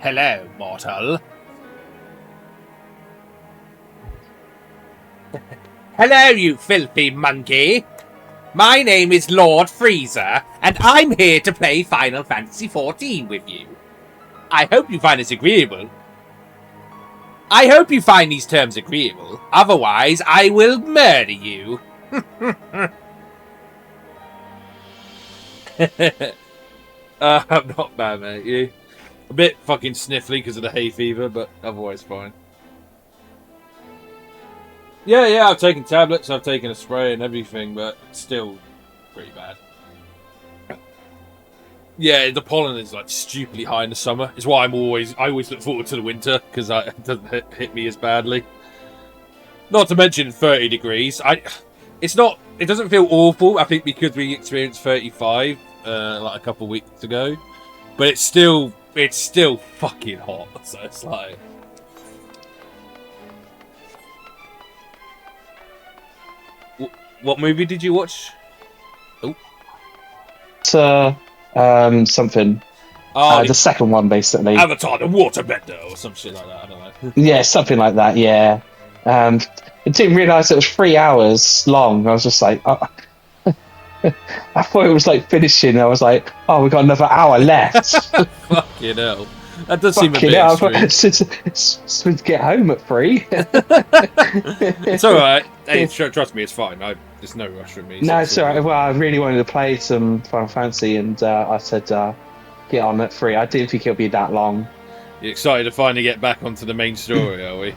Hello, mortal. Hello, you filthy monkey. My name is Lord Freezer, and I'm here to play Final Fantasy XIV with you. I hope you find this agreeable. I hope you find these terms agreeable. Otherwise, I will murder you. I'm not bad, mate. You? A bit fucking sniffly because of the hay fever, but otherwise fine. Yeah, I've taken tablets, I've taken a spray and everything, but still pretty bad. Yeah, the pollen is like stupidly high in the summer. It's why I always look forward to the winter because it doesn't hit me as badly. Not to mention 30 degrees. It doesn't feel awful. I think because we experienced 35 like a couple of weeks ago, but it's still fucking hot. So it's like. What movie did you watch? Oh. Something. The second one, basically. Avatar: The Waterbender or some shit like that. I don't know. Yeah, something like that. Yeah. I didn't realise it was 3 hours long. I was just like, I thought it was like finishing. I was like, oh, we got another hour left. Fucking hell. That does seem a bit extreme. Supposed to get home at 3. It's alright. Hey, trust me, it's fine. There's no rush from me. No, it's alright. Well, I really wanted to play some Final Fantasy, and I said, get on at 3. I didn't think it'll be that long. You excited to finally get back onto the main story, are we?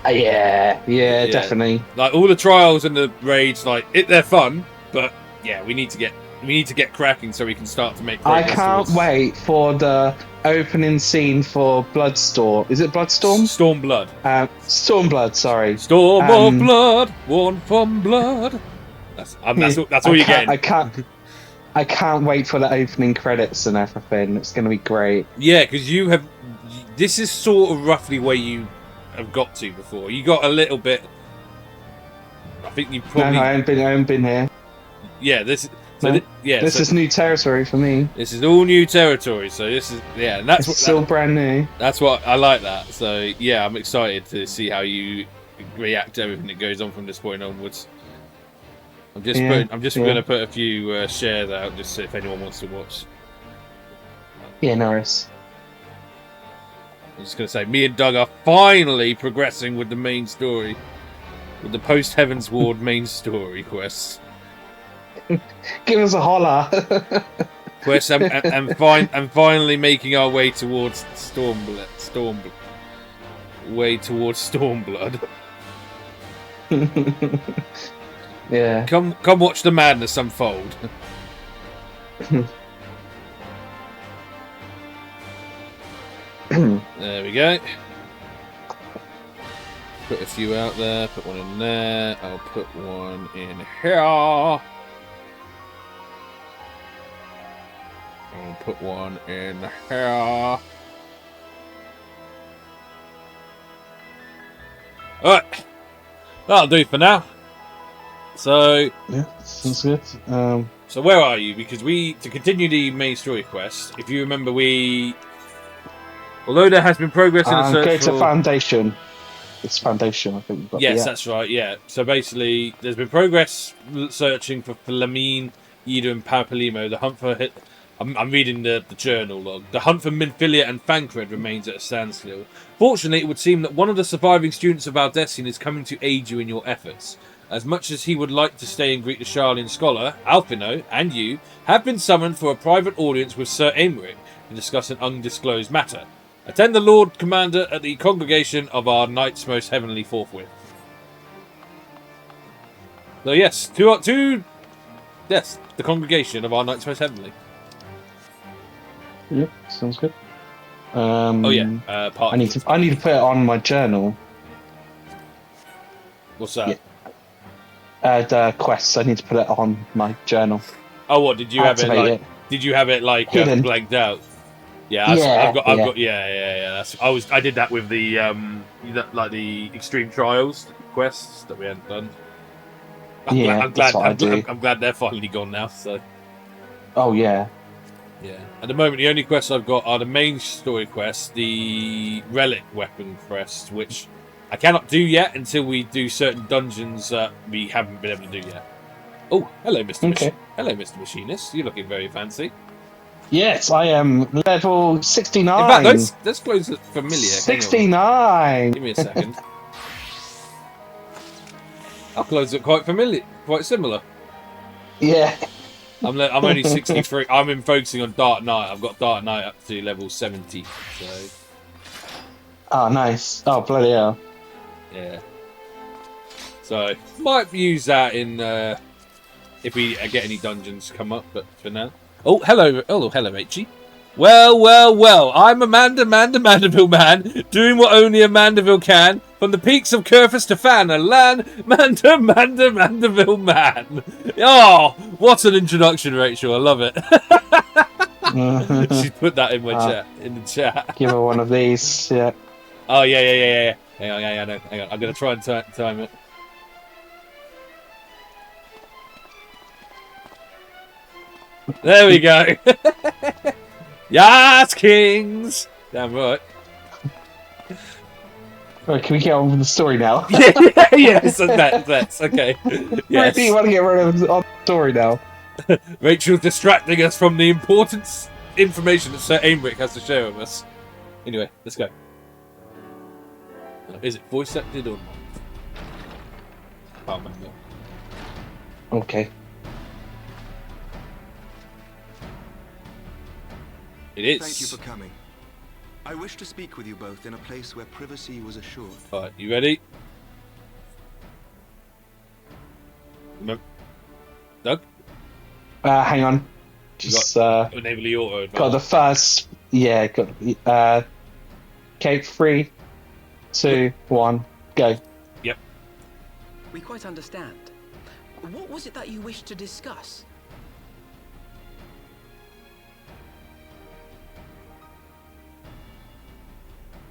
Yeah, definitely. Like all the trials and the raids, like they're fun, but yeah, we need to get cracking so we can start to make progress. I can't wait for the opening scene for Bloodstorm. Is it Bloodstorm? Stormblood. Stormblood, sorry. Storm of blood, born from blood. That's all you're getting. I can't wait for the opening credits and everything. It's going to be great. Yeah, because this is sort of roughly where you have got to before. You got a little bit. I think you probably. No, I haven't been here. Yeah, this is new territory for me. This is all new territory, so this is and that's still brand new. That's what I like that. So yeah, I'm excited to see how you react to everything that goes on from this point onwards. I'm just going to put a few shares out just so if anyone wants to watch. Yeah, Norris. I'm just going to say, me and Doug are finally progressing with the main story, with the Post-Heavensward main story quests. Give us a holler. Quests and finally making our way towards Stormblood. Yeah. Come watch the madness unfold. There we go. Put a few out there, put one in there, I'll put one in here. I'll put one in here. Alright. That'll do for now. So yeah, sounds good. So where are you? Because to continue the main story quest, if you remember, although there has been progress in the search go to Foundation. It's Foundation, I think. We've got that's right. Yeah. So basically, there's been progress searching for Flamine, Ida, and Papalimo. The hunt for I'm reading the journal log. The hunt for Minfilia and Thancred remains at a standstill. Fortunately, it would seem that one of the surviving students of Aldessian is coming to aid you in your efforts. As much as he would like to stay and greet the Sharlayan scholar, Alphino and you have been summoned for a private audience with Sir Aymeric to discuss an undisclosed matter. Attend the Lord Commander at the congregation of our Knights Most Heavenly forthwith. So yes, the congregation of our Knights Most Heavenly. Yep, sounds good. I need to put it on my journal. What's that? Yeah. The quests. I need to put it on my journal. Oh, what did you have it like? Did you have it like blanked out? Yeah, I've got. I did that with the the extreme trials quests that we hadn't done. I'm glad they're finally gone now. So. Oh yeah. Yeah. At the moment, the only quests I've got are the main story quests, the relic weapon quest, which I cannot do yet until we do certain dungeons that we haven't been able to do yet. Oh, hello, Mr. Okay. Hello, Mr. Machinist. You're looking very fancy. Yes, I am level 69. In fact, those clothes look familiar. 69. Give me a second. Our clothes look quite familiar, quite similar. Yeah. I'm only 63. I'm focusing on Dark Knight. I've got Dark Knight up to level 70. So Oh, nice. Oh, bloody hell. yeah. So might use that in if we get any dungeons come up. But for now, oh hello, H. Well. I'm Mandeville man, doing what only a Mandeville can. From the peaks of Curfus to Fan-a-Lan, Mandeville man. Oh, what an introduction, Rachel. I love it. She put that in my chat, in the chat. Give her one of these, yeah. Oh, yeah. Hang on. I'm going to try and time it. There we go. Yes, kings. Damn right. Right, can we get on with the story now? Yes, that's okay. Yes. Do you want to get rid of the story now? Rachel's distracting us from the important information that Sir Aymeric has to share with us. Anyway, let's go. Is it voice acted or not? Can't remember. Okay. It is. Thank you for coming. I wish to speak with you both in a place where privacy was assured. Alright, you ready? Doug? Hang on. Just enable the auto. got the first. Yeah, got. Okay, 3, 2, 1, go. Yep. We quite understand. What was it that you wished to discuss?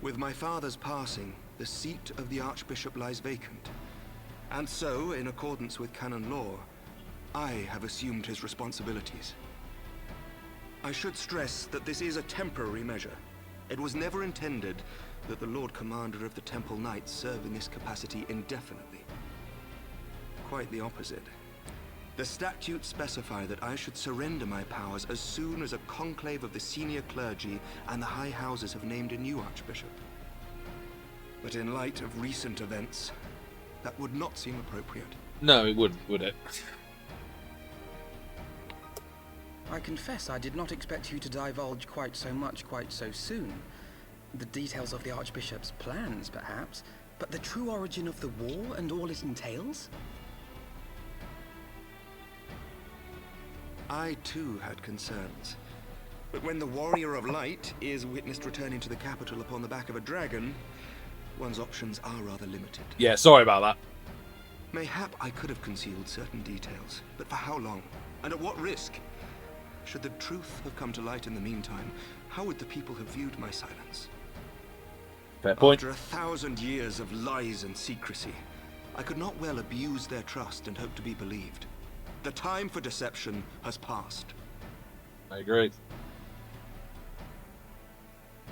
With my father's passing, the seat of the Archbishop lies vacant. And so, in accordance with canon law, I have assumed his responsibilities. I should stress that this is a temporary measure. It was never intended that the Lord Commander of the Temple Knights serve in this capacity indefinitely. Quite the opposite. The statutes specify that I should surrender my powers as soon as a conclave of the senior clergy and the high houses have named a new archbishop. But in light of recent events, that would not seem appropriate. No, it wouldn't, would it? I confess I did not expect you to divulge quite so much quite so soon. The details of the Archbishop's plans, perhaps, but the true origin of the war and all it entails? I too had concerns. But when the Warrior of Light is witnessed returning to the capital upon the back of a dragon, one's options are rather limited. Yeah, sorry about that. Mayhap I could have concealed certain details, but for how long? And at what risk? Should the truth have come to light in the meantime, how would the people have viewed my silence? Fair point. After 1,000 years of lies and secrecy, I could not well abuse their trust and hope to be believed. The time for deception has passed. I agree.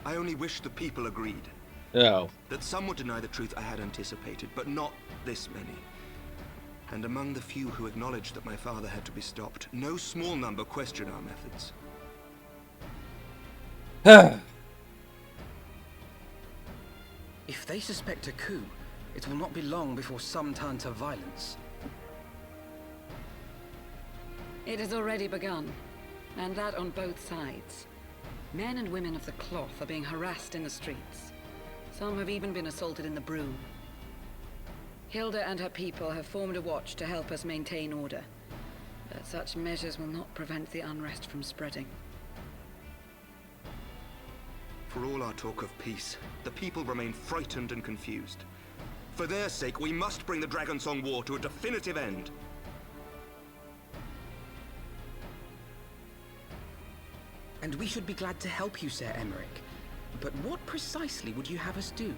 I only wish the people agreed. Oh. That some would deny the truth I had anticipated, but not this many. And among the few who acknowledged that my father had to be stopped, no small number question our methods. If they suspect a coup, it will not be long before some turn to violence. It has already begun, and that on both sides. Men and women of the cloth are being harassed in the streets. Some have even been assaulted in the broom. Hilda and her people have formed a watch to help us maintain order, but such measures will not prevent the unrest from spreading. For all our talk of peace, the people remain frightened and confused. For their sake, we must bring the Dragonsong War to a definitive end. And we should be glad to help you, Sir Aymeric. But what precisely would you have us do?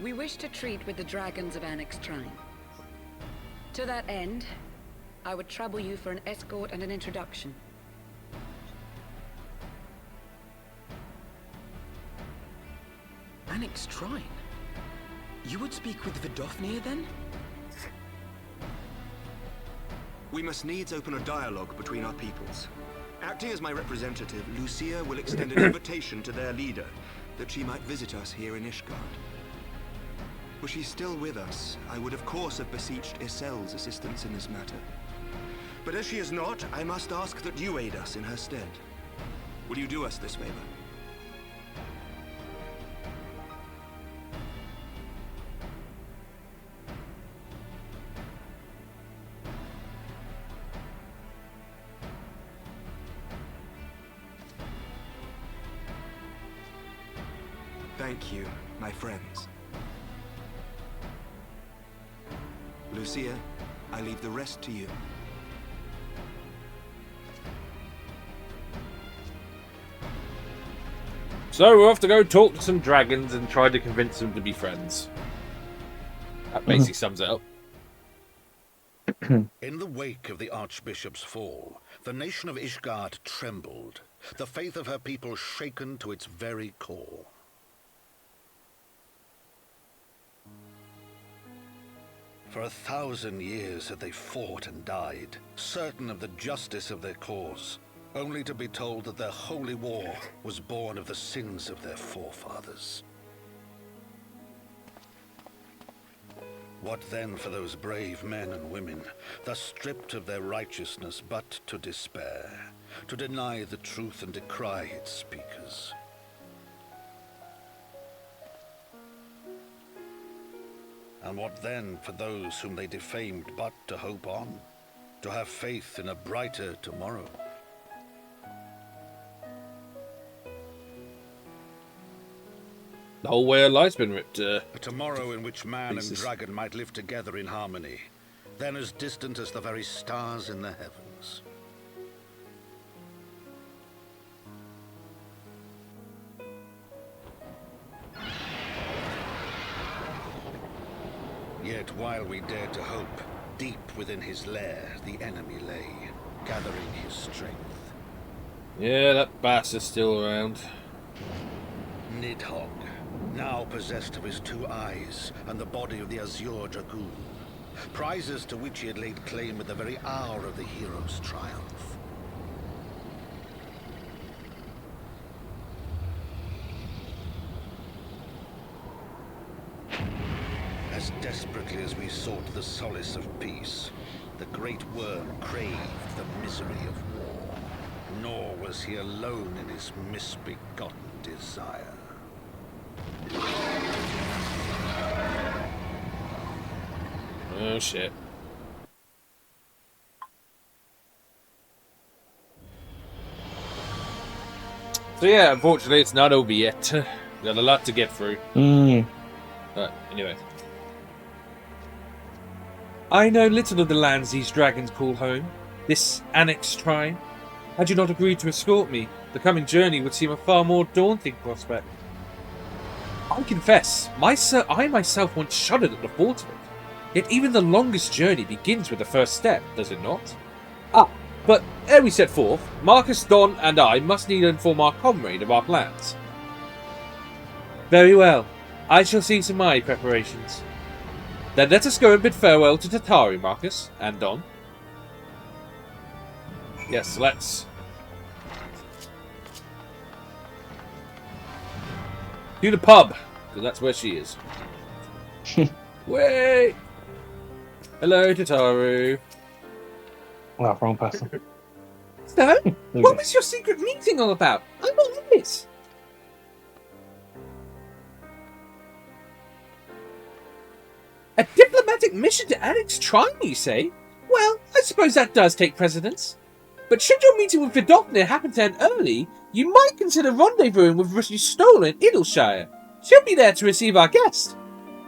We wish to treat with the dragons of Annex Trine. To that end, I would trouble you for an escort and an introduction. Annex Trine? You would speak with Vidofnir then? We must needs open a dialogue between our peoples. Acting as my representative, Lucia will extend an invitation to their leader, that she might visit us here in Ishgard. Were she still with us, I would of course have beseeched Isel's assistance in this matter. But as she is not, I must ask that you aid us in her stead. Will you do us this favor? Thank you, my friends. Lucia, I leave the rest to you. So we're off to go talk to some dragons and try to convince them to be friends. That basically sums it up. In the wake of the Archbishop's fall, the nation of Ishgard trembled, the faith of her people shaken to its very core. For 1,000 years had they fought and died, certain of the justice of their cause, only to be told that their holy war was born of the sins of their forefathers. What then for those brave men and women, thus stripped of their righteousness but to despair, to deny the truth and decry its speakers? And what then for those whom they defamed but to hope on, to have faith in a brighter tomorrow? The whole way of life's been ripped. A tomorrow in which man pieces. and dragon might live together in harmony, then as distant as the very stars in the heavens. Yet while we dared to hope, deep within his lair the enemy lay, gathering his strength. Yeah, that bastard's still around. Nidhogg, now possessed of his 2 eyes and the body of the Azure Dragoon, prizes to which he had laid claim at the very hour of the hero's triumph. As desperately as we sought the solace of peace, the great worm craved the misery of war. Nor was he alone in his misbegotten desire. Oh shit. So yeah, unfortunately it's not over yet. We got a lot to get through. Anyway. I know little of the lands these dragons call home. This Annex Trine. Had you not agreed to escort me, the coming journey would seem a far more daunting prospect. I confess, I myself once shuddered at the thought of it. Yet even the longest journey begins with the first step, does it not? But ere we set forth, Marcus, Don, and I must need inform our comrade of our plans. Very well. I shall see to my preparations. Then let us go and bid farewell to Tatari, Marcus, and Don. Yes, let's. To the pub, because that's where she is. Wait! Hello, Tataru. Oh, wrong person. So, what was your secret meeting all about? I'm all ears. A diplomatic mission to Annex Trine, you say? Well, I suppose that does take precedence. But should your meeting with Vidofnir happen to end early, you might consider rendezvousing with Rusty Stolen in Idleshire. She'll be there to receive our guest.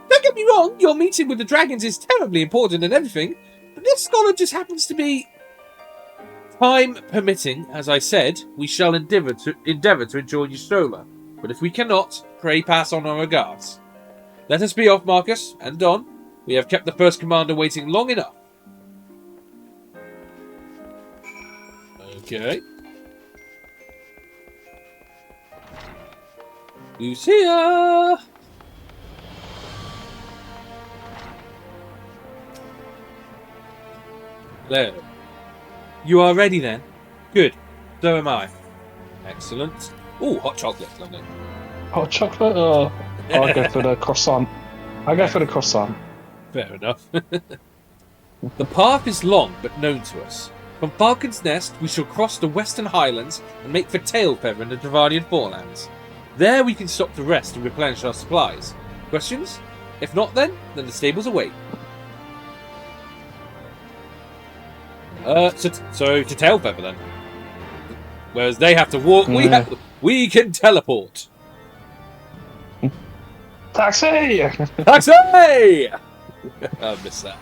Don't get me wrong, your meeting with the dragons is terribly important and everything, but this scholar just happens to be... Time permitting, as I said, we shall endeavour to enjoy your stroller. But if we cannot, pray pass on our regards. Let us be off, Marcus and Don. We have kept the first commander waiting long enough. Okay. Lucia! Hello. You are ready then? Good. So am I. Excellent. Ooh, hot chocolate. Lovely. Hot chocolate? Oh, I'll go for the croissant. I'll go for the croissant. Fair enough. The path is long, but known to us. From Falcon's Nest, we shall cross the Western Highlands and make for Tailfeather in the Dravanian Forelands. There we can stop to rest and replenish our supplies. Questions? If not, then the stables await. So to Tailfeather then. Whereas they have to walk, we can teleport. Taxi! Taxi! I missed that.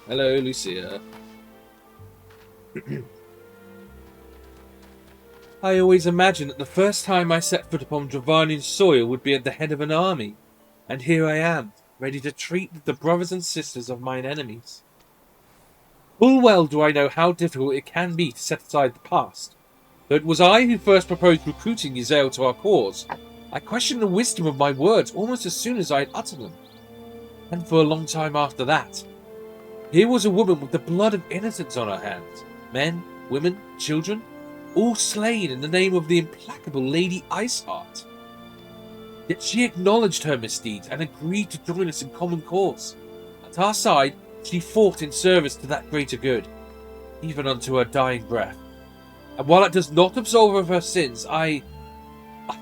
Hello, Lucia. I always imagined that the first time I set foot upon Dravanian soil would be at the head of an army. And here I am, ready to treat the brothers and sisters of mine enemies. Full well do I know how difficult it can be to set aside the past. Though it was I who first proposed recruiting Yzael to our cause, I questioned the wisdom of my words almost as soon as I had uttered them. And for a long time after that. Here was a woman with the blood of innocents on her hands. Men, women, children, all slain in the name of the implacable Lady Iceheart. Yet she acknowledged her misdeeds and agreed to join us in common cause. At our side, she fought in service to that greater good, even unto her dying breath. And while it does not absolve her of her sins, I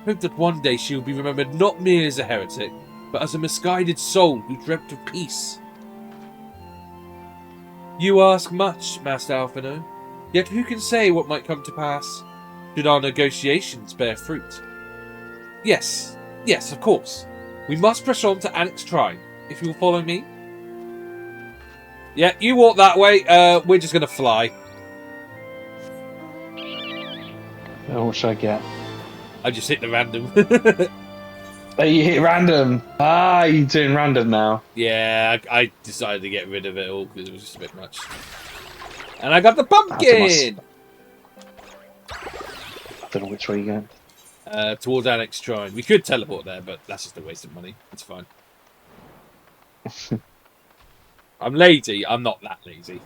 hope that one day she will be remembered not merely as a heretic, but as a misguided soul who dreamt of peace. You ask much, Master Alphino, yet who can say what might come to pass, should our negotiations bear fruit? Yes, of course. We must press on to Annex Trine, if you will follow me. Yeah, you walk that way, we're just going to fly. Oh, what should I get? I just hit the random. Oh, you hit random. Ah, you're doing random now. Yeah, I decided to get rid of it all because it was just a bit much. And I got the pumpkin! I don't know which way you're going. Towards Annex Trine. We could teleport there, but that's just a waste of money. It's fine. I'm lazy. I'm not that lazy.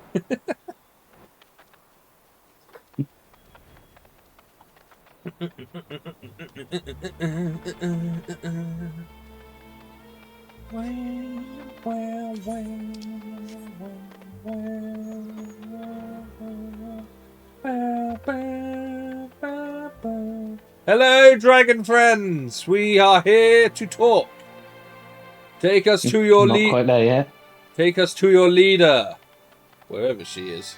Hello, dragon friends. We are here to talk. Take us to your Not quite there yet. Take us to your leader, wherever she is.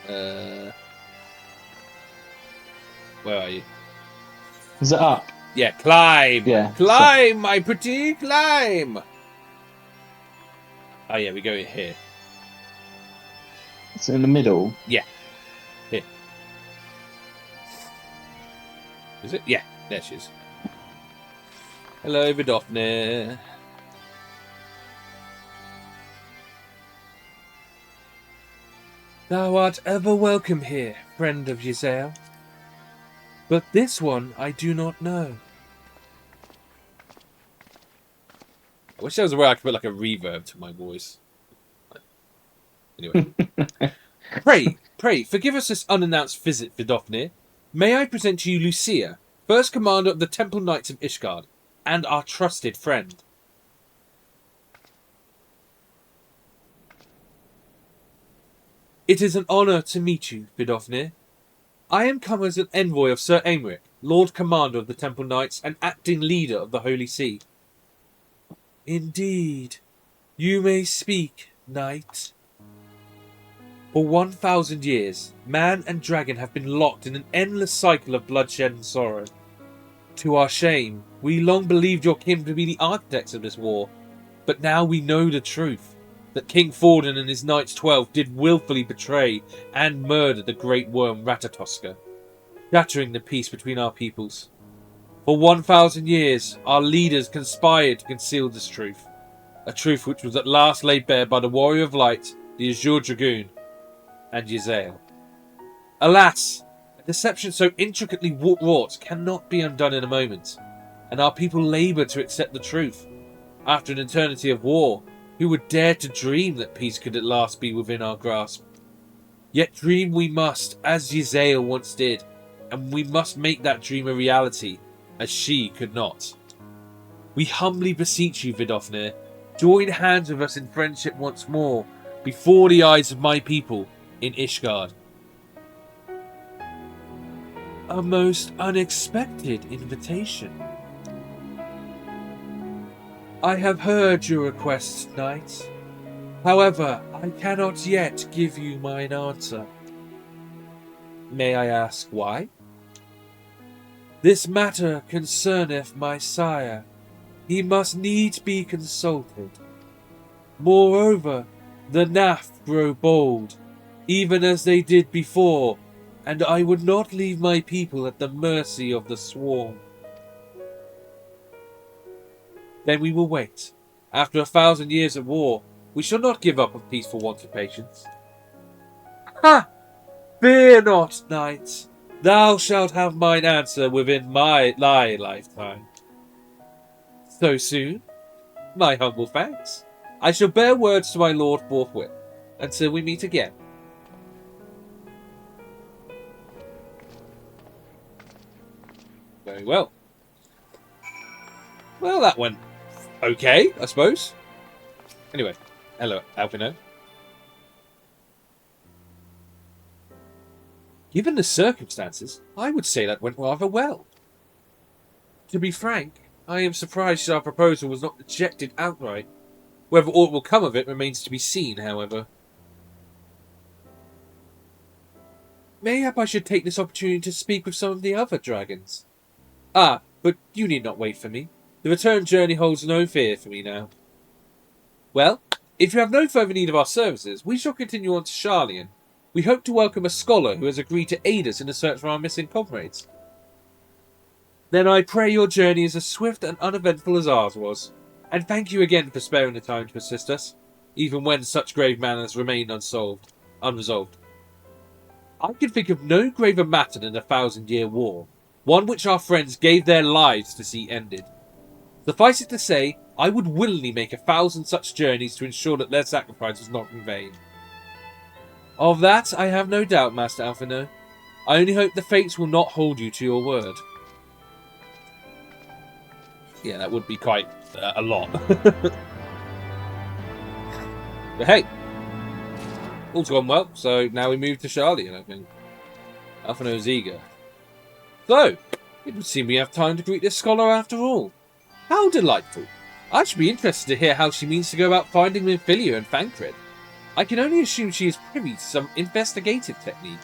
Where are you? Is it up? Yeah, climb. Yeah. Climb, my pretty, climb. Oh yeah, we go in here. It's in the middle. Yeah. Here. Is it? Yeah, there she is. Hello, Vidofne. Thou art ever welcome here, friend of Yzael. But this one I do not know. I wish there was a way I could put like a reverb to my voice. Anyway. Pray, forgive us this unannounced visit, Vidofne. May I present to you Lucia, first commander of the Temple Knights of Ishgard, and our trusted friend. It is an honour to meet you, Vidofne. I am come as an envoy of Sir Aymeric, Lord Commander of the Temple Knights and acting leader of the Holy See. Indeed. You may speak, knight. For 1,000 years, man and dragon have been locked in an endless cycle of bloodshed and sorrow. To our shame, we long believed your kin to be the architects of this war, but now we know the truth, that King Forden and his Knights 12 did willfully betray and murder the great worm Ratatoska, shattering the peace between our peoples. For 1,000 years, our leaders conspired to conceal this truth, a truth which was at last laid bare by the Warrior of Light, the Azure Dragoon, and Yzael. Alas, a deception so intricately wrought cannot be undone in a moment, and our people labour to accept the truth. After an eternity of war, who would dare to dream that peace could at last be within our grasp? Yet dream we must, as Yzael once did, and we must make that dream a reality, as she could not. We humbly beseech you, Vidofnir, join hands with us in friendship once more, before the eyes of my people in Ishgard. A most unexpected invitation. I have heard your request, knight. However, I cannot yet give you mine answer. May I ask why? This matter concerneth my sire. He must needs be consulted. Moreover, the Nath grow bold, even as they did before, and I would not leave my people at the mercy of the swarm. Then we will wait. After 1,000 years of war, we shall not give up on peace for want of patience. Ha! Fear not, knight. Thou shalt have mine answer within thy lifetime. So soon? My humble thanks. I shall bear words to my lord forthwith, until we meet again. Very well. Well, that went okay, I suppose. Anyway, hello, Alpino. Given the circumstances, I would say that went rather well. To be frank, I am surprised our proposal was not rejected outright. Whether aught will come of it remains to be seen, however. Mayhap I should take this opportunity to speak with some of the other dragons. Ah, but you need not wait for me. The return journey holds no fear for me now. Well, if you have no further need of our services, we shall continue on to Sharlayan. We hope to welcome a scholar who has agreed to aid us in the search for our missing comrades. Then I pray your journey is as swift and uneventful as ours was, and thank you again for sparing the time to assist us, even when such grave matters remain unresolved. I can think of no graver matter than the 1,000-year war, one which our friends gave their lives to see ended. Suffice it to say, I would willingly make 1,000 such journeys to ensure that their sacrifice was not in vain. Of that I have no doubt, Master Alphino. I only hope the fates will not hold you to your word. Yeah, that would be quite a lot. But hey, all's gone well, so now we move to Sharlayan, I think. Alphino's eager. So, it would seem we have time to greet this scholar after all. How delightful. I should be interested to hear how she means to go about finding Minfilia and Thancred. I can only assume she is privy to some investigative technique.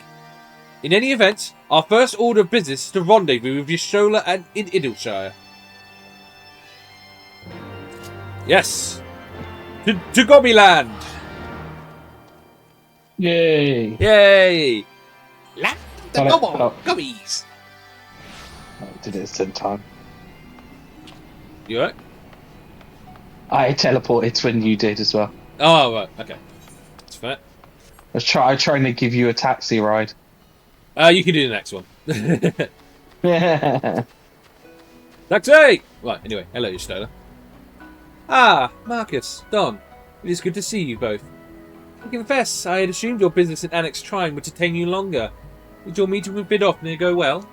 In any event, our first order of business is to rendezvous with Yshola and in Idilshire. Yes! To Gobiland! Yay! Yay! Land the Got it. Oh. Gobbies! I did it at the same time. You alright? I teleported when you did as well. Oh, right, okay. That's fair. I was trying to give you a taxi ride. You can do the next one. Taxi! Right, anyway, hello, Stola. Ah, Marcus, Don. It is good to see you both. I confess, I had assumed your business in Annex Trine would detain you longer. Did your meeting with Vidofnir go well?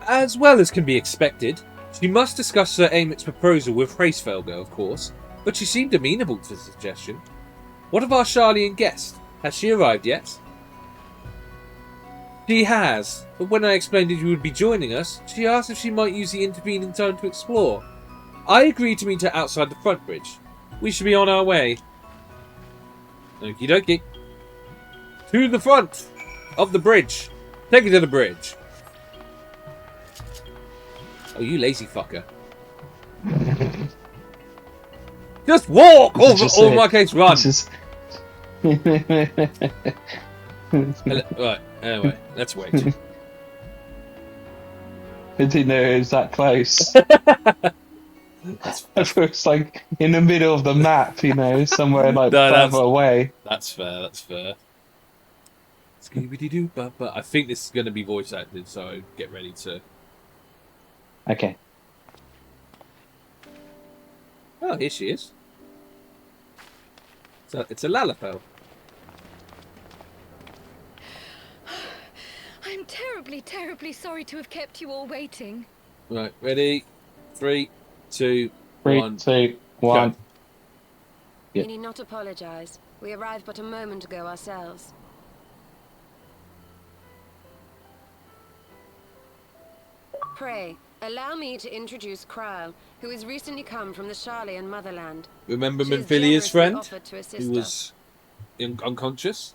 As well as can be expected. She must discuss Sir Amyt's proposal with Hraesvelger, of course, but she seemed amenable to the suggestion. What of our Sharlayan guest? Has she arrived yet? She has, but when I explained that you would be joining us, she asked if she might use the intervening time to explore. I agreed to meet her outside the front bridge. We should be on our way. Okie dokie. To the front of the bridge. Take it to the bridge. Oh, you lazy fucker. Just walk! Or in my case, run! Right, anyway, let's wait. I didn't know it was that close. That's It's like in the middle of the map, you know, somewhere like further away. That's fair, that's fair. Scooby-Doo, but I think this is going to be voice acted, so get ready to... Okay. Oh, here she is. So it's a Lalafell. I'm terribly, terribly sorry to have kept you all waiting. Right, ready? 3, 2, 3, 1. 2, 1. Go. Yeah. You need not apologize. We arrived but a moment ago ourselves. Pray, allow me to introduce Kryle, who has recently come from the Sharlayan motherland. Remember She has Minfilia's generously friend? offered to assist Who us. was unconscious?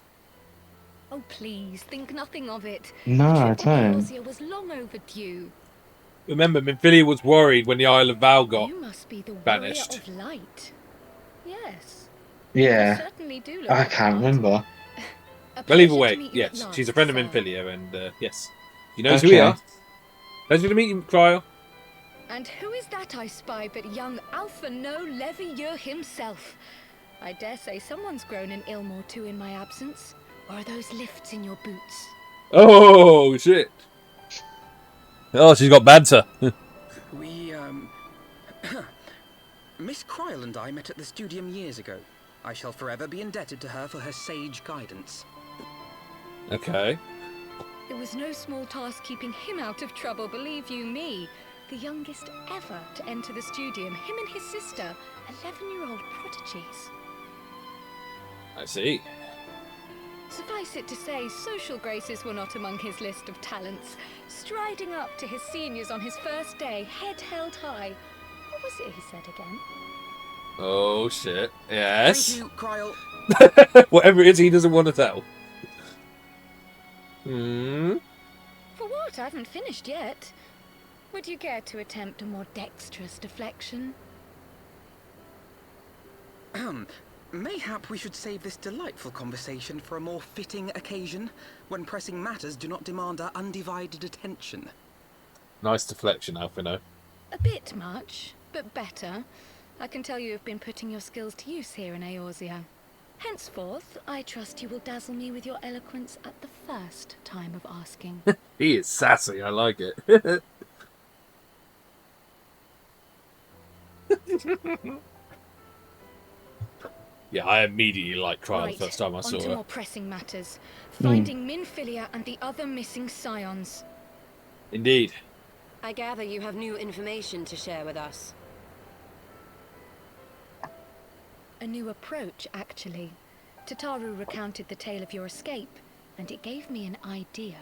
Oh, please, think nothing of it. No, The I trip to don't. Eorzea was long overdue. Remember, Minfilia was worried when the Isle of Val got You must be the banished. warrior of light. Yes. Yeah. You certainly do look I the can't part. remember. A Well, either pleasure way, to meet you at yes, last, she's a friend of sir. Minfilia, and yes, he knows who we Okay. are. Pleasure to meet you, Cryo. And who is that I spy but young Alpha No Levieux himself? I dare say someone's grown an ilm or two in my absence. Or are those lifts in your boots? Oh, shit. Oh, she's got banter. We, Miss Kryle and I met at the Studium years ago. I shall forever be indebted to her for her sage guidance. Okay. It was no small task keeping him out of trouble, believe you me. The youngest ever to enter the Studium, him and his sister, 11-year-old prodigies. I see. Suffice it to say, social graces were not among his list of talents. Striding up to his seniors on his first day, head held high. What was it he said again? Oh, shit. Yes. Thank you, Kryle. Whatever it is he doesn't want to tell. Hmm. For what? I haven't finished yet. Would you care to attempt a more dexterous deflection? Mayhap we should save this delightful conversation for a more fitting occasion, when pressing matters do not demand our undivided attention. Nice deflection, Alphino. A bit much, but better. I can tell you have been putting your skills to use here in Eorzea. Henceforth, I trust you will dazzle me with your eloquence at the first time of asking. He is sassy, I like it. Yeah, I immediately liked Cryo the first time I saw on to her. more pressing matters. Finding Minfilia and the other missing scions. Indeed. I gather you have new information to share with us. A new approach, actually. Tataru recounted the tale of your escape, and it gave me an idea.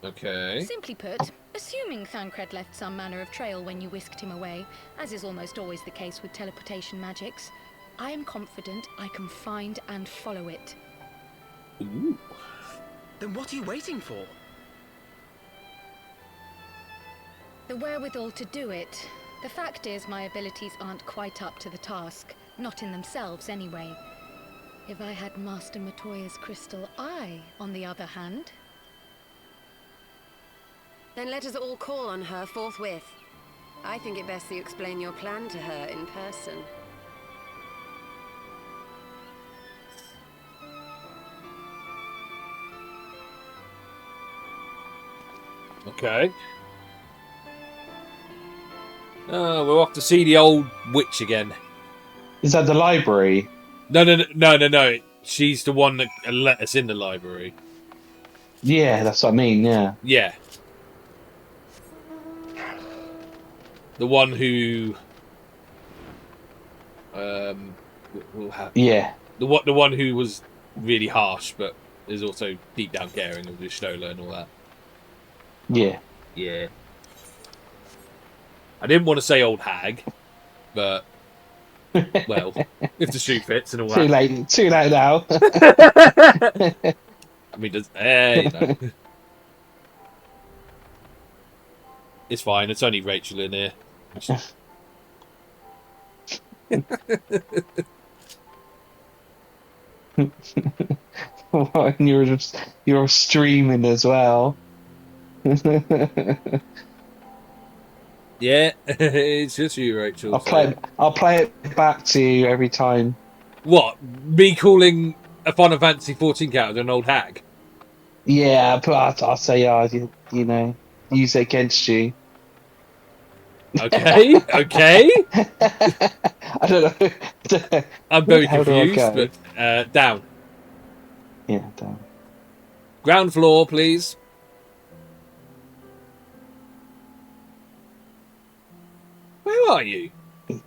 Okay. Simply put, assuming Thancred left some manner of trail when you whisked him away, as is almost always the case with teleportation magics, I am confident I can find and follow it. Ooh. Then what are you waiting for? The wherewithal to do it. The fact is, my abilities aren't quite up to the task. Not in themselves, anyway. If I had Master Matoya's crystal eye, on the other hand... Then let us all call on her forthwith. I think it best that you explain your plan to her in person. Okay. We're off to see the old witch again. Is that the library? No. She's the one that let us in the library. Yeah, that's what I mean, yeah. Yeah. The one who... will have... Yeah. The one who was really harsh, but is also deep down caring of the Shnola and all that. Yeah. Yeah. I didn't want to say old hag, but... Well, if the shoe fits and all Too that. late now. I mean, you know. It's fine. It's only Rachel in here. And you're streaming as well. Yeah, it's just you, Rachel. I'll play it back to you every time. What? Me calling a Final Fantasy 14 character an old hag? Yeah, but I'll say, you know, use it against you. Okay, okay. I don't know. I'm very How do I confused, go? but down. Yeah, down. Ground floor, please. Where are you? I'm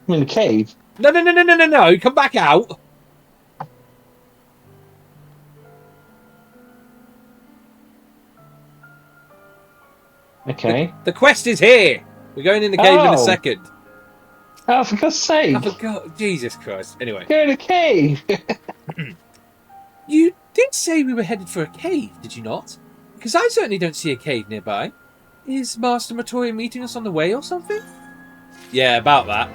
in the cave. No. Come back out. Okay. The quest is here. We're going in the cave in a second. Oh, for God's sake. I forgot. Jesus Christ. Anyway. Go in a cave. You did say we were headed for a cave, did you not? Because I certainly don't see a cave nearby. Is Master Matoya meeting us on the way or something? Yeah, about that.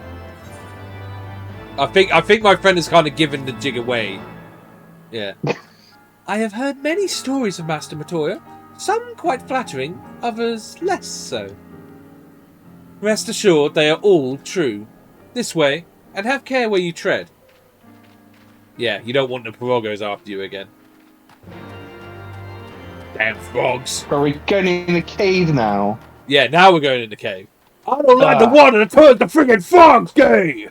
I think my friend has kind of given the jig away. Yeah. I have heard many stories of Master Matoya. Some quite flattering, others less so. Rest assured they are all true. This way, and have care where you tread. Yeah, you don't want the Pirogos after you again. Damn frogs. Are we going in the cave now? Yeah, now we're going in the cave. I don't like the water that turns the friggin' frogs gay!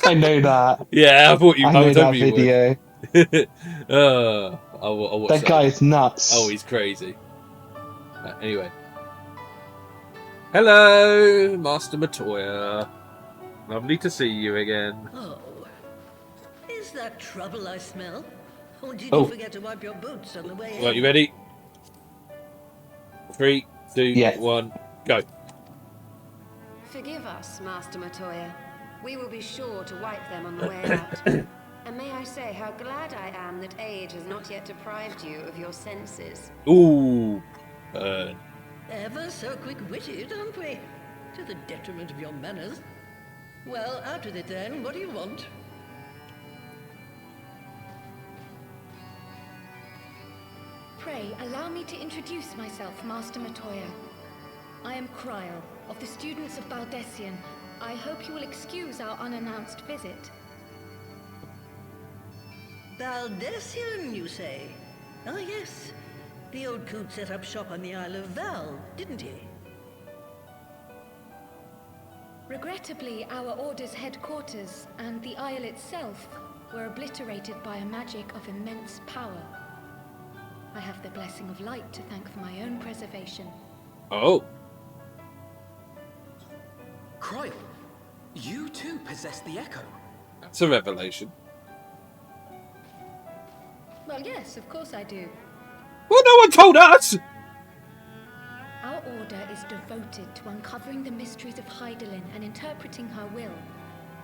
I know that. Yeah, I thought you. I know that you video. would. I'll watch That guy is nuts. Oh, he's crazy. Anyway. Hello, Master Matoya. Lovely to see you again. Oh, is that trouble I smell? Or did Oh. you forget to wipe your boots on the way Right, in? you ready? 3, 2, Yeah. 1, go. Forgive us, Master Matoya. We will be sure to wipe them on the way out. And may I say how glad I am that age has not yet deprived you of your senses. Ooh. Burn. Ever so quick-witted, aren't we? To the detriment of your manners. Well, out with it then. What do you want? Pray, allow me to introduce myself, Master Matoya. I am Kryl, of the students of Baldessian. I hope you will excuse our unannounced visit. Baldessian, you say? Ah, yes. The old coot set up shop on the Isle of Val, didn't he? Regrettably, our order's headquarters and the isle itself were obliterated by a magic of immense power. I have the blessing of light to thank for my own preservation. Oh. Kryl, you too possess the Echo. That's a revelation. Well, yes, of course I do. Well, no one told us! Our order is devoted to uncovering the mysteries of Hydaelyn and interpreting her will,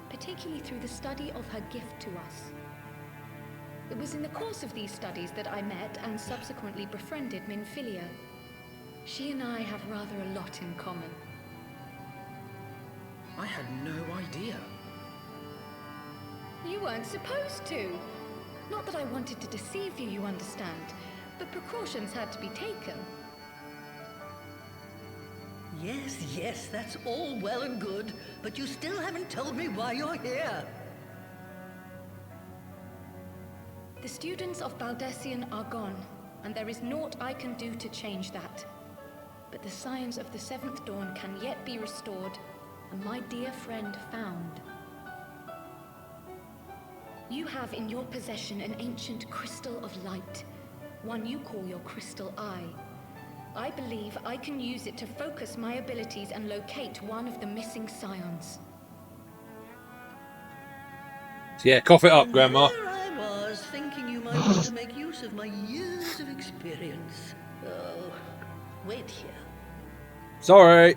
particularly through the study of her gift to us. It was in the course of these studies that I met and subsequently befriended Minfilia. She and I have rather a lot in common. I had no idea. You weren't supposed to. Not that I wanted to deceive you, you understand, but precautions had to be taken. Yes, that's all well and good, but you still haven't told me why you're here. The students of Baldessian are gone, and there is naught I can do to change that. But the science of the Seventh Dawn can yet be restored, and my dear friend found. You have in your possession an ancient crystal of light, one you call your crystal eye. I believe I can use it to focus my abilities and locate one of the missing scions. Yeah, cough it up, Grandma. There I was, thinking you might want to make use of my years of experience. Oh, wait here. Sorry.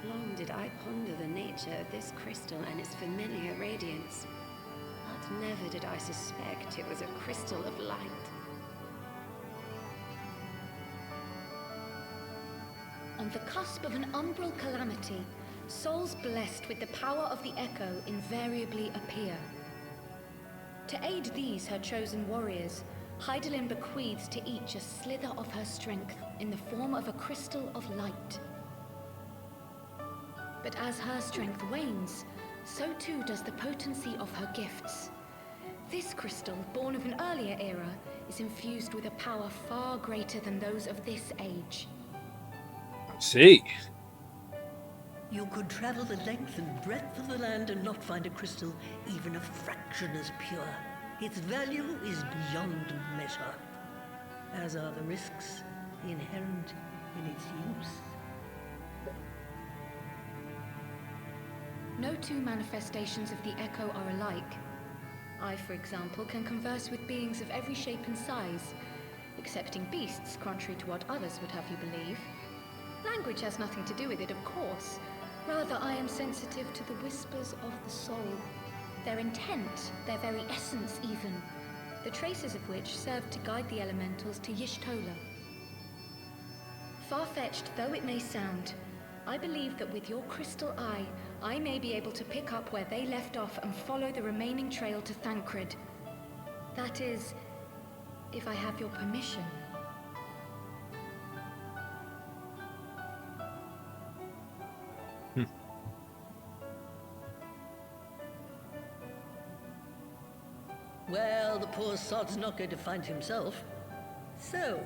Long did I ponder the nature of this crystal and its familiar radiance, but never did I suspect it was a crystal of light. On the cusp of an umbral calamity, souls blessed with the power of the Echo invariably appear. To aid these, her chosen warriors, Hydaelyn bequeaths to each a slither of her strength in the form of a crystal of light. But as her strength wanes, so too does the potency of her gifts. This crystal, born of an earlier era, is infused with a power far greater than those of this age. I see. You could travel the length and breadth of the land and not find a crystal even a fraction as pure. Its value is beyond measure, as are the risks inherent in its use. No two manifestations of the Echo are alike. I, for example, can converse with beings of every shape and size, excepting beasts, contrary to what others would have you believe. Language has nothing to do with it, of course. Rather, I am sensitive to the whispers of the soul. Their intent, their very essence even, the traces of which serve to guide the elementals to Y'shtola. Far-fetched though it may sound, I believe that with your crystal eye, I may be able to pick up where they left off and follow the remaining trail to Thancred. That is, if I have your permission. Well, the poor sod's not going to find himself. So,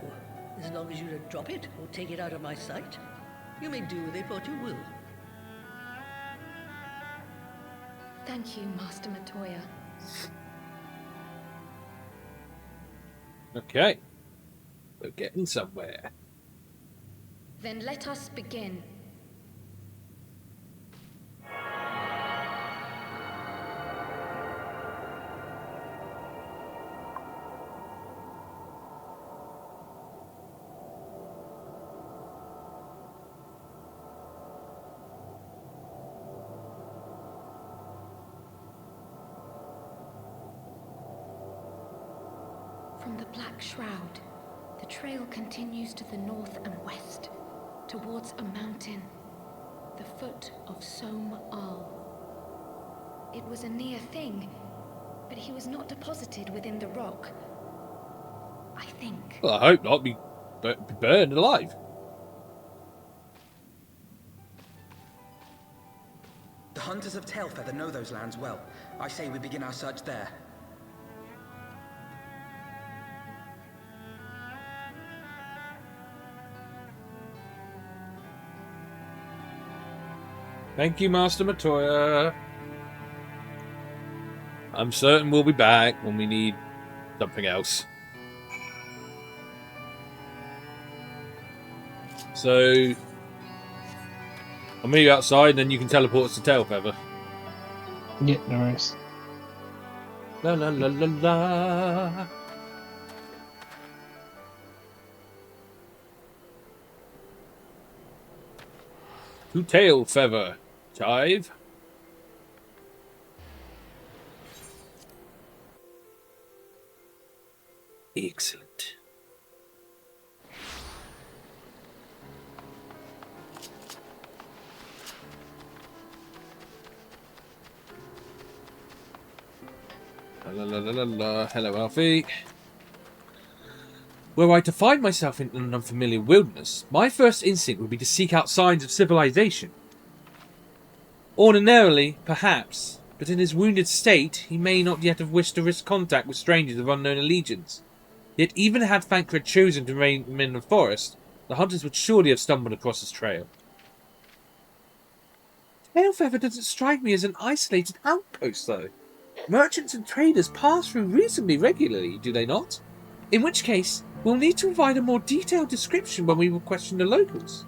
as long as you don't drop it or take it out of my sight, you may do with it what you will. Thank you, Master Matoya. Okay. We're getting somewhere. Then let us begin. From the Black Shroud, the trail continues to the north and west, towards a mountain, the foot of Som Al. It was a near thing, but he was not deposited within the rock. I think. Well, I hope not. Be burned alive. The hunters of Tailfeather know those lands well. I say we begin our search there. Thank you, Master Matoya. I'm certain we'll be back when we need something else. So, I'll meet you outside, then you can teleport us to Tailfeather. Yeah, no worries. La la la la la. To Tailfeather, Chive. Excellent. La la la la la. Hello, Alfie. Were I to find myself in an unfamiliar wilderness, my first instinct would be to seek out signs of civilization. Ordinarily, perhaps, but in his wounded state, he may not yet have wished to risk contact with strangers of unknown allegiance. Yet even had Thancred chosen to remain in the forest, the hunters would surely have stumbled across his trail. Tailfeather doesn't strike me as an isolated outpost, though. Merchants and traders pass through reasonably regularly, do they not? In which case, we'll need to provide a more detailed description when we will question the locals.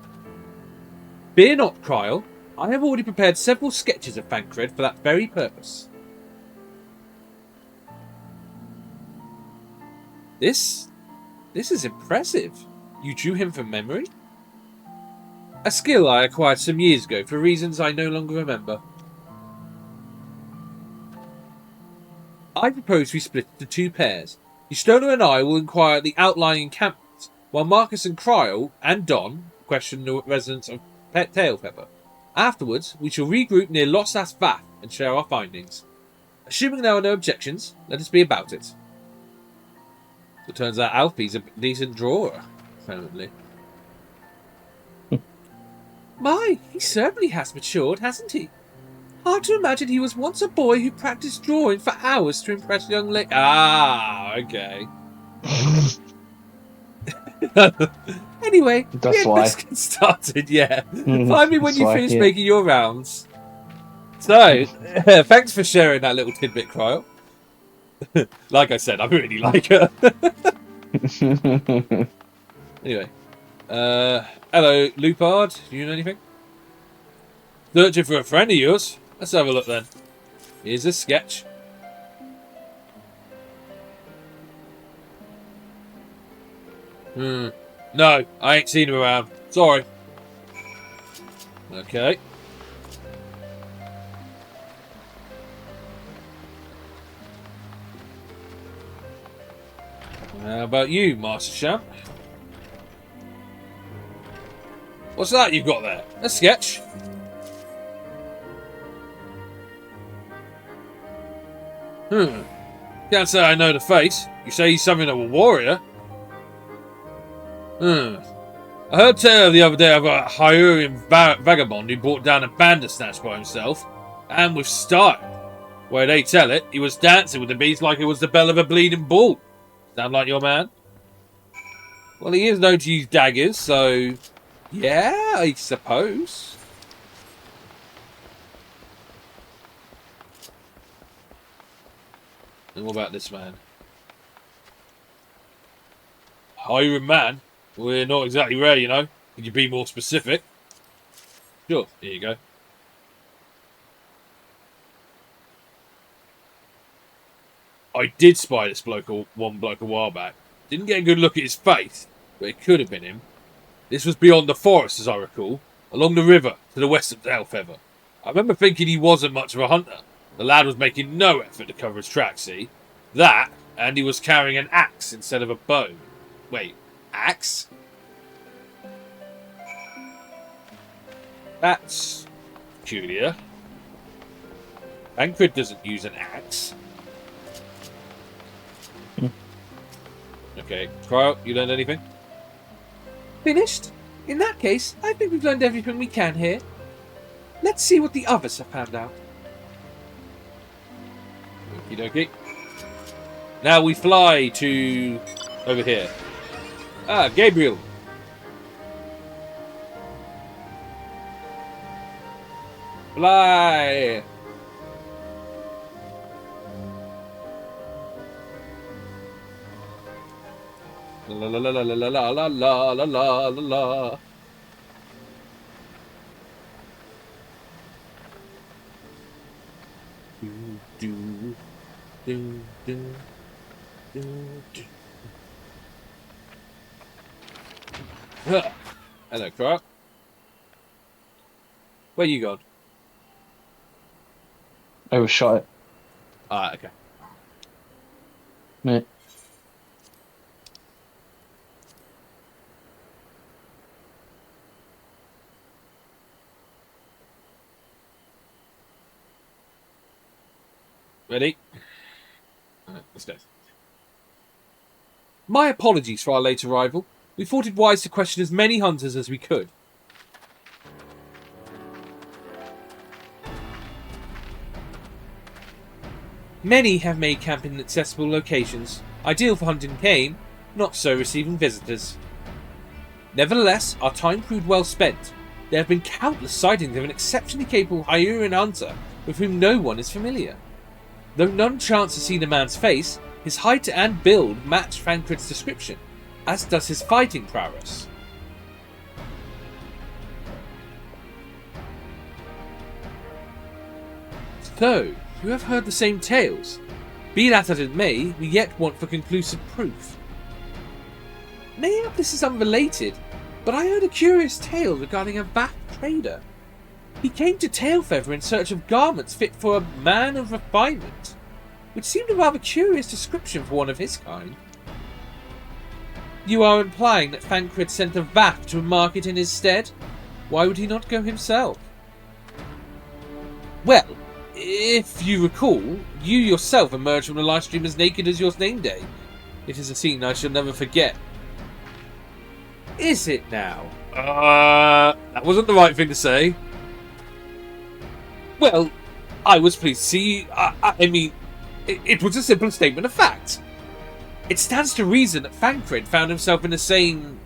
Fear not, Kryl. I have already prepared several sketches of Thancred for that very purpose. This is impressive. You drew him from memory? A skill I acquired some years ago for reasons I no longer remember. I propose we split into 2 pairs. Stoner and I will inquire at the outlying encampments, while Marcus and Cryle and Don question the residents of Tailfeather. Afterwards, we shall regroup near Lost Ass Bath and share our findings. Assuming there are no objections, let us be about it. So it turns out Alfie's a decent drawer, apparently. My, he certainly has matured, hasn't he? Hard to imagine he was once a boy who practiced drawing for hours to impress young ladies. Ah, okay. Anyway, That's why. let's get started, yeah. Mm, Find me when that's you why, finish yeah. making your rounds. So, thanks for sharing that little tidbit, Cryle. Like I said, I really like her. Anyway. Hello, Lupard. Do you know anything? Searching for a friend of yours? Let's have a look then. Here's a sketch. No, I ain't seen him around. Sorry. Okay. How about you, Master Champ? What's that you've got there? A sketch? Can't say I know the face. You say he's something of a warrior? I heard tell the other day of a Hyurian vagabond who brought down a bandersnatch by himself, and with style. Where they tell it, he was dancing with the beast like it was the bell of a bleeding bull. Sound like your man? Well, he is known to use daggers, so... yeah, I suppose. And what about this man? Hiring man? We're not exactly rare, you know. Could you be more specific? Sure, here you go. I did spy this one bloke a while back. Didn't get a good look at his face, but it could have been him. This was beyond the forest, as I recall, along the river to the west of Tailfeather. I remember thinking he wasn't much of a hunter. The lad was making no effort to cover his tracks, see? That, and he was carrying an axe instead of a bow. Wait, axe? That's peculiar. Tancred doesn't use an axe. Okay, Cryle, you learned anything? Finished? In that case, I think we've learned everything we can here. Let's see what the others have found out. Okie dokie. Now we fly to... over here. Ah, Gabriel. Fly! La la la la la la la la la la la la. Do do do do do. Hello, Cryle. Where you gone? Overshot it. Ah, okay. Yeah. Ready? Alright, let's go. My apologies for our late arrival. We thought it wise to question as many hunters as we could. Many have made camp in accessible locations, ideal for hunting game, not so receiving visitors. Nevertheless, our time proved well spent. There have been countless sightings of an exceptionally capable Hyurian hunter with whom no one is familiar. Though none chance to see the man's face, his height and build match Tancred's description, as does his fighting prowess. So, you have heard the same tales. Be that as it may, we yet want for conclusive proof. Mayhap this is unrelated, but I heard a curious tale regarding a Vath trader. He came to Tailfeather in search of garments fit for a man of refinement, which seemed a rather curious description for one of his kind. You are implying that Thancred sent a Vath to market in his stead? Why would he not go himself? Well, if you recall, you yourself emerged from the live stream as naked as your name day. It is a scene I shall never forget. Is it now? That wasn't the right thing to say. Well, I was pleased to see you. I mean, it was a simple statement of fact. It stands to reason that Thancred found himself in the same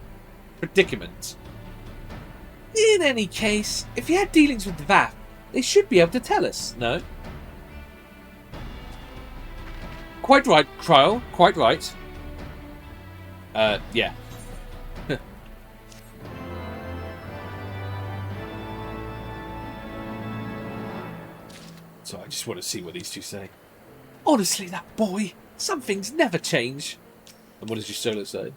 predicament. In any case, if he had dealings with Vath, they should be able to tell us, no? Quite right, Kryl, quite right. Yeah. So I just want to see what these two say. Honestly, that boy, some things never change. And what does Ystola say?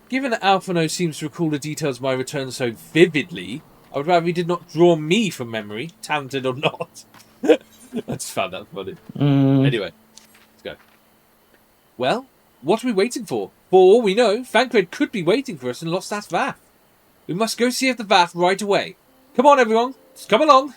Given that Alphino seems to recall the details of my return so vividly, I would rather he did not draw me from memory, talented or not. I just found that funny. Anyway, let's go. Well, what are we waiting for? For all we know, Thancred could be waiting for us in Lost Ass Vath. We must go see if the Vath right away. Come on, everyone. Just come along.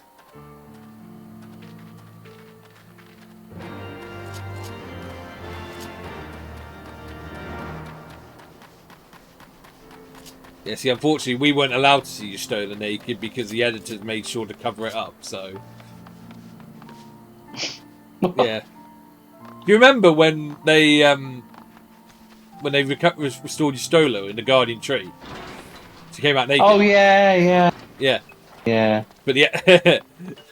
Yeah, see, unfortunately, we weren't allowed to see Ystola naked because the editors made sure to cover it up, so... Yeah. Do you remember when they restored Ystola in the Guardian Tree? She came out naked. Oh yeah. Yeah. But yeah,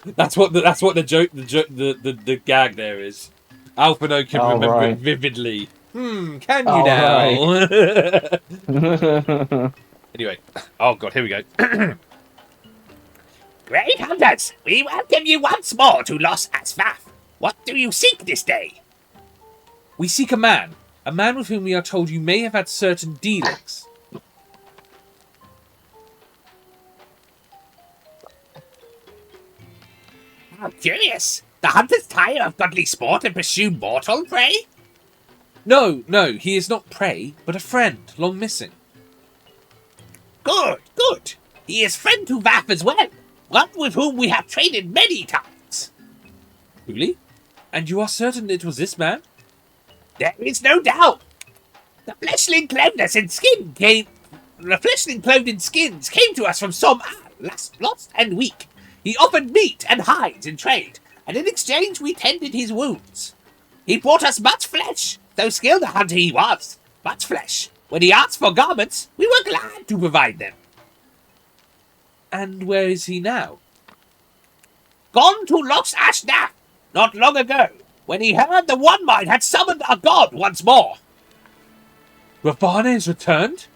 that's what the joke, the gag there is. Alphino can remember it vividly. Can you now? Right. Anyway, oh god, here we go. Great hunters, we welcome you once more to Lost Ass Vath. What do you seek this day? We seek a man with whom we are told you may have had certain dealings. How curious. The hunters tire of godly sport and pursue mortal prey? No, he is not prey, but a friend, long missing. Good. He is friend to Vath as well, one with whom we have traded many times. Truly? And you are certain it was this man? There is no doubt. The fleshling clothed in skins came to us from some lost and weak. He offered meat and hides in trade, and in exchange we tended his wounds. He brought us much flesh, though skilled a hunter he was. Much flesh. When he asked for garments, we were glad to provide them. And where is he now? Gone to Lost Ash Vath, not long ago, when he heard the One Mind had summoned our god once more. Ravana has returned?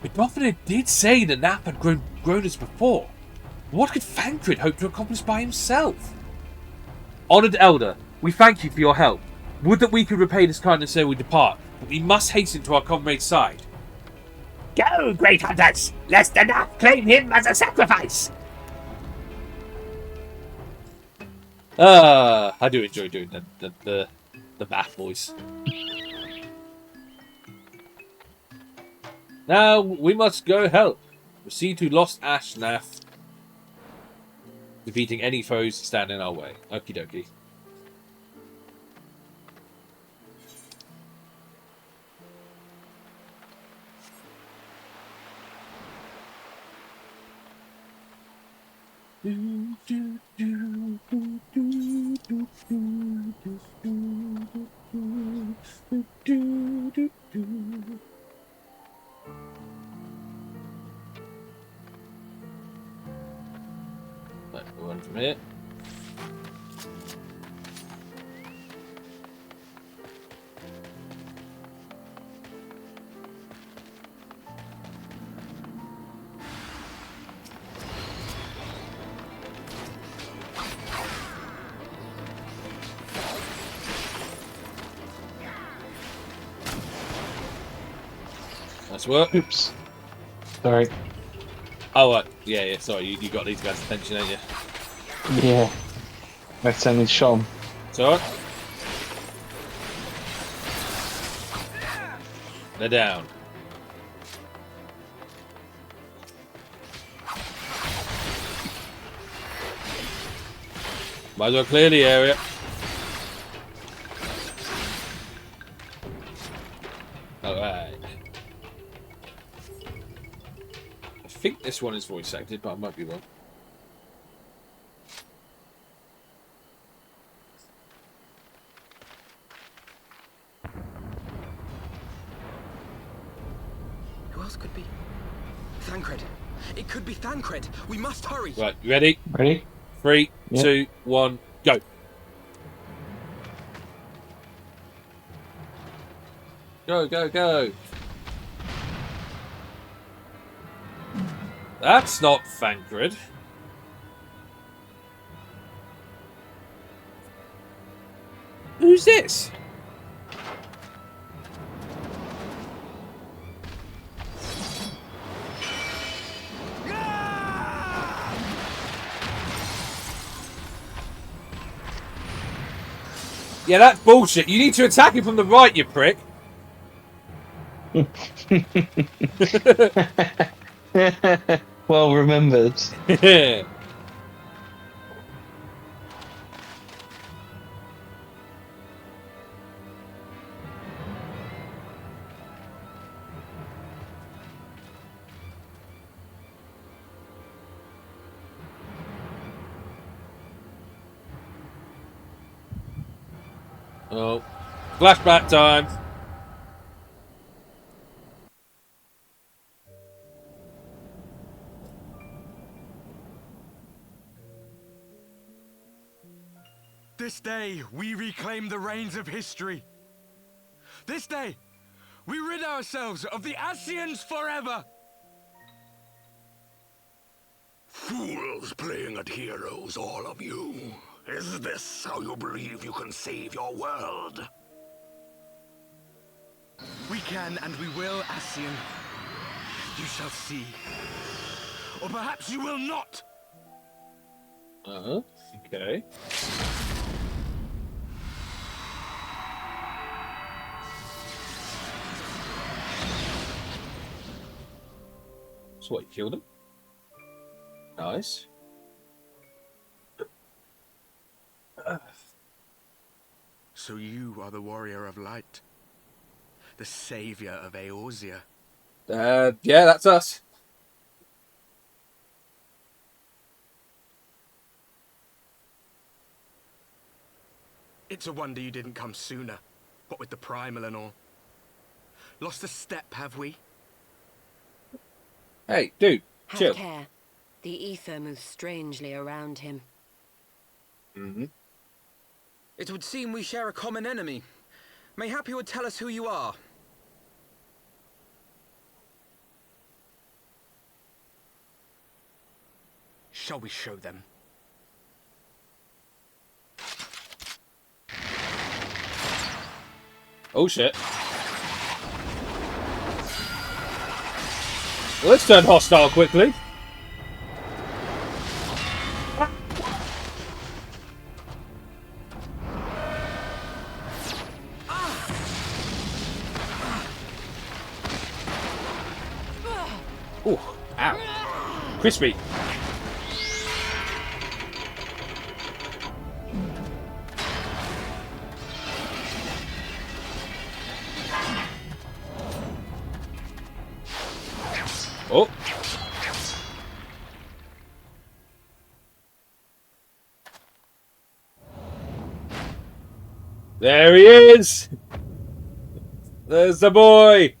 Ravana did say the Nap had grown as before. What could Thancred hope to accomplish by himself? Honoured Elder, we thank you for your help. Would that we could repay this kindness ere we depart, but we must hasten to our comrade's side. Go, great hunters, lest the Nap claim him as a sacrifice. I do enjoy doing the Vath voice. Now we must go help. Proceed to Lost Ash Vath, defeating any foes that stand in our way. Okie dokie. Right, go on from here. Nice work. Oops. Sorry. Oh, right. Yeah. Sorry, you got these guys' attention, ain't you? Yeah. That's only shot him. It's alright. They're down. Might as well clear the area. Alright. I think this one is voice acted, but I might be wrong. Who else could be? Thancred. It could be Thancred. We must hurry. Right, you ready? Ready? 3, Yep. 2, 1, go. Go, go, go. That's not Thancred. Who's this? Yeah, that's bullshit. You need to attack him from the right, you prick. Well remembered. Oh, flashback time. This day, we reclaim the reins of history. This day, we rid ourselves of the Ascians forever. Fools playing at heroes, all of you. Is this how you believe you can save your world? We can and we will, Ascian. You shall see. Or perhaps you will not. Okay. So what, you killed him? Nice. So you are the warrior of light. The savior of Eorzea. Yeah, that's us. It's a wonder you didn't come sooner. What with the primal and all. Lost a step, have we? Hey, dude, Have chill. care. The ether moves strangely around him. Mm-hmm. It would seem we share a common enemy. Mayhap you would tell us who you are. Shall we show them? Oh shit. Well, let's turn hostile quickly. Ooh, ow. Crispy. Oh. There he is. There's the boy.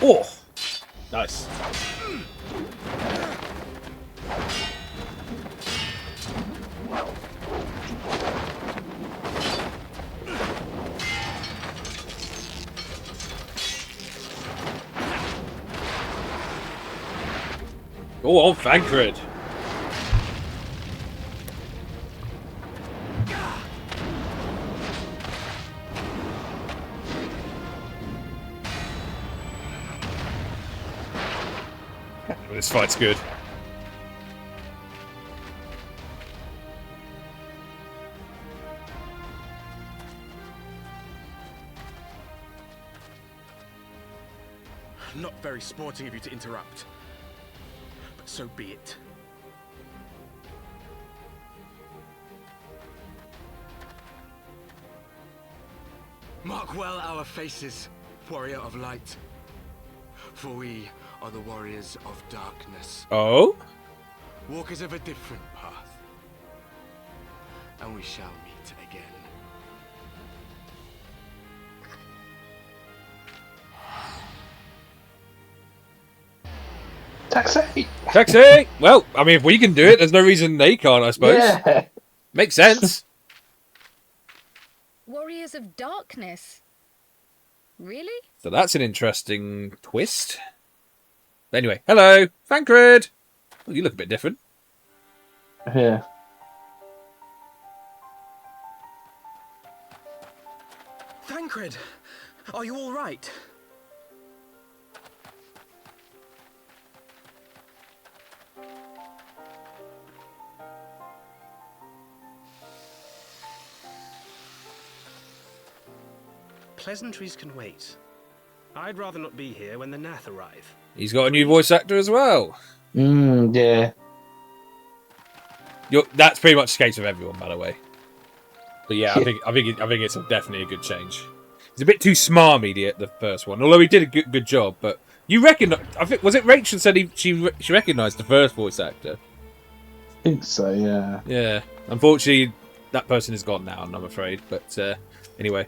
Oh, nice. Oh, on Thancred. This fight's good. Not very sporting of you to interrupt, but so be it. Mark well our faces, warrior of light, for we are the warriors of darkness. Oh? Walkers of a different path, and we shall meet again. Taxi! Taxi! Well, I mean, if we can do it, there's no reason they can't, I suppose. Yeah. Makes sense. Warriors of Darkness? Really? So that's an interesting twist. Anyway, hello, Thancred! Well, you look a bit different. Yeah. Thancred, are you all right? Pleasantries can wait. I'd rather not be here when the Nath arrive. He's got a new voice actor as well. Yeah. That's pretty much the case with everyone, by the way. But yeah, I think it's definitely a good change. He's a bit too smarmy, the first one. Although he did a good job, but you reckon? I think was it Rachel said she recognised the first voice actor. I think so. Yeah. Yeah. Unfortunately, that person is gone now, I'm afraid. But anyway,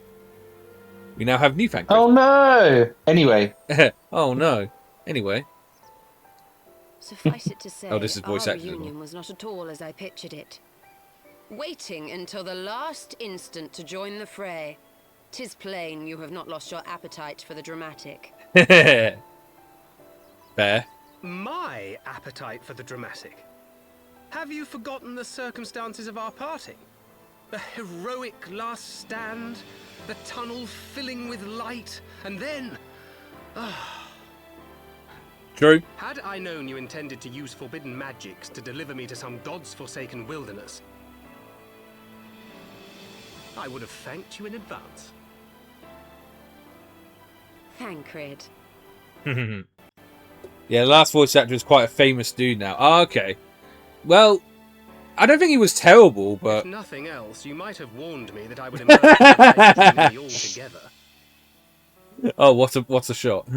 we now have new Thancred. Oh no! Anyway. Oh no. Anyway. Suffice it to say, Oh, this is voice our acting as well. reunion was not at all as I pictured it. Waiting until the last instant to join the fray. 'Tis plain you have not lost your appetite for the dramatic. Fair. My appetite for the dramatic. Have you forgotten the circumstances of our parting? The heroic last stand, the tunnel filling with light, and then... True. Had I known you intended to use forbidden magics to deliver me to some god's forsaken wilderness, I would have thanked you in advance. Thancred. Yeah, the last voice actor is quite a famous dude now. Oh, okay. Well, I don't think he was terrible, but... If nothing else, you might have warned me that I would immerse my all together. Oh, what's a shot?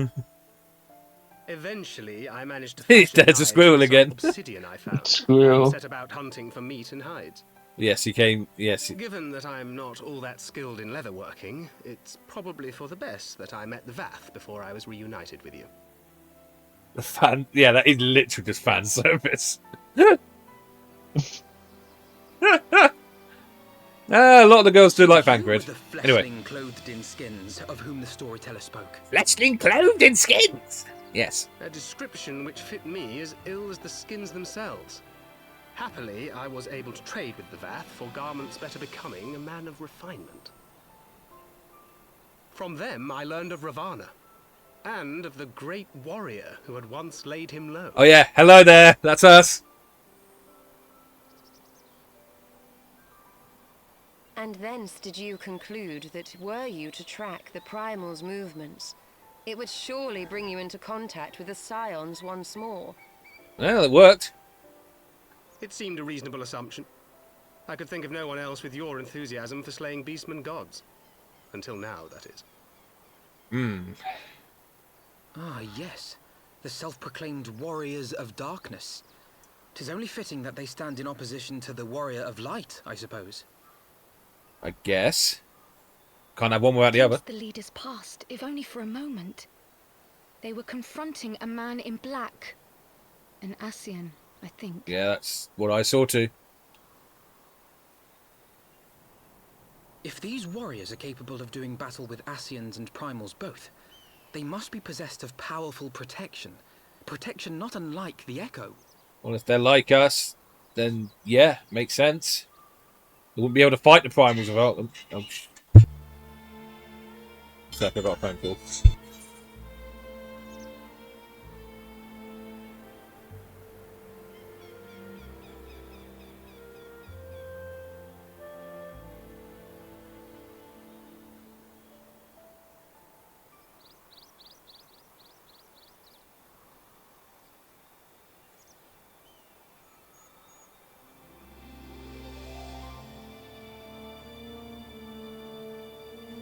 Eventually, I managed to There's a squirrel again. obsidian I found. Squirrel. And set about hunting for meat and hides. Yes, he came. Yes. Given that I'm not all that skilled in leatherworking, it's probably for the best that I met the Vath before I was reunited with you. The fan. Yeah, that is literally just fan service. A lot of the girls do like Thancred. Anyway. Clothed in skins of whom the storyteller spoke. Fleshling clothed in skins. Yes. A description which fit me as ill as the skins themselves. Happily, I was able to trade with the Vath for garments better becoming a man of refinement. From them, I learned of Ravana, and of the great warrior who had once laid him low. Oh yeah, hello there. That's us. And thence did you conclude that were you to track the Primal's movements, it would surely bring you into contact with the Scions once more. Well, it worked. It seemed a reasonable assumption. I could think of no one else with your enthusiasm for slaying beastmen gods. Until now, that is. Ah, yes. The self-proclaimed Warriors of Darkness. 'Tis only fitting that they stand in opposition to the Warrior of Light, I suppose. I guess. Can't have one without the other. The leaders passed, if only for a moment. They were confronting a man in black. An Ascian, I think. Yeah, that's what I saw too. If these warriors are capable of doing battle with Ascians and Primals both, they must be possessed of powerful protection. Protection not unlike the Echo. Well, if they're like us, then yeah, makes sense. They wouldn't be able to fight the primals without them. Oh, Sec, I got a phone call.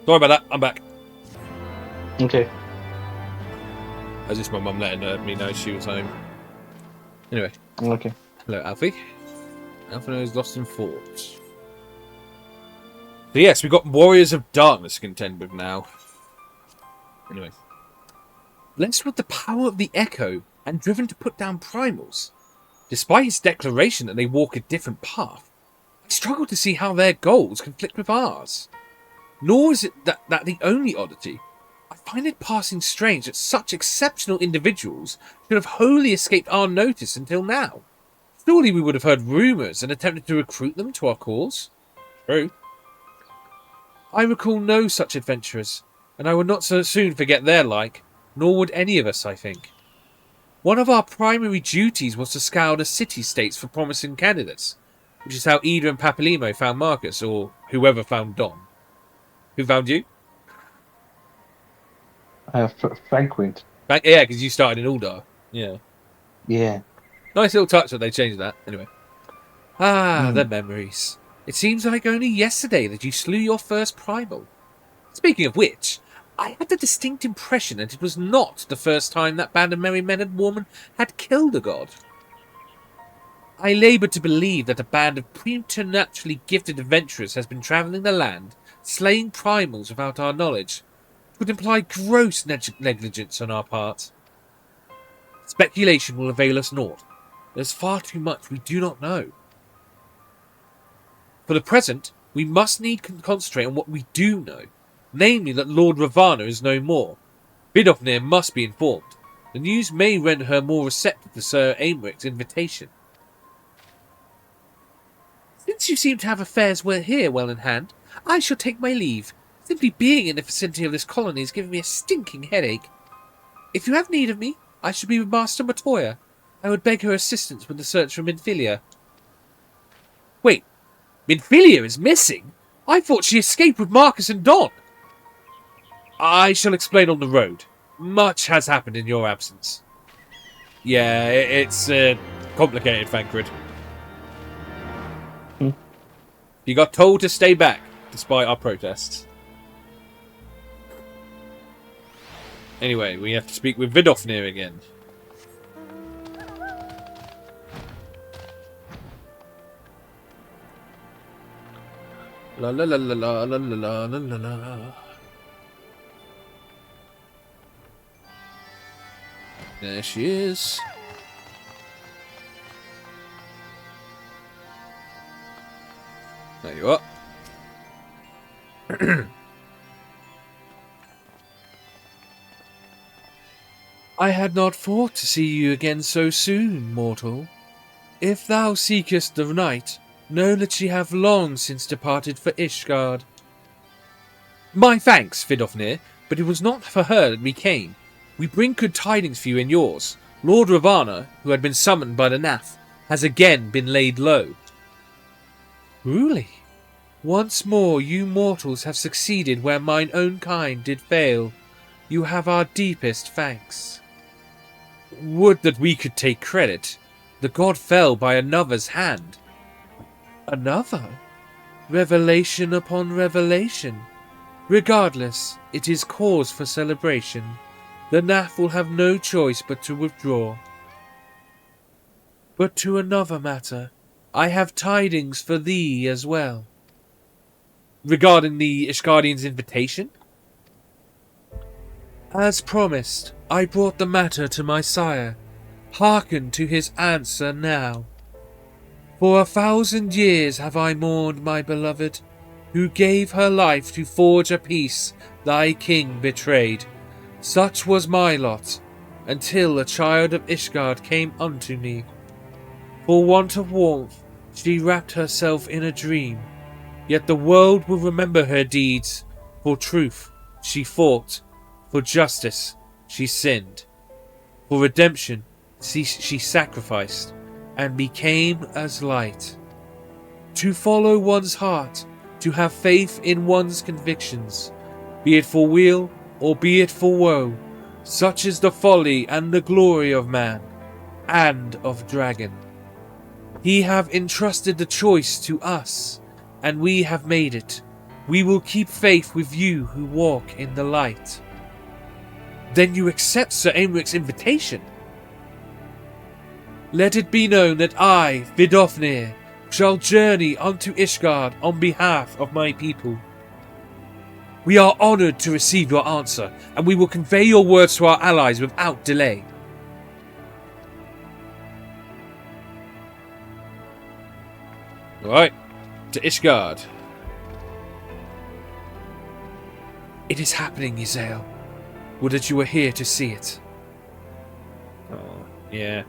Sorry about that. I'm back. Okay. As just my mum letting me know she was home. Anyway. Okay. Hello, Alfie. Alfie is lost in thought. So yes, we've got Warriors of Darkness to contend with now. Anyway. Blessed with the power of the Echo and driven to put down primals. Despite his declaration that they walk a different path, I struggle to see how their goals conflict with ours. Nor is it that the only oddity. I find it passing strange that such exceptional individuals should have wholly escaped our notice until now. Surely we would have heard rumours and attempted to recruit them to our cause. True. I recall no such adventurers, and I would not so soon forget their like, nor would any of us, I think. One of our primary duties was to scour the city-states for promising candidates, which is how Ida and Papalimo found Marcus, or whoever found Don. Who found you? Frank went. Yeah, because you started in Uldar. Yeah. Yeah. Nice little touch that they changed that. Anyway. The memories. It seems like only yesterday that you slew your first primal. Speaking of which, I had the distinct impression that it was not the first time that band of merry men and women had killed a god. I laboured to believe that a band of preternaturally gifted adventurers has been travelling the land, slaying primals without our knowledge. It would imply gross negligence on our part. Speculation will avail us naught. There's far too much we do not know. For the present, we must need concentrate on what we do know, namely that Lord Ravana is no more. Vidofnir must be informed. The news may render her more receptive to Sir Aymric's invitation. Since you seem to have affairs here well in hand, I shall take my leave. Simply being in the vicinity of this colony is giving me a stinking headache. If you have need of me, I shall be with Master Matoya. I would beg her assistance with the search for Minfilia. Wait, Minfilia is missing? I thought she escaped with Marcus and Don. I shall explain on the road. Much has happened in your absence. Yeah, it's complicated, Thancred. You got told to stay back, despite our protests. Anyway, we have to speak with Vidofnir again. La la la la la la la la la la. There she is. There you are. I had not thought to see you again so soon, mortal. If thou seekest the night, know that she have long since departed for Ishgard. My thanks, Vidofnir, but it was not for her that we came. We bring good tidings for you and yours. Lord Ravana, who had been summoned by the Nath, has again been laid low. Truly, once more you mortals have succeeded where mine own kind did fail. You have our deepest thanks. Would that we could take credit. The god fell by another's hand. Another? Revelation upon revelation. Regardless, it is cause for celebration. The Nath will have no choice but to withdraw. But to another matter, I have tidings for thee as well. Regarding the Ishgardian's invitation? As promised, I brought the matter to my sire. Hearken to his answer now. For 1,000 years have I mourned my beloved, who gave her life to forge a peace thy king betrayed. Such was my lot, until a child of Ishgard came unto me. For want of warmth, she wrapped herself in a dream. Yet the world will remember her deeds. For truth, she fought. For justice, she sinned. For redemption, she sacrificed, and became as light. To follow one's heart, to have faith in one's convictions, be it for weal or be it for woe, such is the folly and the glory of man, and of dragon. He have entrusted the choice to us, and we have made it. We will keep faith with you who walk in the light. Then you accept Sir Aemeric's invitation? Let it be known that I, Vidofnir, shall journey unto Ishgard on behalf of my people. We are honoured to receive your answer, and we will convey your words to our allies without delay. Alright, to Ishgard. It is happening, Yzael. Would that you were here to see it. Oh, yeah.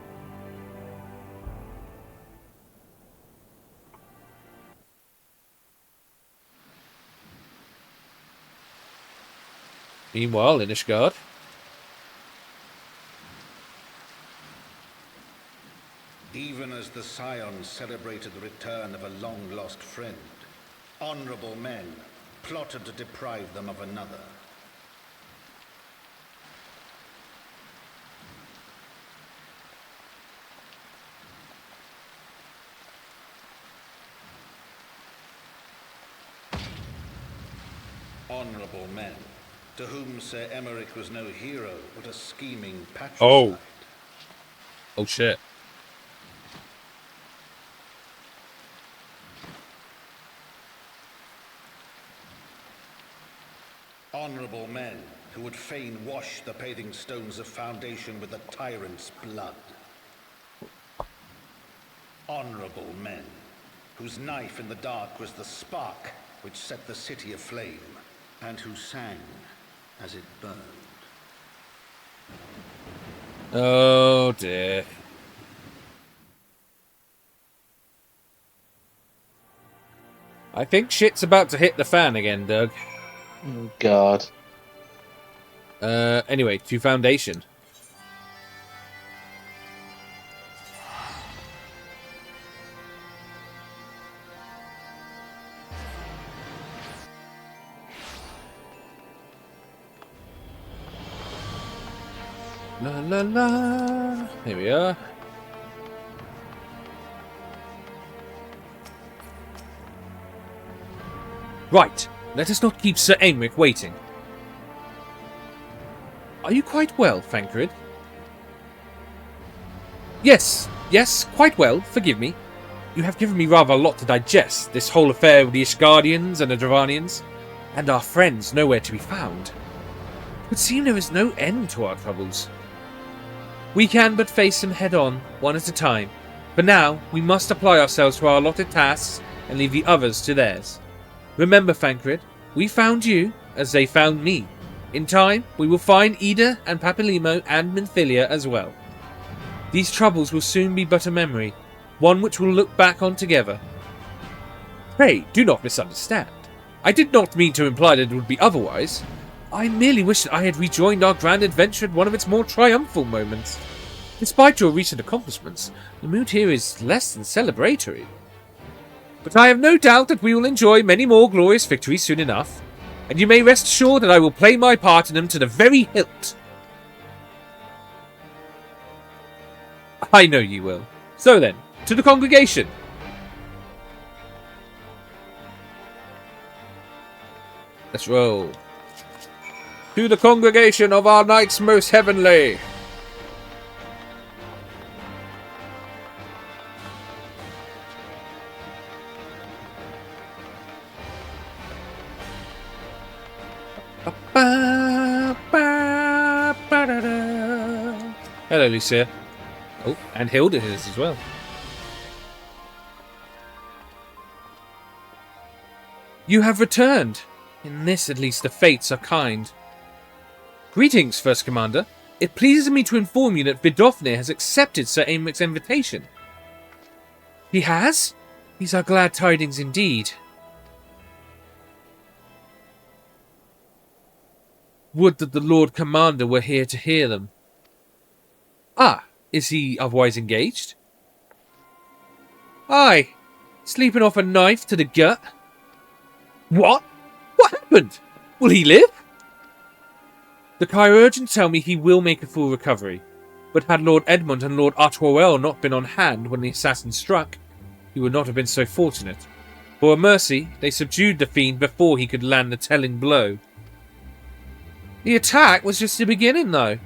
Meanwhile, in Ishgard. Even as the Scions celebrated the return of a long-lost friend, honorable men plotted to deprive them of another. Honorable men, to whom Sir Aemeric was no hero, but a scheming patricide. Oh shit. Honorable men who would fain wash the paving stones of foundation with the tyrant's blood. Honorable men whose knife in the dark was the spark which set the city aflame, and who sang as it burned. Oh dear. I think shit's about to hit the fan again, Doug. Oh, God. Anyway, to Foundation. La la la. Here we are. Right, let us not keep Sir Aemeric waiting. Are you quite well, Thancred? Yes, quite well, forgive me. You have given me rather a lot to digest, this whole affair with the Ishgardians and the Dravanians, and our friends nowhere to be found. It would seem there is no end to our troubles. We can but face them head on, one at a time. For now, we must apply ourselves to our allotted tasks and leave the others to theirs. Remember, Thancred, we found you as they found me. In time, we will find Ida and Papilimo and Minfilia as well. These troubles will soon be but a memory, one which we'll look back on together. Pray, do not misunderstand. I did not mean to imply that it would be otherwise. I merely wish that I had rejoined our grand adventure at one of its more triumphal moments. Despite your recent accomplishments, the mood here is less than celebratory. But I have no doubt that we will enjoy many more glorious victories soon enough, and you may rest assured that I will play my part in them to the very hilt. I know you will. So then, to the congregation. Let's roll. To the congregation of our knights most heavenly. Hello, Lucia. Oh, and Hilda is as well. You have returned. In this, at least, the fates are kind. Greetings, First Commander. It pleases me to inform you that Vidofnir has accepted Sir Aemeric's invitation. He has? These are glad tidings indeed. Would that the Lord Commander were here to hear them. Ah, is he otherwise engaged? Aye, sleeping off a knife to the gut. What? What happened? Will he live? The chirurgeons tell me he will make a full recovery, but had Lord Edmund and Lord Artois not been on hand when the assassin struck, he would not have been so fortunate. For a mercy, they subdued the fiend before he could land the telling blow. The attack was just the beginning, though.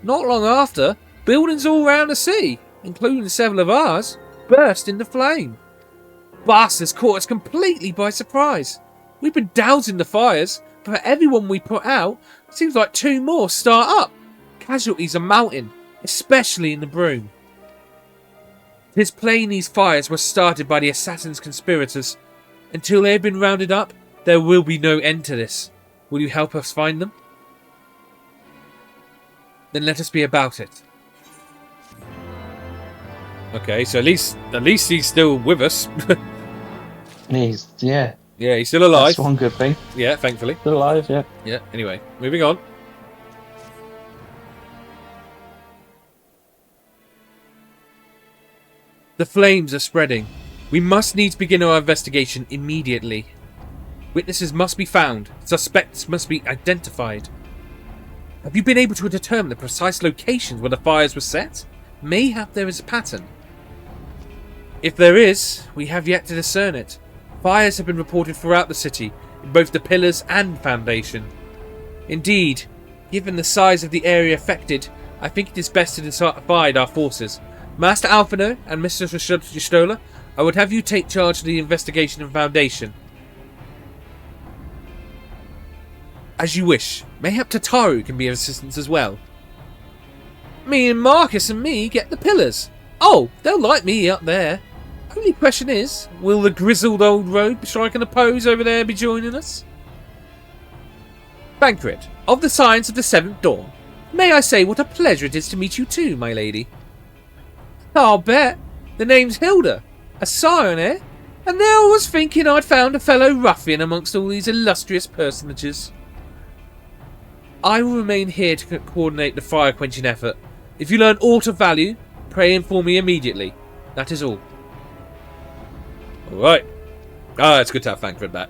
Not long after, buildings all round the city, including several of ours, burst into flame. Bastards caught us completely by surprise. We've been dousing the fires, but for everyone we put out, it seems like 2 more start up. Casualties are mounting, especially in the Broom. It is plain these fires were started by the assassin's conspirators. Until they have been rounded up, there will be no end to this. Will you help us find them? Then let us be about it. Okay, so at least he's still with us. Yeah, he's still alive. that's one good thing. Yeah, thankfully. Still alive, yeah. Yeah, anyway, moving on. The flames are spreading. We must needs begin our investigation immediately. Witnesses must be found. Suspects must be identified. Have you been able to determine the precise locations where the fires were set? Mayhap there is a pattern. If there is, we have yet to discern it. Fires have been reported throughout the city, in both the pillars and foundation. Indeed, given the size of the area affected, I think it is best to divide our forces. Master Alphino and Mr. Gistola, I would have you take charge of the investigation and foundation. As you wish. Mayhap Tataru can be of assistance as well. Me and Marcus and me get the pillars. Oh, they'll like me up there. Only question is, will the grizzled old rogue striking a pose over there be joining us? Banquet, of the Science of the Seventh Dawn. May I say what a pleasure it is to meet you too, my lady. I'll bet. The name's Hilda. A scion, eh? And now I was thinking I'd found a fellow ruffian amongst all these illustrious personages. I will remain here to coordinate the fire-quenching effort. If you learn aught of value, pray inform me immediately. That is all. Alright. It's good to have Thancred back.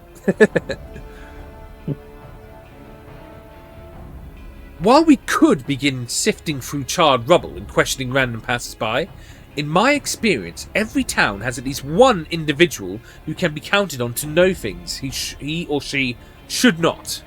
While we could begin sifting through charred rubble and questioning random passers-by, in my experience, every town has at least one individual who can be counted on to know things he or she should not.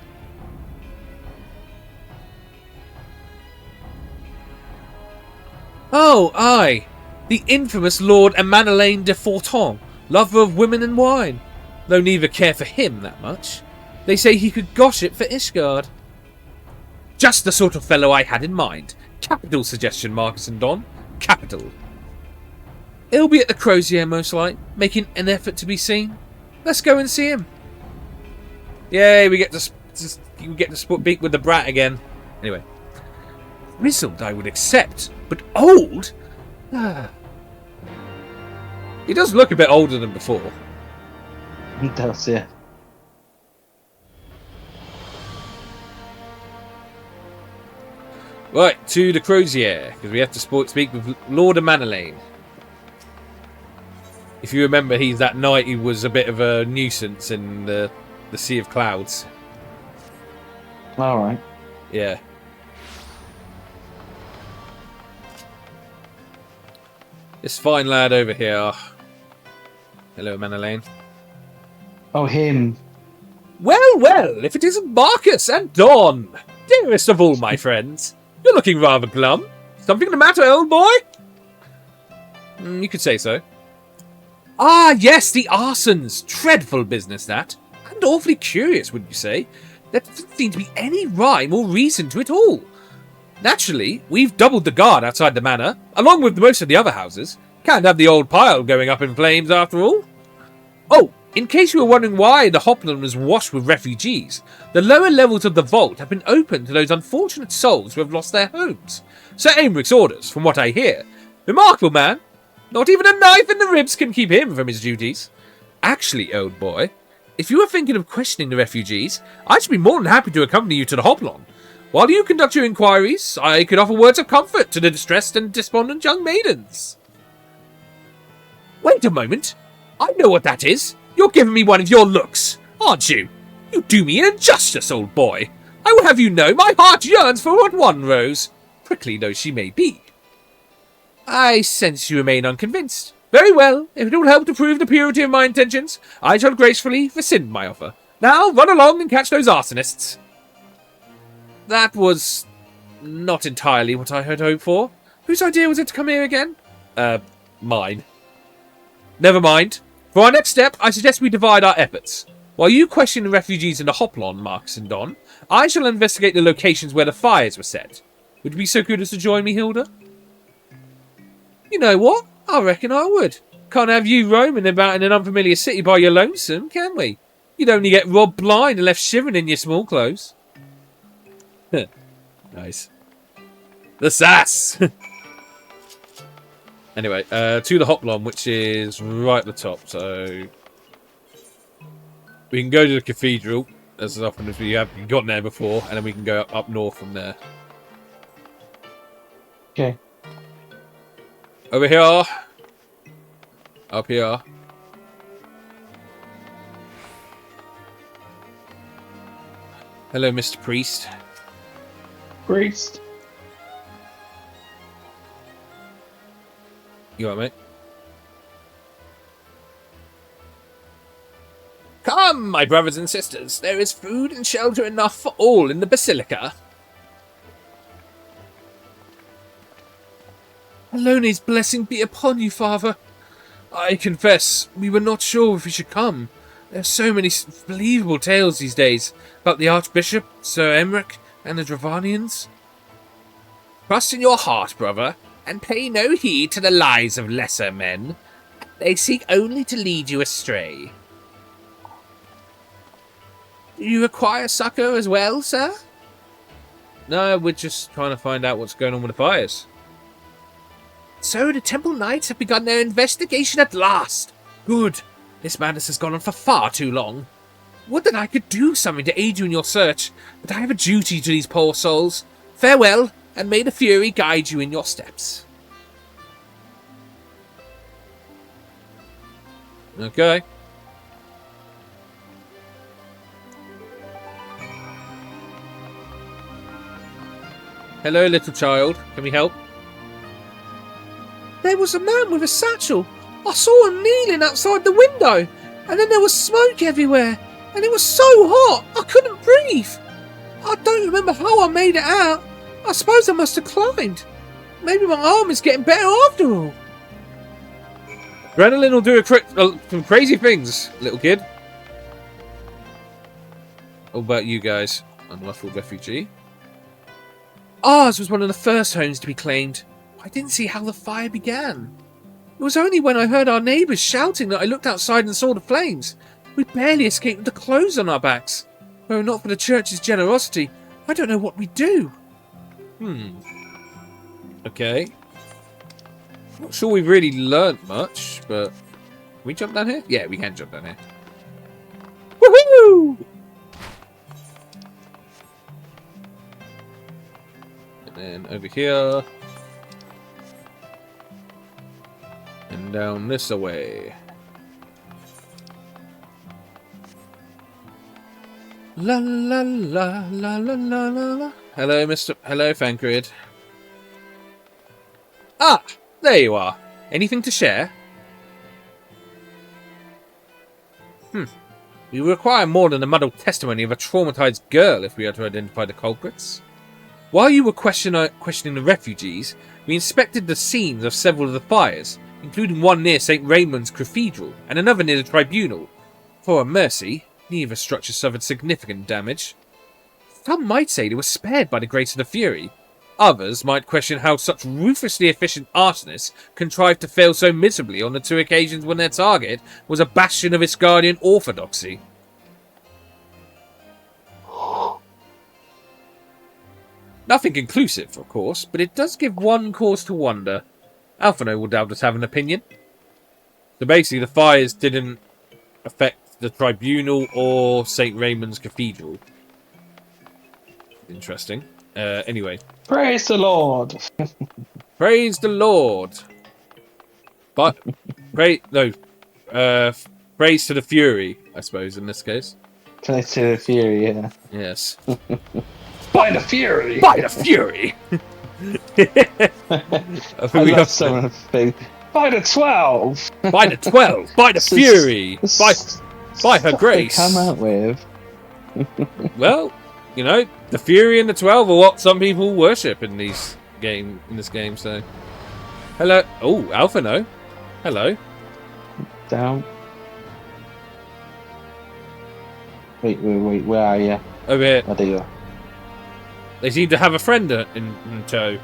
Oh, aye. The infamous Lord Emmanuel de Forton, lover of women and wine. Though neither care for him that much. They say he could gossip for Ishgard. Just the sort of fellow I had in mind. Capital suggestion, Marcus and Don. Capital. He'll be at the Crozier most like, making an effort to be seen. Let's go and see him. Yay, we get to speak with the brat again. Anyway. Grizzled I would accept, but old? He does look a bit older than before. He does, yeah. Right, to the Crozier, because we have to speak with Lord Emmanuel. If you remember, he's that knight who was a bit of a nuisance in the Sea of Clouds. Alright. Yeah. This fine lad over here. Hello, Emmanuel. Oh, him. Well, well, if it isn't Marcus and Dawn. Dearest of all my friends. You're looking rather glum. Something the matter, old boy? You could say so. Ah, yes, the arsons. Dreadful business, that. And awfully curious, wouldn't you say? There doesn't seem to be any rhyme or reason to it all. Naturally, we've doubled the guard outside the manor, along with most of the other houses. Can't have the old pile going up in flames after all. Oh, in case you were wondering why the Hopland was washed with refugees, the lower levels of the vault have been opened to those unfortunate souls who have lost their homes. Sir Aymric's orders, from what I hear. Remarkable man. Not even a knife in the ribs can keep him from his duties. Actually, old boy, if you were thinking of questioning the refugees, I should be more than happy to accompany you to the Hoplon. While you conduct your inquiries, I could offer words of comfort to the distressed and despondent young maidens. Wait a moment. I know what that is. You're giving me one of your looks, aren't you? You do me an injustice, old boy. I will have you know my heart yearns for what one Rose, prickly though she may be. I sense you remain unconvinced, Very well. If it will help to prove the purity of my intentions, I shall gracefully rescind my offer. Now, run along and catch those arsonists. That was not entirely what I had hoped for. Whose idea was it to come here again? Mine. Never mind. For our next step, I suggest we divide our efforts. While you question the refugees in the Hoplon, Marcus and Don, I shall investigate the locations where the fires were set. Would you be so good as to join me, Hilda? You know what? I reckon I would. Can't have you roaming about in an unfamiliar city by your lonesome, can we? You'd only get robbed blind and left shivering in your small clothes. Nice. The sass! Anyway, to the Hoplon, which is right at the top, so... We can go to the cathedral, as often as we have gotten there before, and then we can go up north from there. Okay. Over here. Up here. Hello, Mr. Priest. Priest. You alright, mate? Come, my brothers and sisters, there is food and shelter enough for all in the Basilica. Alone's blessing be upon you, Father. I confess, we were not sure if we should come. There are so many believable tales these days about the Archbishop, Sir Emmerich, and the Dravanians. Trust in your heart, brother, and pay no heed to the lies of lesser men. They seek only to lead you astray. Do you require succor as well, sir? No, we're just trying to find out what's going on with the fires. So the Temple Knights have begun their investigation at last. Good. This madness has gone on for far too long. Would that I could do something to aid you in your search, but I have a duty to these poor souls. Farewell, and may the Fury guide you in your steps. Okay. Hello, little child. Can we help? There was a man with a satchel. I saw him kneeling outside the window, and then there was smoke everywhere, and it was so hot I couldn't breathe. I don't remember how I made it out. I suppose I must have climbed. Maybe my arm is getting better after all. Adrenaline will do some crazy things, little kid. What about you guys? Unruffled refugee. Ours was one of the first homes to be claimed. I didn't see how the fire began. It was only when I heard our neighbours shouting that I looked outside and saw the flames. We barely escaped with the clothes on our backs. Were it not for the church's generosity, I don't know what we'd do. Okay. Not sure we've really learnt much, but... Can we jump down here? Yeah, we can jump down here. Woohoo! And then over here. And down this way. La la la la la la la. Hello, Hello, Fancred. Ah, there you are. Anything to share? We require more than the muddled testimony of a traumatized girl if we are to identify the culprits. While you were questioning the refugees, we inspected the scenes of several of the fires, including one near St. Raymond's Cathedral and another near the Tribunal. For a mercy, neither structure suffered significant damage. Some might say they were spared by the grace of the Fury. Others might question how such ruthlessly efficient arsonists contrived to fail so miserably on the two occasions when their target was a bastion of its guardian orthodoxy. Nothing conclusive, of course, but it does give one cause to wonder. Alphino will doubtless have an opinion. So basically, the fires didn't affect the Tribunal or St. Raymond's Cathedral. Interesting. Anyway. Praise the Lord. Praise the Lord. But, praise to the Fury, I suppose, in this case. Praise to the Fury, yeah. Yes. By the Fury! By the Fury! I love some of the things. By the 12! By the 12! By the fury! By her grace! Come out with. Well, you know, the fury and the 12 are what some people worship in this game. So, hello. Oh, Alpha no. Hello. Down. Wait, where are you? Over here. Oh, there you are. They seem to have a friend in tow.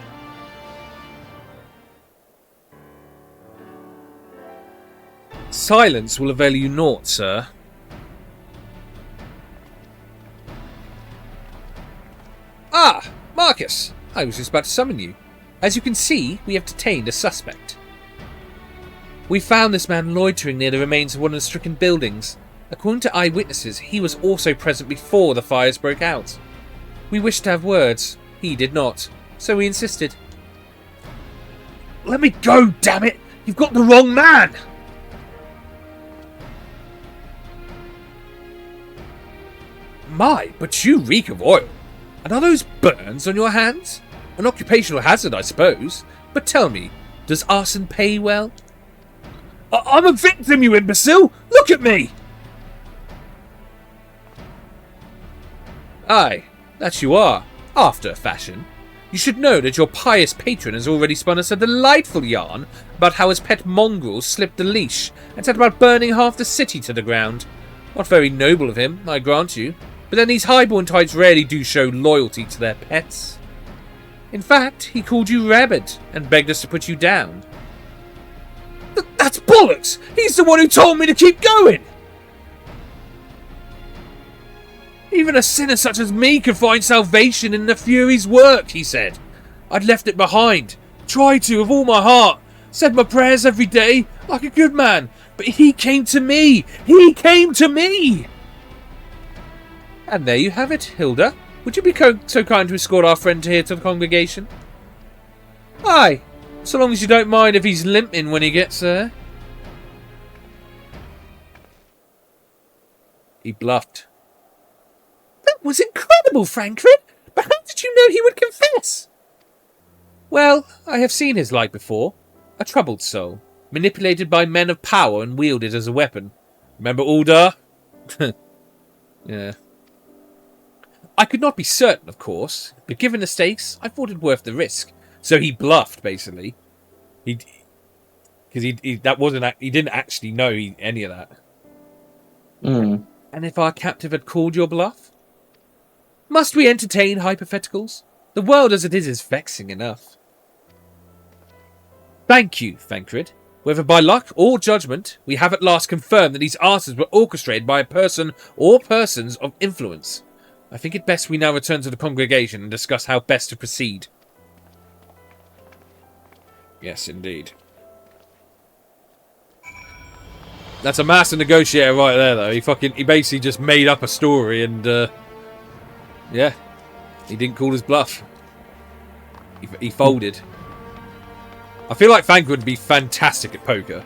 Silence will avail you naught, sir. Ah, Marcus! I was just about to summon you. As you can see, we have detained a suspect. We found this man loitering near the remains of one of the stricken buildings. According to eyewitnesses, he was also present before the fires broke out. We wished to have words. He did not, so we insisted. Let me go, damn it! You've got the wrong man! My, but you reek of oil. And are those burns on your hands? An occupational hazard, I suppose. But tell me, does arson pay well? I'm a victim, you imbecile! Look at me! Aye, that you are, after a fashion. You should know that your pious patron has already spun us a delightful yarn about how his pet mongrels slipped the leash and set about burning half the city to the ground. Not very noble of him, I grant you, but then these highborn types rarely do show loyalty to their pets. In fact, he called you rabid and begged us to put you down. That's bollocks! He's the one who told me to keep going! Even a sinner such as me can find salvation in the Fury's work, he said. I'd left it behind. Tried to, with all my heart. Said my prayers every day, like a good man. But he came to me! He came to me! And there you have it, Hilda. Would you be so kind to escort our friend here to the congregation? Aye, so long as you don't mind if he's limping when he gets there. He bluffed. That was incredible, Frankfurt! But how did you know he would confess? Well, I have seen his like before. A troubled soul, manipulated by men of power and wielded as a weapon. Remember Uldar? Yeah. I could not be certain, of course, but given the stakes, I thought it worth the risk. So he bluffed, basically. Because he didn't actually know any of that. Mm. And if our captive had called your bluff? Must we entertain hypotheticals? The world as it is vexing enough. Thank you, Thancred. Whether by luck or judgment, we have at last confirmed that these arson were orchestrated by a person or persons of influence. I think it best we now return to the congregation and discuss how best to proceed. Yes, indeed. That's a master negotiator right there, though. He basically just made up a story and, yeah. He didn't call his bluff. He folded. I feel like Thancred would be fantastic at poker.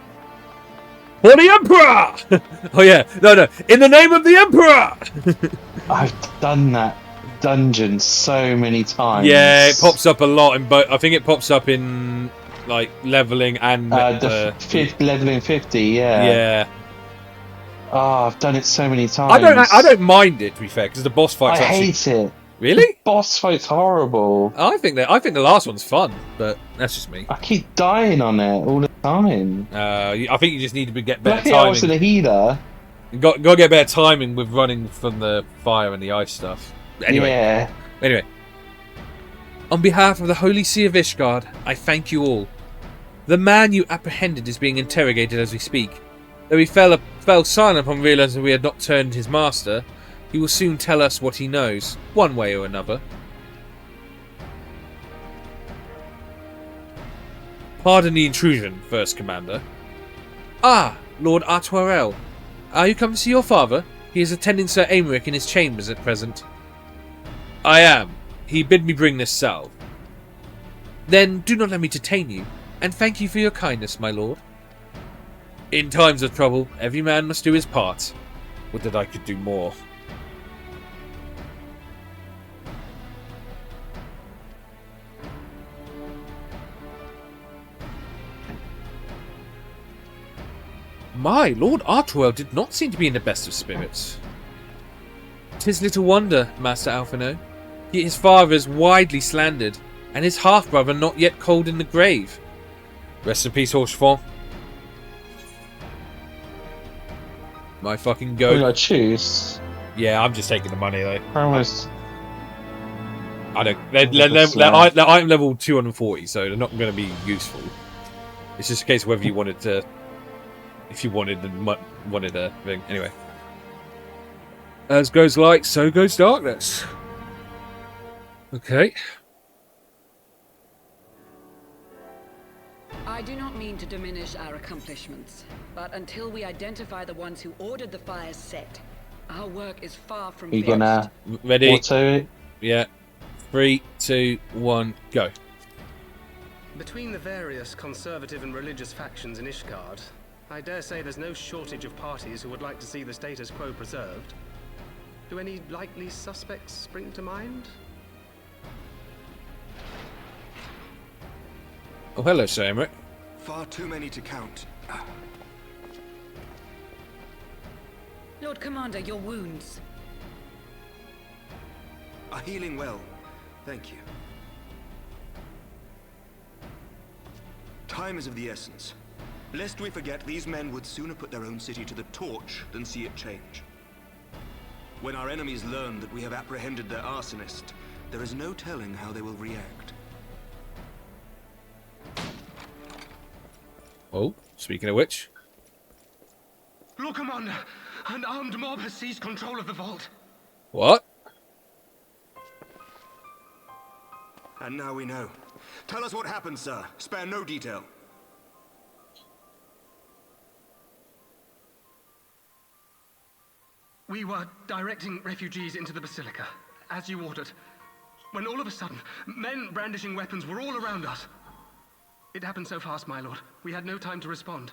For the Emperor! Oh yeah, no. In the name of the Emperor! I've done that dungeon so many times. Yeah, it pops up a lot in both. I think it pops up in like leveling and leveling 50. Yeah. Yeah. Oh, I've done it so many times. I don't mind it, to be fair, because the boss fights. I hate it. Really? The boss fight's horrible. I think the last one's fun, but that's just me. I keep dying on it all the time. I think you just need to get better Lucky timing. I wasn't a healer. You got to get better timing with running from the fire and the ice stuff. Anyway. Yeah. Anyway. On behalf of the Holy See of Ishgard, I thank you all. The man you apprehended is being interrogated as we speak. Though he fell silent upon realizing we had not turned his master, he will soon tell us what he knows, one way or another. Pardon the intrusion, First Commander. Ah, Lord Artoirel. Are you come to see your father? He is attending Sir Aymeric in his chambers at present. I am. He bid me bring this salve. Then do not let me detain you, and thank you for your kindness, my lord. In times of trouble, every man must do his part. Would that I could do more. My, Lord Artwell did not seem to be in the best of spirits. 'Tis little wonder, Master Alphino. His father is widely slandered, and his half-brother not yet cold in the grave. Rest in peace, Horchefort. My fucking We go. gotta choose. Yeah, I'm just taking the money though. Almost. I don't. They're item level 240, so they're not going to be useful. It's just a case of whether you wanted to. If you wanted a thing. Anyway. As goes light, so goes darkness. Okay. I do not mean to diminish our accomplishments, but until we identify the ones who ordered the fires set, our work is far from You finished. gonna Ready? auto? Yeah. 3, 2, 1, go. Between the various conservative and religious factions in Ishgard, I dare say there's no shortage of parties who would like to see the status quo preserved. Do any likely suspects spring to mind? Oh, hello, Sir Emmerich. Far too many to count. Lord Commander, your wounds. Are healing well. Thank you. Time is of the essence. Lest we forget, these men would sooner put their own city to the torch than see it change. When our enemies learn that we have apprehended their arsonist, there is no telling how they will react. Oh, speaking of which. Lord Commander, an armed mob has seized control of the vault. What? And now we know. Tell us what happened, sir. Spare no detail. We were directing refugees into the Basilica, as you ordered, when all of a sudden, men brandishing weapons were all around us. It happened so fast, my lord. We had no time to respond.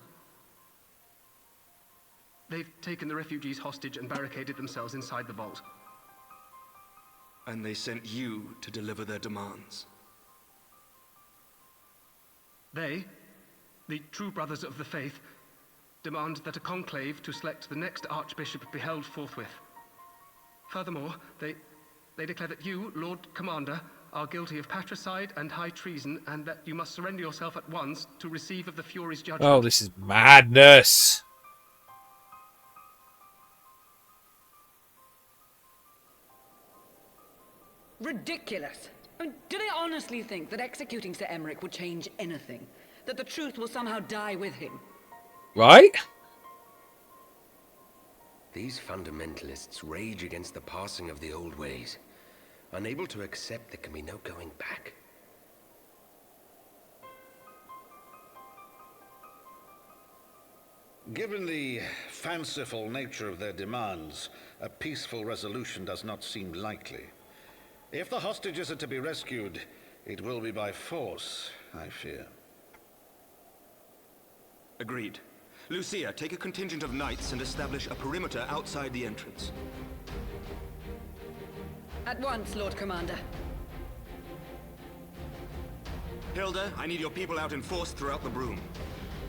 They've taken the refugees hostage and barricaded themselves inside the vault. And they sent you to deliver their demands. They, the true brothers of the faith, demand that a conclave to select the next archbishop be held forthwith. Furthermore, they declare that you, Lord Commander, are guilty of patricide and high treason, and that you must surrender yourself at once to receive of the Fury's judgment. Oh, this is madness. Ridiculous. I mean, do they honestly think that executing Sir Emmerich would change anything? That the truth will somehow die with him? Right? These fundamentalists rage against the passing of the old ways, unable to accept there can be no going back. Given the fanciful nature of their demands, a peaceful resolution does not seem likely. If the hostages are to be rescued, it will be by force, I fear. Agreed. Lucia, take a contingent of knights and establish a perimeter outside the entrance. At once, Lord Commander. Hilda, I need your people out in force throughout the Broom.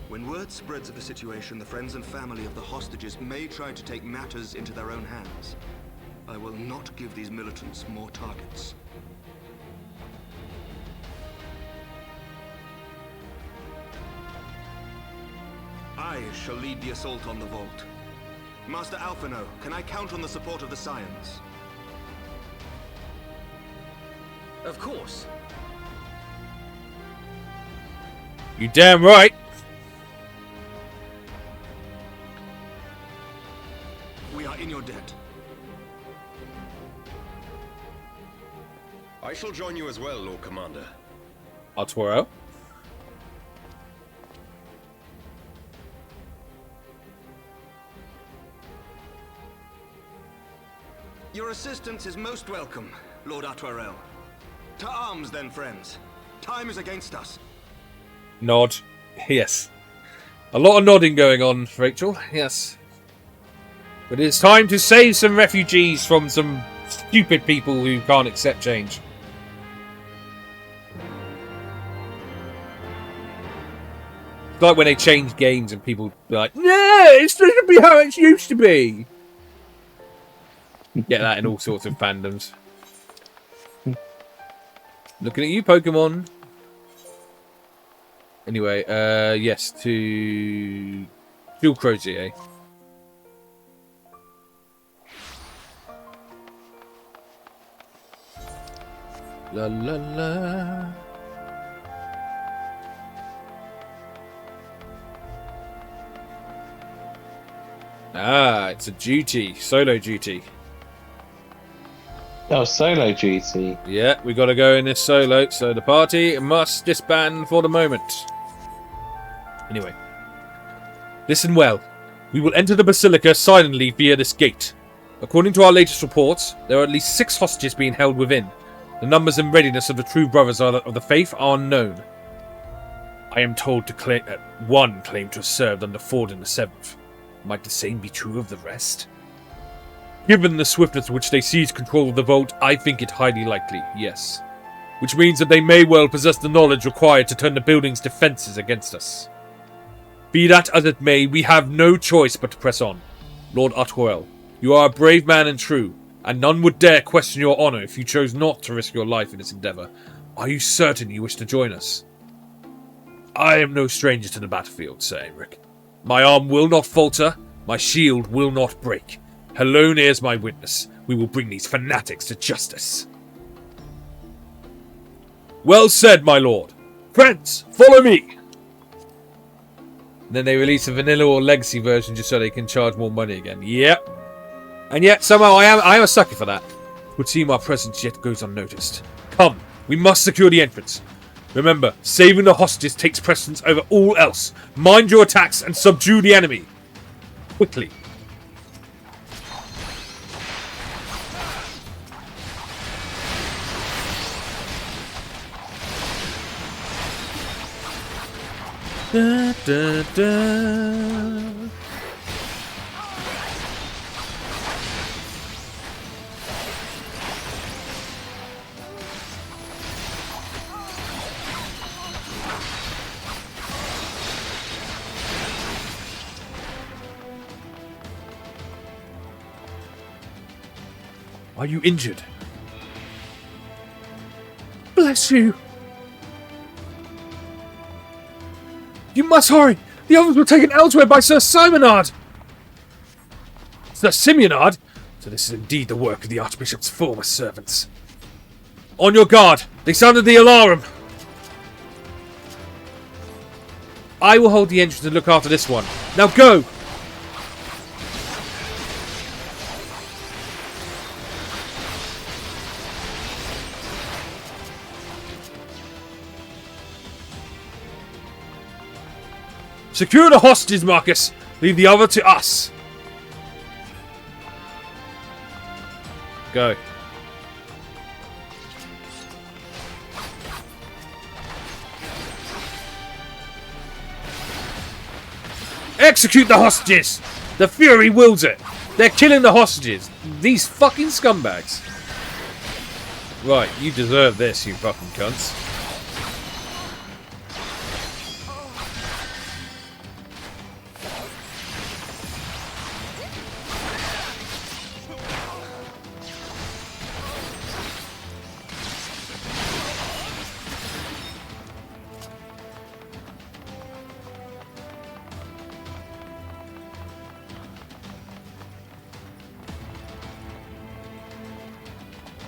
When word spreads of the situation, the friends and family of the hostages may try to take matters into their own hands. I will not give these militants more targets. I shall lead the assault on the vault. Master Alphino, can I count on the support of the Scions? Of course. You damn right. We are in your debt. I shall join you as well, Lord Commander. Arturo. Your assistance is most welcome, Lord Artwarel. To arms, then, friends. Time is against us. Nod. Yes. A lot of nodding going on, Rachel. Yes. But it's time to save some refugees from some stupid people who can't accept change. like when they change games and people be like, "Yeah, it's supposed to be how it used to be." Get that in all sorts of fandoms. Looking at you, Pokemon. Anyway, yes, to Dual Crozier. La la la. Ah, it's a duty, solo duty. Oh, solo duty. Yeah, we got to go in this solo, so the party must disband for the moment. Anyway, listen well. We will enter the Basilica silently via this gate. According to our latest reports, there are at least 6 hostages being held within. The numbers and readiness of the true brothers of the faith are unknown. I am told that one claimed to have served under Ford in the 7th. Might the same be true of the rest? Given the swiftness with which they seized control of the vault, I think it highly likely, yes. Which means that they may well possess the knowledge required to turn the building's defences against us. Be that as it may, we have no choice but to press on. Lord Otwell, you are a brave man and true, and none would dare question your honour if you chose not to risk your life in this endeavour. Are you certain you wish to join us? I am no stranger to the battlefield, Sir Aymeric. My arm will not falter, my shield will not break. Helone is my witness. We will bring these fanatics to justice. Well said, my lord. Friends, follow me. And then they release a vanilla or legacy version just so they can charge more money again. Yep. And yet, somehow, I am a sucker for that. It would seem our presence yet goes unnoticed. Come, we must secure the entrance. Remember, saving the hostages takes precedence over all else. Mind your attacks and subdue the enemy. Quickly. Da, da, da. Are you injured? Bless you. You must hurry! The others were taken elsewhere by Sir Simonard! Sir Simonard? So this is indeed the work of the Archbishop's former servants. On your guard! They sounded the alarm! I will hold the entrance and look after this one. Now go! Secure the hostages, Marcus. Leave the other to us. Go. Execute the hostages. The Fury wills it. They're killing the hostages. These fucking scumbags. Right, you deserve this, you fucking cunts.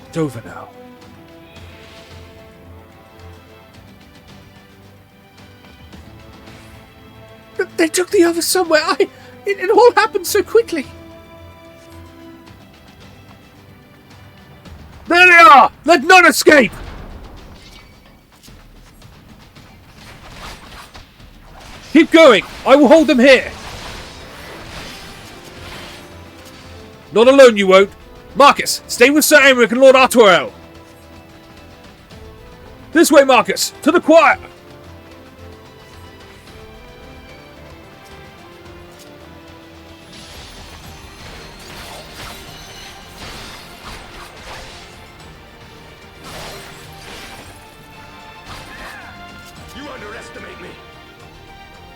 It's over now. They took the others somewhere. It all happened so quickly. There they are! Let none escape! Keep going! I will hold them here! Not alone, you won't. Marcus, stay with Sir Aymeric and Lord Artoel. This way, Marcus! To the choir!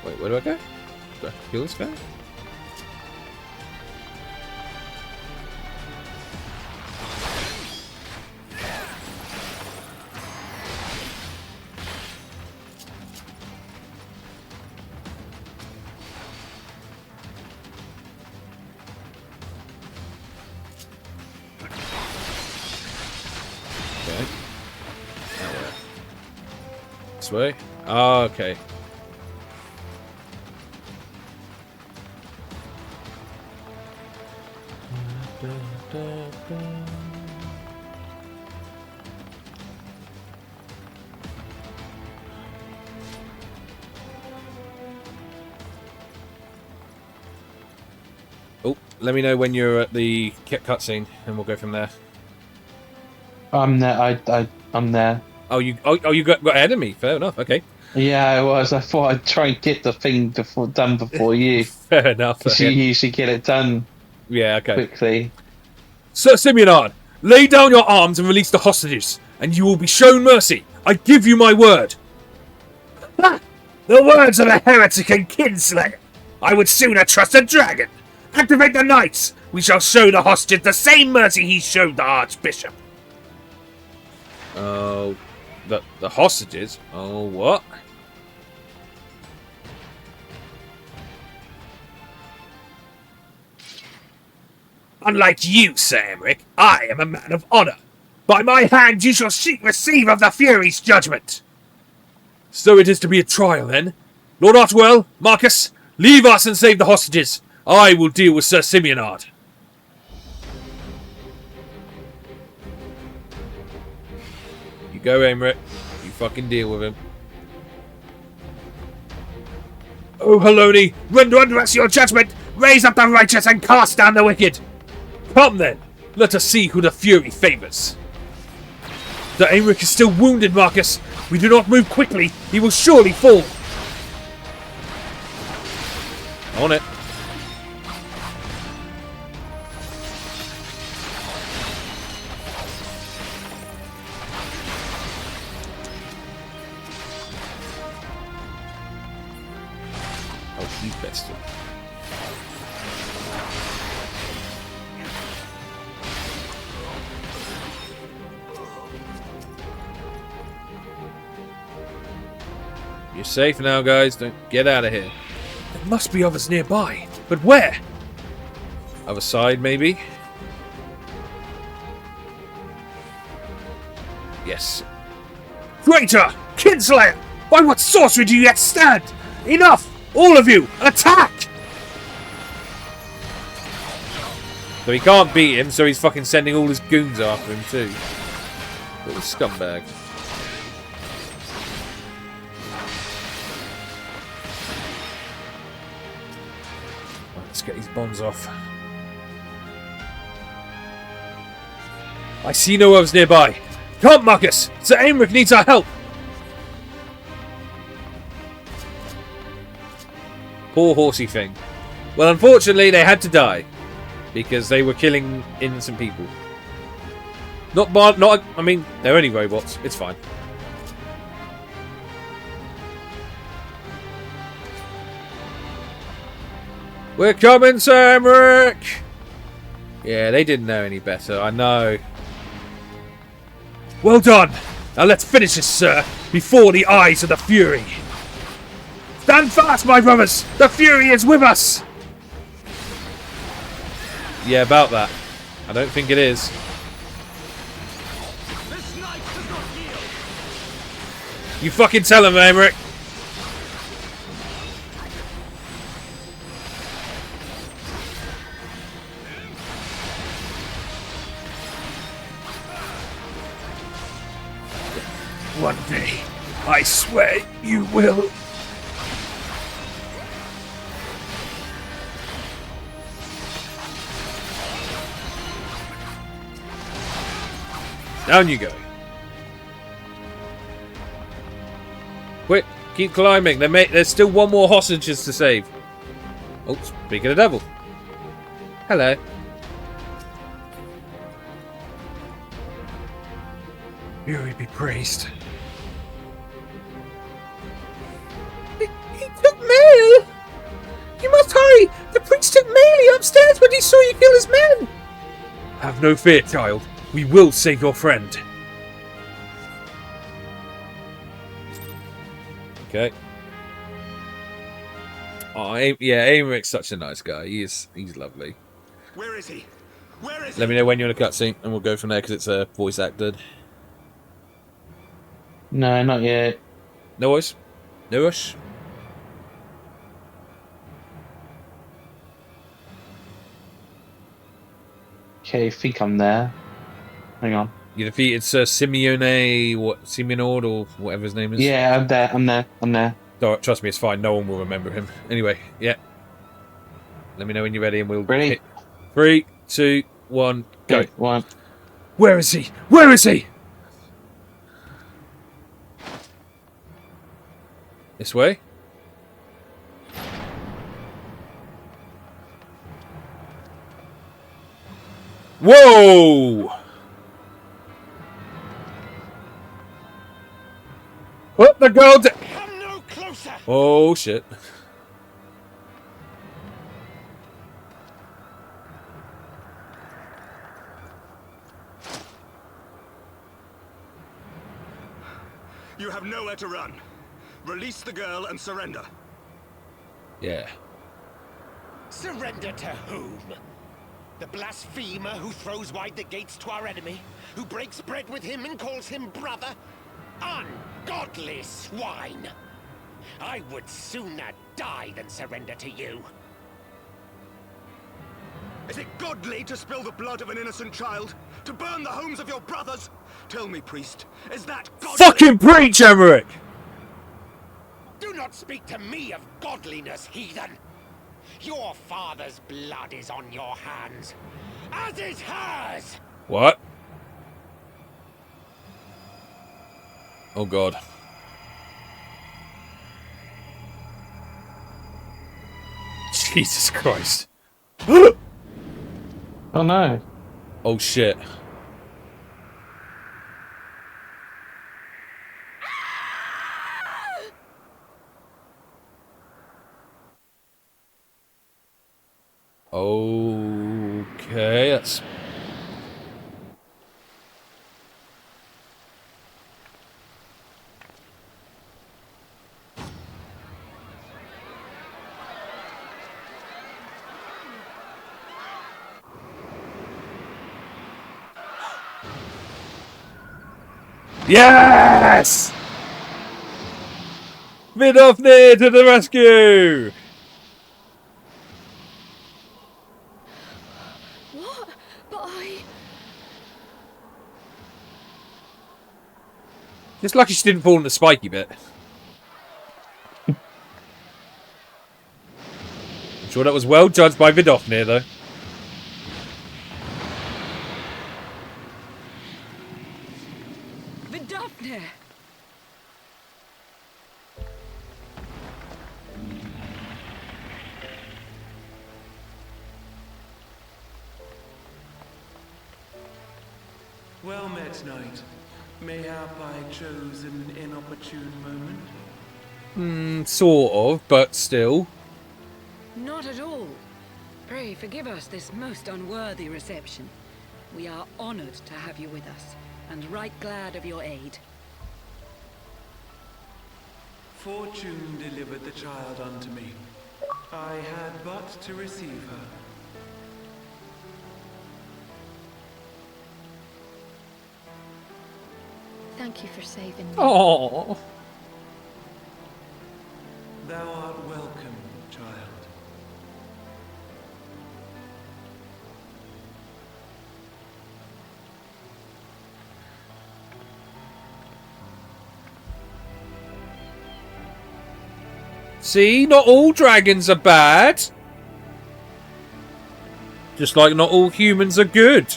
Wait, where do I go? Do I kill this guy? Okay. This way? Oh, okay. Oh, let me know when you're at the cutscene, and we'll go from there. I'm there. I'm there. Oh, you got ahead of me. Fair enough. Okay. Yeah, I was. I thought I'd try and get the thing done before you. Fair enough. Because you usually get it done. Yeah. Okay. Quickly. Sir Simeonard, lay down your arms and release the hostages, and you will be shown mercy. I give you my word. Ha! The words of a heretic and kinslayer. I would sooner trust a dragon. Activate the knights. We shall show the hostage the same mercy he showed the archbishop. Oh, the hostages? Oh, what? Unlike you, Sir Emmerich, I am a man of honour. By my hand you shall receive of the Fury's judgment. So it is to be a trial, then? Lord Otwell, Marcus, leave us and save the hostages. I will deal with Sir Simeonard. You go, Emmerich. You fucking deal with him. O Haloni, render unto us your judgment. Raise up the righteous and cast down the wicked. Come then, let us see who the Fury favours. Sir Emmerich is still wounded, Marcus. We do not move quickly, he will surely fall. On it. Oh, you bastard. You're safe now, guys. Don't get out of here. There must be others nearby, but where? Other side, maybe? Yes. Traitor! Kinslayer! By what sorcery do you yet stand? Enough! All of you! Attack! So he can't beat him, so he's fucking sending all his goons after him too. Little scumbag. Right, let's get these bombs off. I see no others nearby. Come, Marcus! Sir Aymeric needs our help! Poor horsey thing. Well, unfortunately, they had to die because they were killing innocent people. I mean, they're only robots. It's fine. We're coming, Sir Aymeric! Yeah, they didn't know any better. I know. Well done! Now let's finish this, sir, before the eyes of the Fury. Stand fast, my brothers! The Fury is with us! Yeah, about that. I don't think it is. You fucking tell him, Aymeric. One day, I swear you will. Down you go. Quick, keep climbing. There's still one more hostages to save. Oh, speak of the devil. Hello. Fury be praised. He took me! melee upstairs when he saw you kill his men. Have no fear, child. We will save your friend. Okay. Oh, Aemeric's such a nice guy. He's lovely. Where is he? Where is he? Let me know when you're in a cutscene, and we'll go from there because it's voice acted. No, not yet. No worries. No rush. Okay, I think I'm there. Hang on. You defeated Sir Simeonord, or whatever his name is. Yeah, I'm there. Don't, trust me, it's fine. No one will remember him. Anyway, yeah. Let me know when you're ready, and we'll. Ready? Hit. 3, 2, 1, go. Okay, 1. Where is he? Where is he? This way. Whoa! Put the girl down. Come no closer. Oh shit! You have nowhere to run. Release the girl and surrender. Yeah. Surrender to whom? The blasphemer who throws wide the gates to our enemy? Who breaks bread with him and calls him brother? Ungodly swine! I would sooner die than surrender to you. Is it godly to spill the blood of an innocent child? To burn the homes of your brothers? Tell me, priest, is that godly? Fucking preach, Emmerich! Do not speak to me of godliness, heathen! Your father's blood is on your hands, as is hers! What? Oh god. Jesus Christ. Oh no. Oh shit. Okay, that's... Yes! Vidofnir to the rescue! What? But I... Just lucky she didn't fall in the spiky bit. I'm sure that was well judged by Vidofnir, though. Vidofnir! Well met, knight. Mayhap I chose an inopportune moment. Sort of, but still. Not at all. Pray forgive us this most unworthy reception. We are honored to have you with us, and right glad of your aid. Fortune delivered the child unto me. I had but to receive her. Thank you for saving me. Oh. Thou art welcome, child. See, not all dragons are bad. Just like not all humans are good.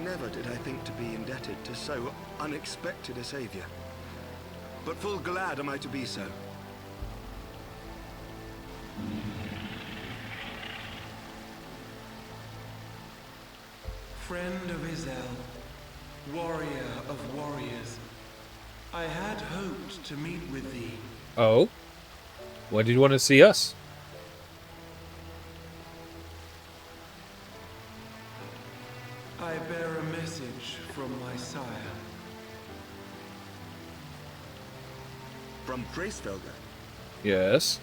Never did I think to be indebted to so unexpected a savior. but full glad am I to be so. Friend of Izel, warrior of warriors, I had hoped to meet with thee. Oh? Why did you want to see us? I bear a message from my sire. From Tracefelder? Yes.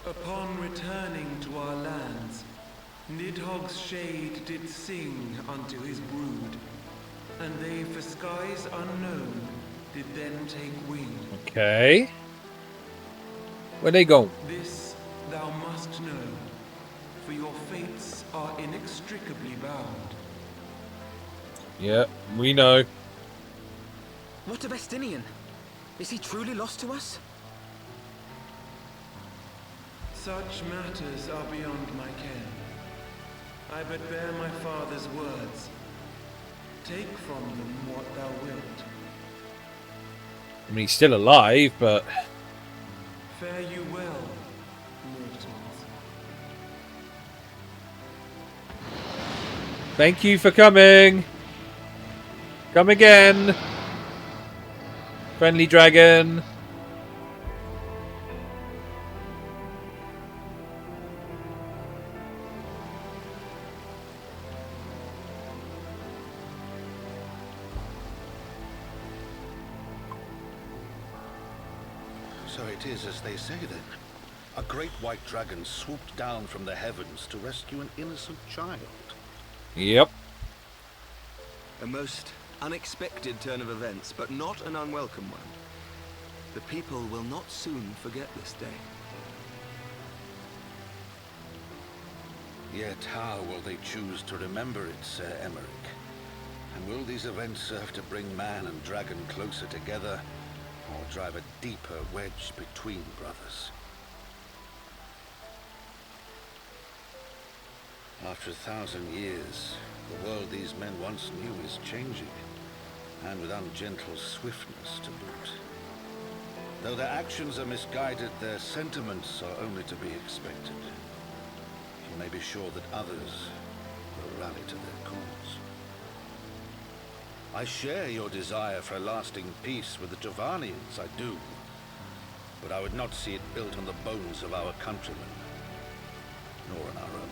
Upon returning to our lands, Nidhogg's shade did sing unto his brood, and they for skies unknown did then take wing. Okay. Where they go? This thou must know, for your fates are inextricably bound. Yeah, we know. What of Estinian? Is he truly lost to us? Such matters are beyond my ken. I but bear my father's words. Take from them what thou wilt. I mean, he's still alive, but... Fare you well, mortals. Thank you for coming. Come again. Friendly dragon. So it is as they say then. A great white dragon swooped down from the heavens to rescue an innocent child. Yep. A most unexpected turn of events, but not an unwelcome one. The people will not soon forget this day. Yet how will they choose to remember it, Sir Emmerich? And will these events serve to bring man and dragon closer together, or drive a deeper wedge between brothers? After 1,000 years, the world these men once knew is changing, and with ungentle swiftness to boot. Though their actions are misguided, their sentiments are only to be expected. You may be sure that others will rally to their cause. I share your desire for a lasting peace with the Javanians, I do. But I would not see it built on the bones of our countrymen, nor on our own.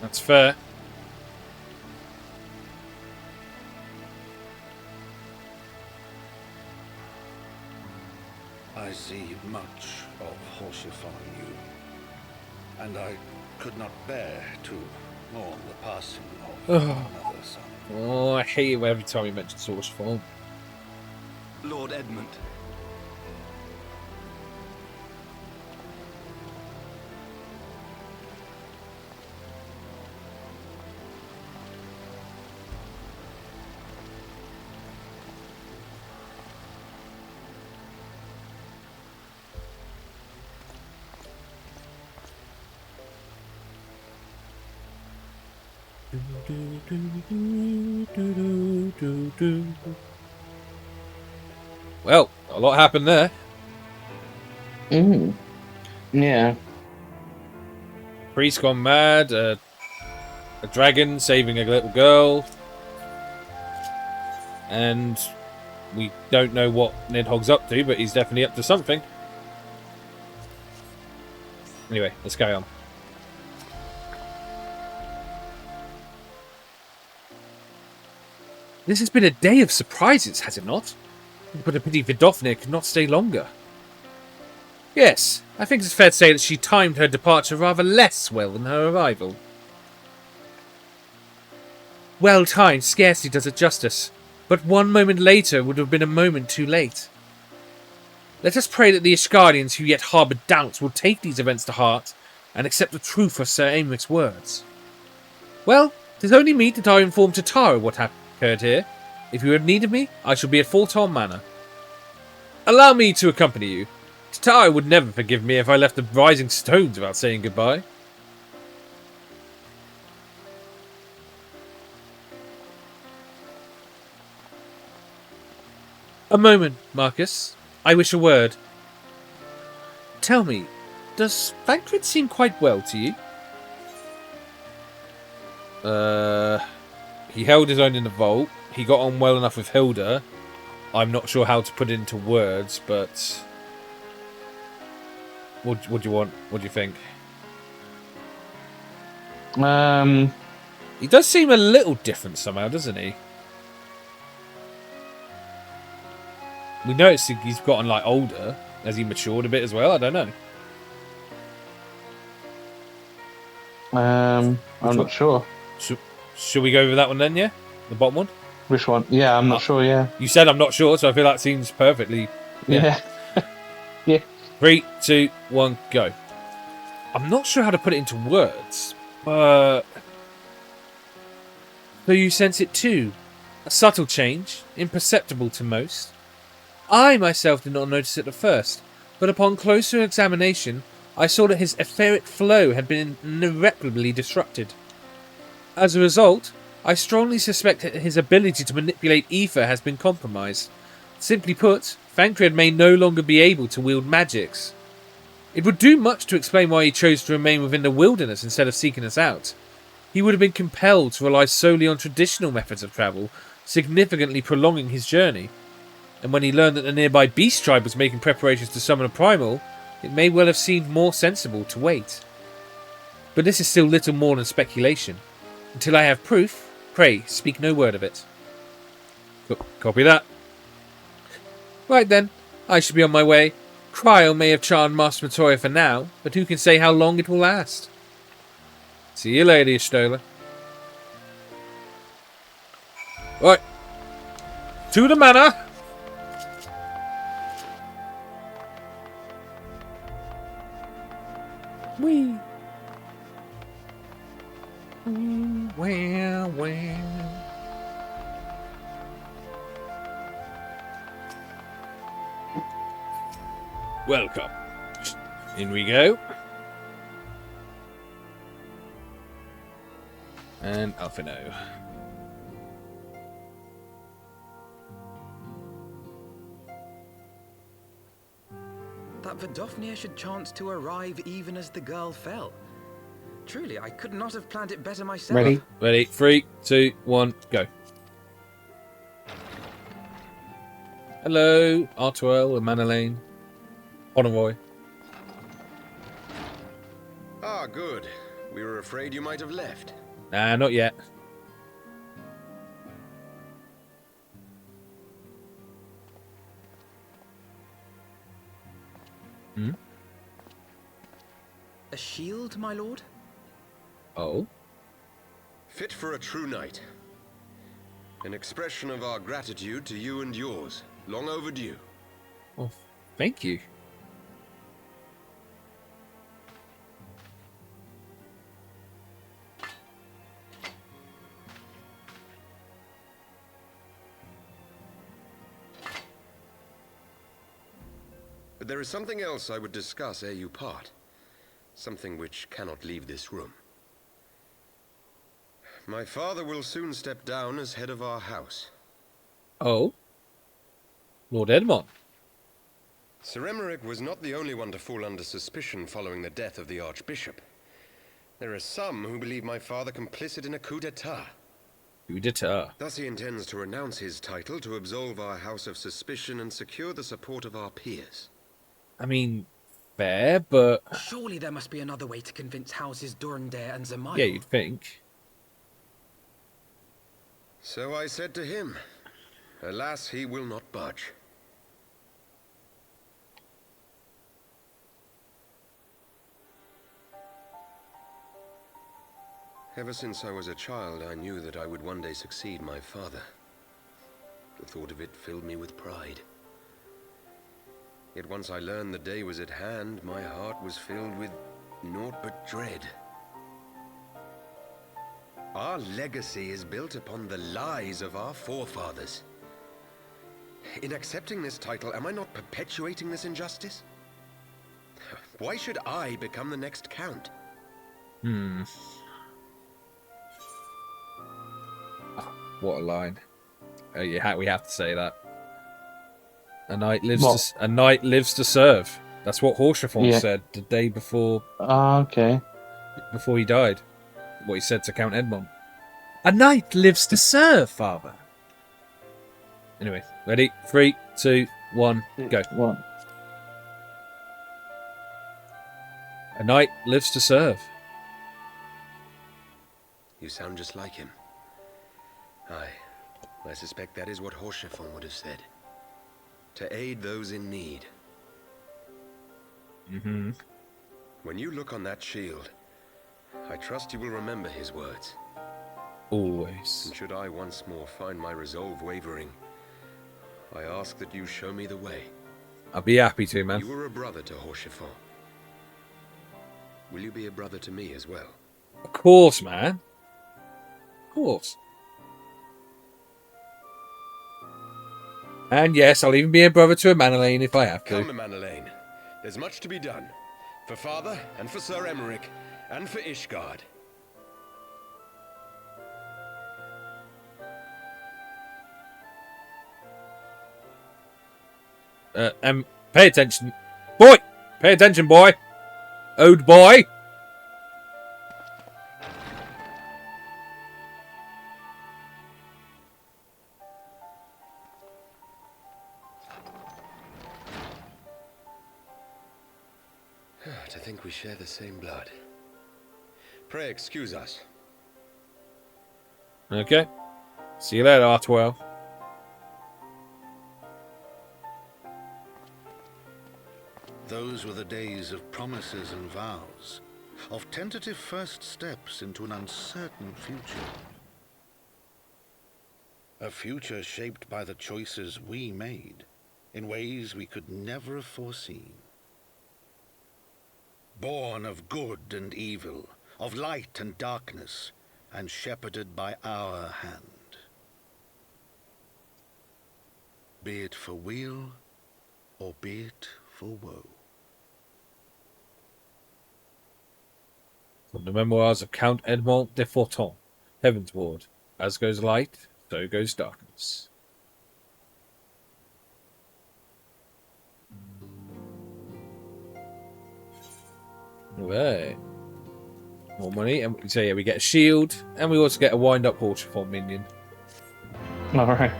That's fair. I see much of Horsefar in you, and I could not bear to mourn the passing of another son. Oh, I hate it every time he mentions source form. Lord Edmund. Well, a lot happened there. Yeah. Priest gone mad, a dragon saving a little girl, and we don't know what Nidhogg's up to, but he's definitely up to something. Anyway, let's carry on. This has been a day of surprises, has it not? But a pity Vidofnir could not stay longer. Yes, I think it's fair to say that she timed her departure rather less well than her arrival. Well timed scarcely does it justice, but one moment later would have been a moment too late. Let us pray that the Ishgardians who yet harbour doubts will take these events to heart and accept the truth of Sir Aymric's words. Well, 'tis only meet that I inform Tatara what occurred here. If you have need of me, I shall be at Fulton Manor. Allow me to accompany you. Tatara would never forgive me if I left the Rising Stones without saying goodbye. A moment, Marcus. I wish a word. Tell me, does Thancred seem quite well to you? He held his own in the vault. He got on well enough with Hilda. I'm not sure how to put it into words, but... What do you want? What do you think? He does seem a little different somehow, doesn't he? We noticed he's gotten, like, older. Has he matured a bit as well? I don't know. I'm not sure. Should we go over that one then, yeah? The bottom one? Which one? Yeah, I'm not sure, yeah. You said I'm not sure, so I feel that seems perfectly... Yeah. Yeah. 3, 2, 1, go. I'm not sure how to put it into words, but... So you sense it too? A subtle change, imperceptible to most. I myself did not notice it at first, but upon closer examination, I saw that his etheric flow had been irreparably disrupted. As a result, I strongly suspect that his ability to manipulate ether has been compromised. Simply put, Thancred may no longer be able to wield magics. It would do much to explain why he chose to remain within the wilderness instead of seeking us out. He would have been compelled to rely solely on traditional methods of travel, significantly prolonging his journey. And when he learned that the nearby beast tribe was making preparations to summon a primal, it may well have seemed more sensible to wait. But this is still little more than speculation. Until I have proof, pray speak no word of it. Copy that. Right then, I should be on my way. Cryo may have charmed Master Matoya for now, but who can say how long it will last? See you later, Stola. Right. To the manor. Wee. Well. Welcome. In we go. And Alphino. That Vidofnia should chance to arrive even as the girl fell. Truly, I could not have planned it better myself. Ready? Ready. 3, 2, 1, go. Hello, Artwell and Manolane. Honoroy. Ah, good. We were afraid you might have left. Nah, not yet. Hmm? A shield, my lord? Oh? Fit for a true knight. An expression of our gratitude to you and yours. Long overdue. Oh, thank you. But there is something else I would discuss ere you part. Something which cannot leave this room. My father will soon step down as head of our house. Oh? Lord Edmond. Sir Emmerich was not the only one to fall under suspicion following the death of the Archbishop. There are some who believe my father complicit in a coup d'etat. Coup d'etat. Thus he intends to renounce his title to absolve our house of suspicion and secure the support of our peers. I mean, fair, but... Surely there must be another way to convince houses Durandare and Zemail. Yeah, you'd think. So I said to him, alas, he will not budge. Ever since I was a child, I knew that I would one day succeed my father. The thought of it filled me with pride. Yet once I learned the day was at hand, my heart was filled with naught but dread. Our legacy is built upon the lies of our forefathers. In accepting this title, am I not perpetuating this injustice? Why should I become the next count? What a line. Yeah, we have to say that. A knight lives What? a knight lives to serve. That's what Horshathorn Yeah. said the day before Okay. he died. What he said to Count Edmond. A knight lives to serve, father. Anyway, ready? 3, 2, 1, go. One. A knight lives to serve. You sound just like him. Aye, I suspect that is what Horshathorn would have said. To aid those in need. Mm-hmm. When you look on that shield, I trust you will remember his words. Always. And should I once more find my resolve wavering, I ask that you show me the way. I'll be happy to, man. You were a brother to Horshathorn. Will you be a brother to me as well? Of course, man. Of course. And yes, I'll even be a brother to a Manolane if I have to. Come, Manolane. There's much to be done. For Father, and for Sir Emmerich, and for Ishgard. Pay attention. Boy! Pay attention, boy! Ode boy! To think we share the same blood. Pray excuse us. Okay. See you later, R12. Those were the days of promises and vows, of tentative first steps into an uncertain future. A future shaped by the choices we made, in ways we could never have foreseen. Born of good and evil, of light and darkness, and shepherded by our hand. Be it for weal, or be it for woe. From the memoirs of Count Edmond de Forton, Heavensward. As goes light, so goes darkness. Right. More money, and so yeah, we get a shield, and we also get a wind-up Hortiform minion. All right.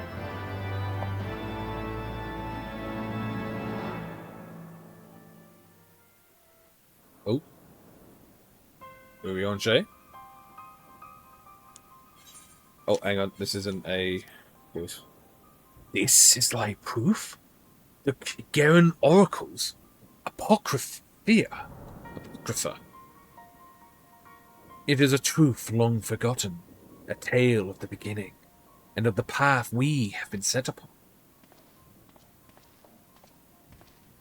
Oh. Were we on, Shay? Oh, hang on. This isn't a... This is like proof? The Garen Oracles. Apocrypha. It is a truth long forgotten. A tale of the beginning. And of the path we have been set upon.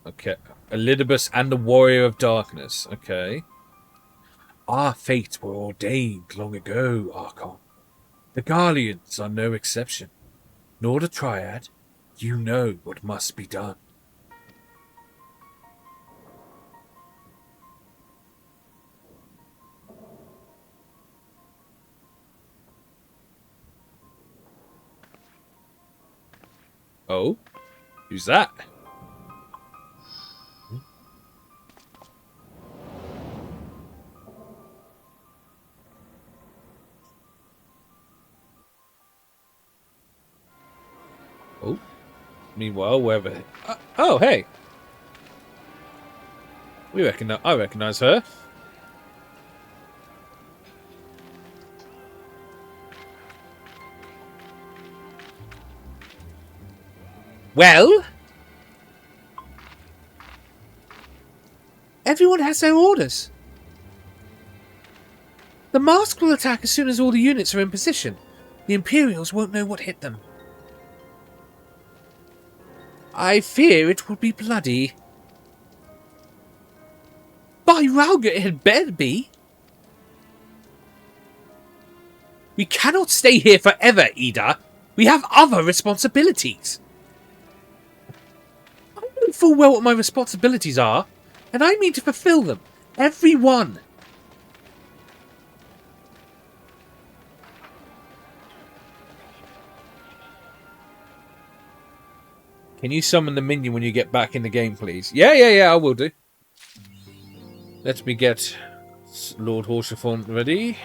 Okay. Elidibus and the Warrior of Darkness. Okay. Our fates were ordained long ago, Archon. The Guardians are no exception. Nor the Triad. You know what must be done. Oh? Who's that? Oh. Meanwhile, wherever... oh, hey! I recognize her. Well? Everyone has their orders. The mask will attack as soon as all the units are in position. The Imperials won't know what hit them. I fear it will be bloody. By Rauga, it had better be. We cannot stay here forever, Ida. We have other responsibilities. I know full well what my responsibilities are, and I mean to fulfill them. Every one. Can you summon the minion when you get back in the game, please? Yeah, I will do. Let me get Lord Horsefont ready.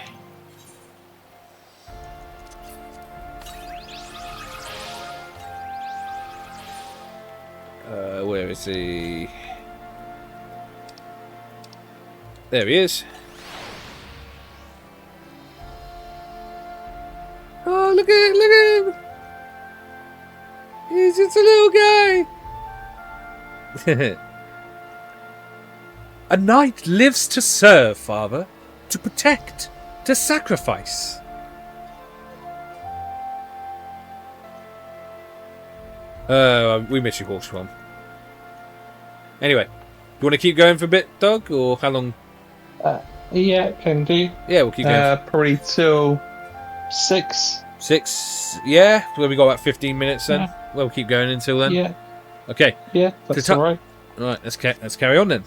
Where is he? There he is. Oh, look at him! He's just a little guy! A knight lives to serve, father. To protect. To sacrifice. We miss you, Horsefont. Anyway, do you want to keep going for a bit, Doug? Or how long? Yeah, can do. Yeah, we'll keep going. Probably till 6. 6? Yeah? Well, we got about 15 minutes then. Yeah. We'll keep going until then. Yeah. Okay. Yeah, that's alright. Alright, let's carry on then.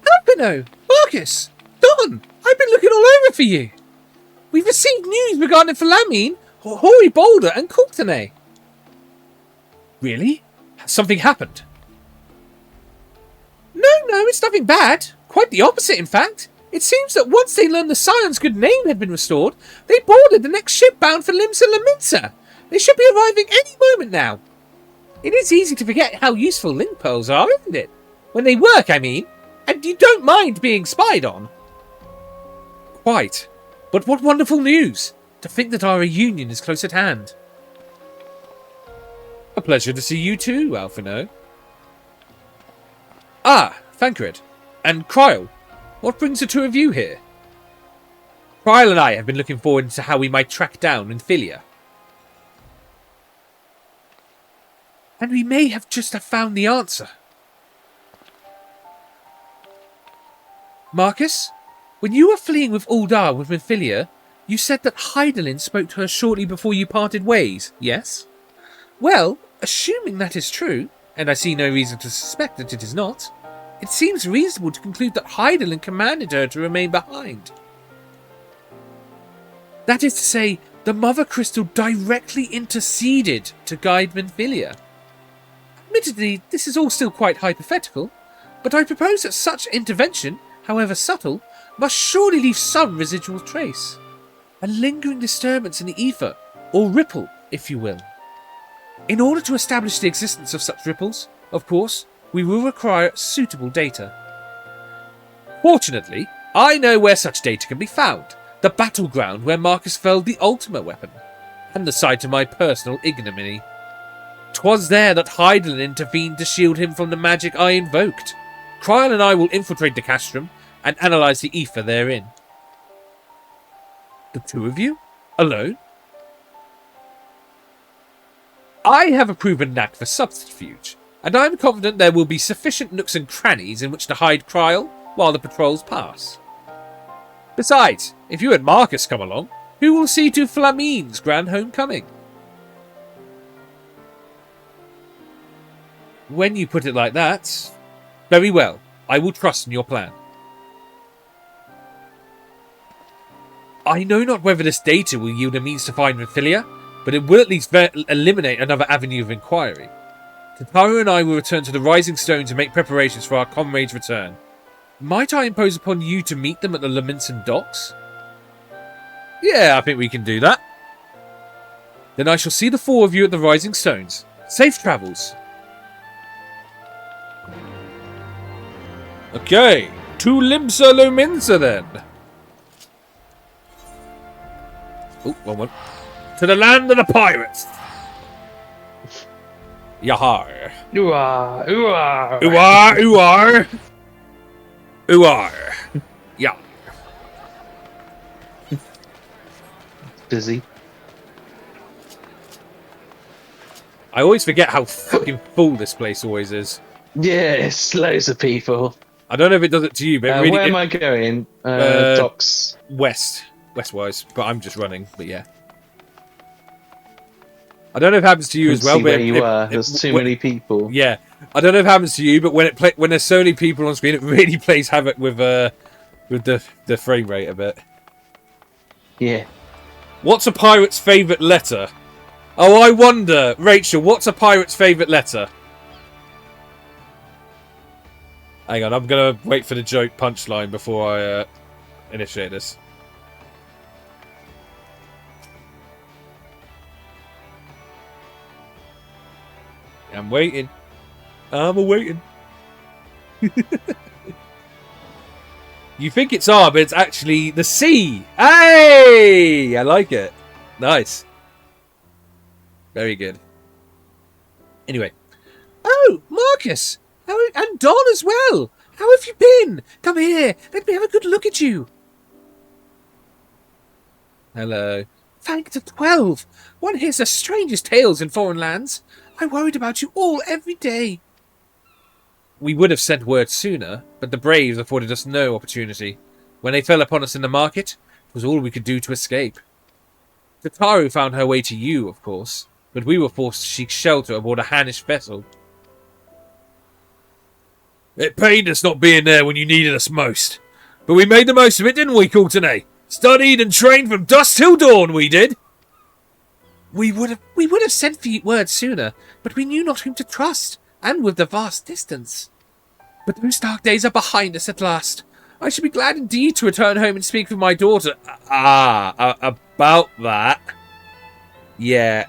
Alpino! Marcus! Don! I've been looking all over for you. We've received news regarding Flamine, Hoary Boulder, and Coulternay. Really? Has something happened? No, it's nothing bad. Quite the opposite, in fact. It seems that once they learned the Scion's good name had been restored, they boarded the next ship bound for Limsa Laminsa. They should be arriving any moment now. It is easy to forget how useful link pearls are, isn't it? When they work, I mean. And you don't mind being spied on. Quite. But what wonderful news. To think that our reunion is close at hand. A pleasure to see you too, Alphino. Ah, Thancred. And Cryle. What brings the two of you here? Cryle and I have been looking forward to how we might track down Nymphilia. And we may have just found the answer. Marcus, when you were fleeing with Uldar with Nymphilia, you said that Hydaelyn spoke to her shortly before you parted ways, yes? Well, assuming that is true, and I see no reason to suspect that it is not, it seems reasonable to conclude that Hydaelyn commanded her to remain behind. That is to say, the Mother Crystal directly interceded to guide Nymphilia. Admittedly, this is all still quite hypothetical, but I propose that such intervention, however subtle, must surely leave some residual trace. A lingering disturbance in the ether, or ripple, if you will. In order to establish the existence of such ripples, of course, we will require suitable data. Fortunately, I know where such data can be found. The battleground where Marcus felled the Ultima weapon, and the site of my personal ignominy. 'Twas there that Hydaelyn intervened to shield him from the magic I invoked. Cryle and I will infiltrate the castrum and analyse the ether therein. The two of you? Alone? I have a proven knack for subterfuge, and I am confident there will be sufficient nooks and crannies in which to hide Cryle while the patrols pass. Besides, if you and Marcus come along, who will see to Flamine's grand homecoming? When you put it like that, very well, I will trust in your plan. I know not whether this data will yield a means to find Nymphilia, but it will at least eliminate another avenue of inquiry. Tataru and I will return to the Rising Stone to make preparations for our comrade's return. Might I impose upon you to meet them at the Laminson docks? Yeah, I think we can do that. Then I shall see the four of you at the Rising Stones. Safe travels. Okay, to Limsa Lominsa then. Oh, one. To the land of the pirates. Yahar. Ooh-ah, ooh-ah. Ooh-ah, ooh-ah. Ooh-ah. Yeah. Busy. I always forget how fucking full this place always is. Yes, loads of people. I don't know if it does it to you, but really, where am I going? Docks. Westwise, but I'm just running. But yeah, I don't know if it happens to you as well. But there's too many people. Yeah, I don't know if it happens to you, but when there's so many people on screen, it really plays havoc with the frame rate a bit. Yeah. What's a pirate's favourite letter? Oh, I wonder, Rachel, what's a pirate's favourite letter? Hang on, I'm gonna wait for the joke punchline before I initiate this. I'm waiting. I'm waiting. You think it's R, but it's actually the C. Hey! I like it. Nice. Very good. Anyway. Oh, Marcus! And Don as well! How have you been? Come here, let me have a good look at you. Hello. Thank the 12! One hears the strangest tales in foreign lands. I worried about you all every day. We would have sent word sooner, but the Braves afforded us no opportunity. When they fell upon us in the market, it was all we could do to escape. Tataru found her way to you, of course, but we were forced to seek shelter aboard a Hannish vessel. It pained us not being there when you needed us most. But we made the most of it, didn't we, Courtenay? Studied and trained from dusk till dawn, we did. We would have sent for you word sooner, but we knew not whom to trust, and with the vast distance. But those dark days are behind us at last. I should be glad indeed to return home and speak with my daughter. About that. Yeah.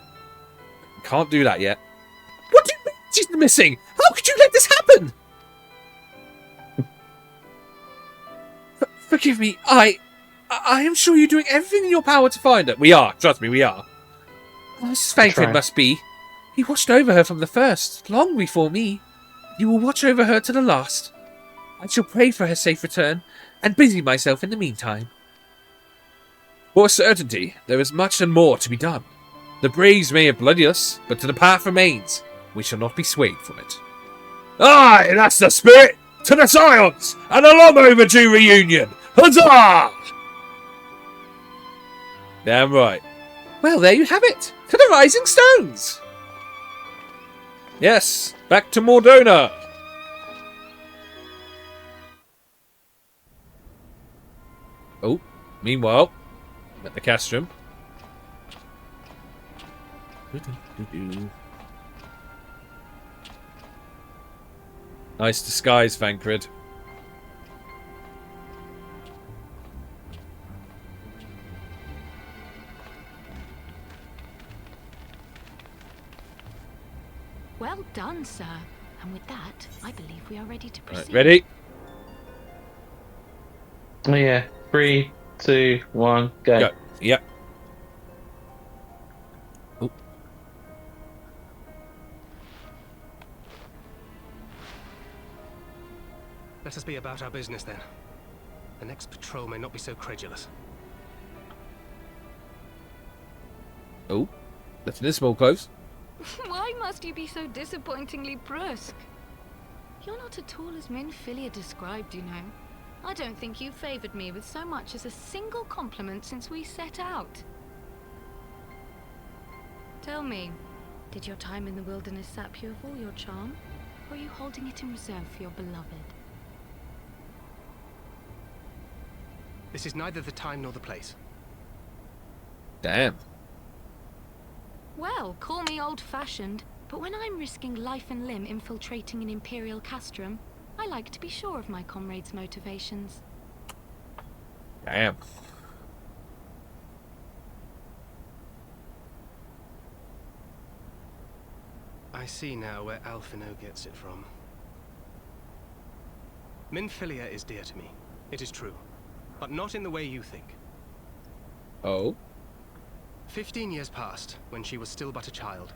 Can't do that yet. What do you mean she's missing? How could you let this happen? Forgive me, I am sure you're doing everything in your power to find her. We are, trust me, we are. Mrs. Fankford must be. He watched over her from the first, long before me. You will watch over her to the last. I shall pray for her safe return, and busy myself in the meantime. For certainty, there is much and more to be done. The Braves may have blooded us, but the path remains. We shall not be swayed from it. Aye, that's the spirit! To the Scions, and a long overdue reunion! Huzzah! Damn right. Well, there you have it. To the Rising Stones! Yes, back to Mordona. Oh, meanwhile, I'm at the castrum. Nice disguise, Vankrid. Well done, sir. And with that, I believe we are ready to proceed. Right, ready? Oh yeah. 3, 2, 1, go. Go. Yep. Oh. Let us be about our business then. The next patrol may not be so credulous. Oh. Lieutenant Small close. Why must you be so disappointingly brusque? You're not at all as Minfilia described, you know. I don't think you favoured me with so much as a single compliment since we set out. Tell me, did your time in the wilderness sap you of all your charm? Or are you holding it in reserve for your beloved? This is neither the time nor the place. Damn. Well, call me old-fashioned, but when I'm risking life and limb infiltrating an Imperial castrum, I like to be sure of my comrades' motivations. Damn. I see now where Alphino gets it from. Minfilia is dear to me. It is true. But not in the way you think. Oh? 15 years passed, when she was still but a child.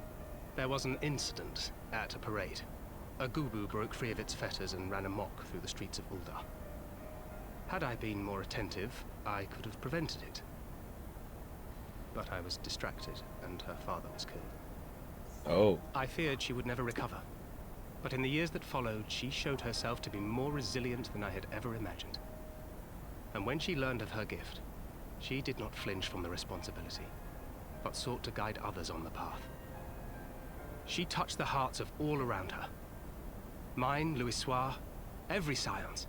There was an incident at a parade. A Gubu broke free of its fetters and ran amok through the streets of Uldar. Had I been more attentive, I could have prevented it. But I was distracted, and her father was killed. Oh. I feared she would never recover. But in the years that followed, she showed herself to be more resilient than I had ever imagined. And when she learned of her gift, she did not flinch from the responsibility, but sought to guide others on the path. She touched the hearts of all around her. Mine, Louisoire, every Scions.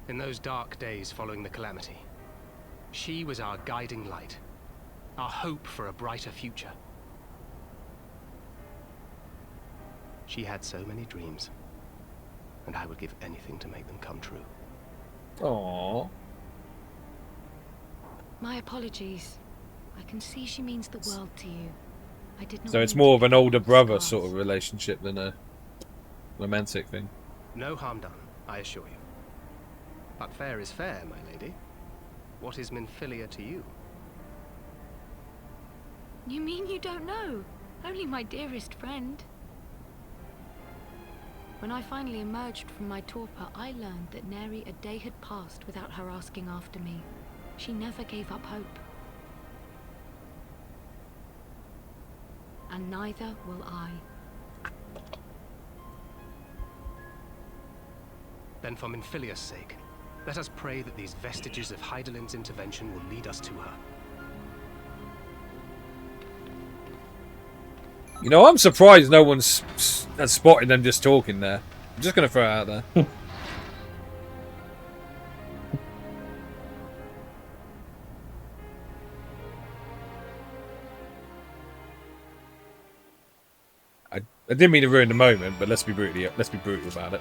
In those dark days following the calamity, she was our guiding light, our hope for a brighter future. She had so many dreams, and I would give anything to make them come true. Aww. My apologies. I can see she means the world to you. I did not. So it's mean more to of an older give brother scars. sort of relationship than a romantic thing. No harm done, I assure you. But fair is fair, my lady. What is Minfilia to you? You mean you don't know? Only my dearest friend. When I finally emerged from my torpor, I learned that nary a day had passed without her asking after me. She never gave up hope. And neither will I. Then for Minfilia's sake, let us pray that these vestiges of Hydaelyn's intervention will lead us to her. You know, I'm surprised no one's has spotted them just talking there. I'm just going to throw it out there. I didn't mean to ruin the moment, but let's be brutal about it.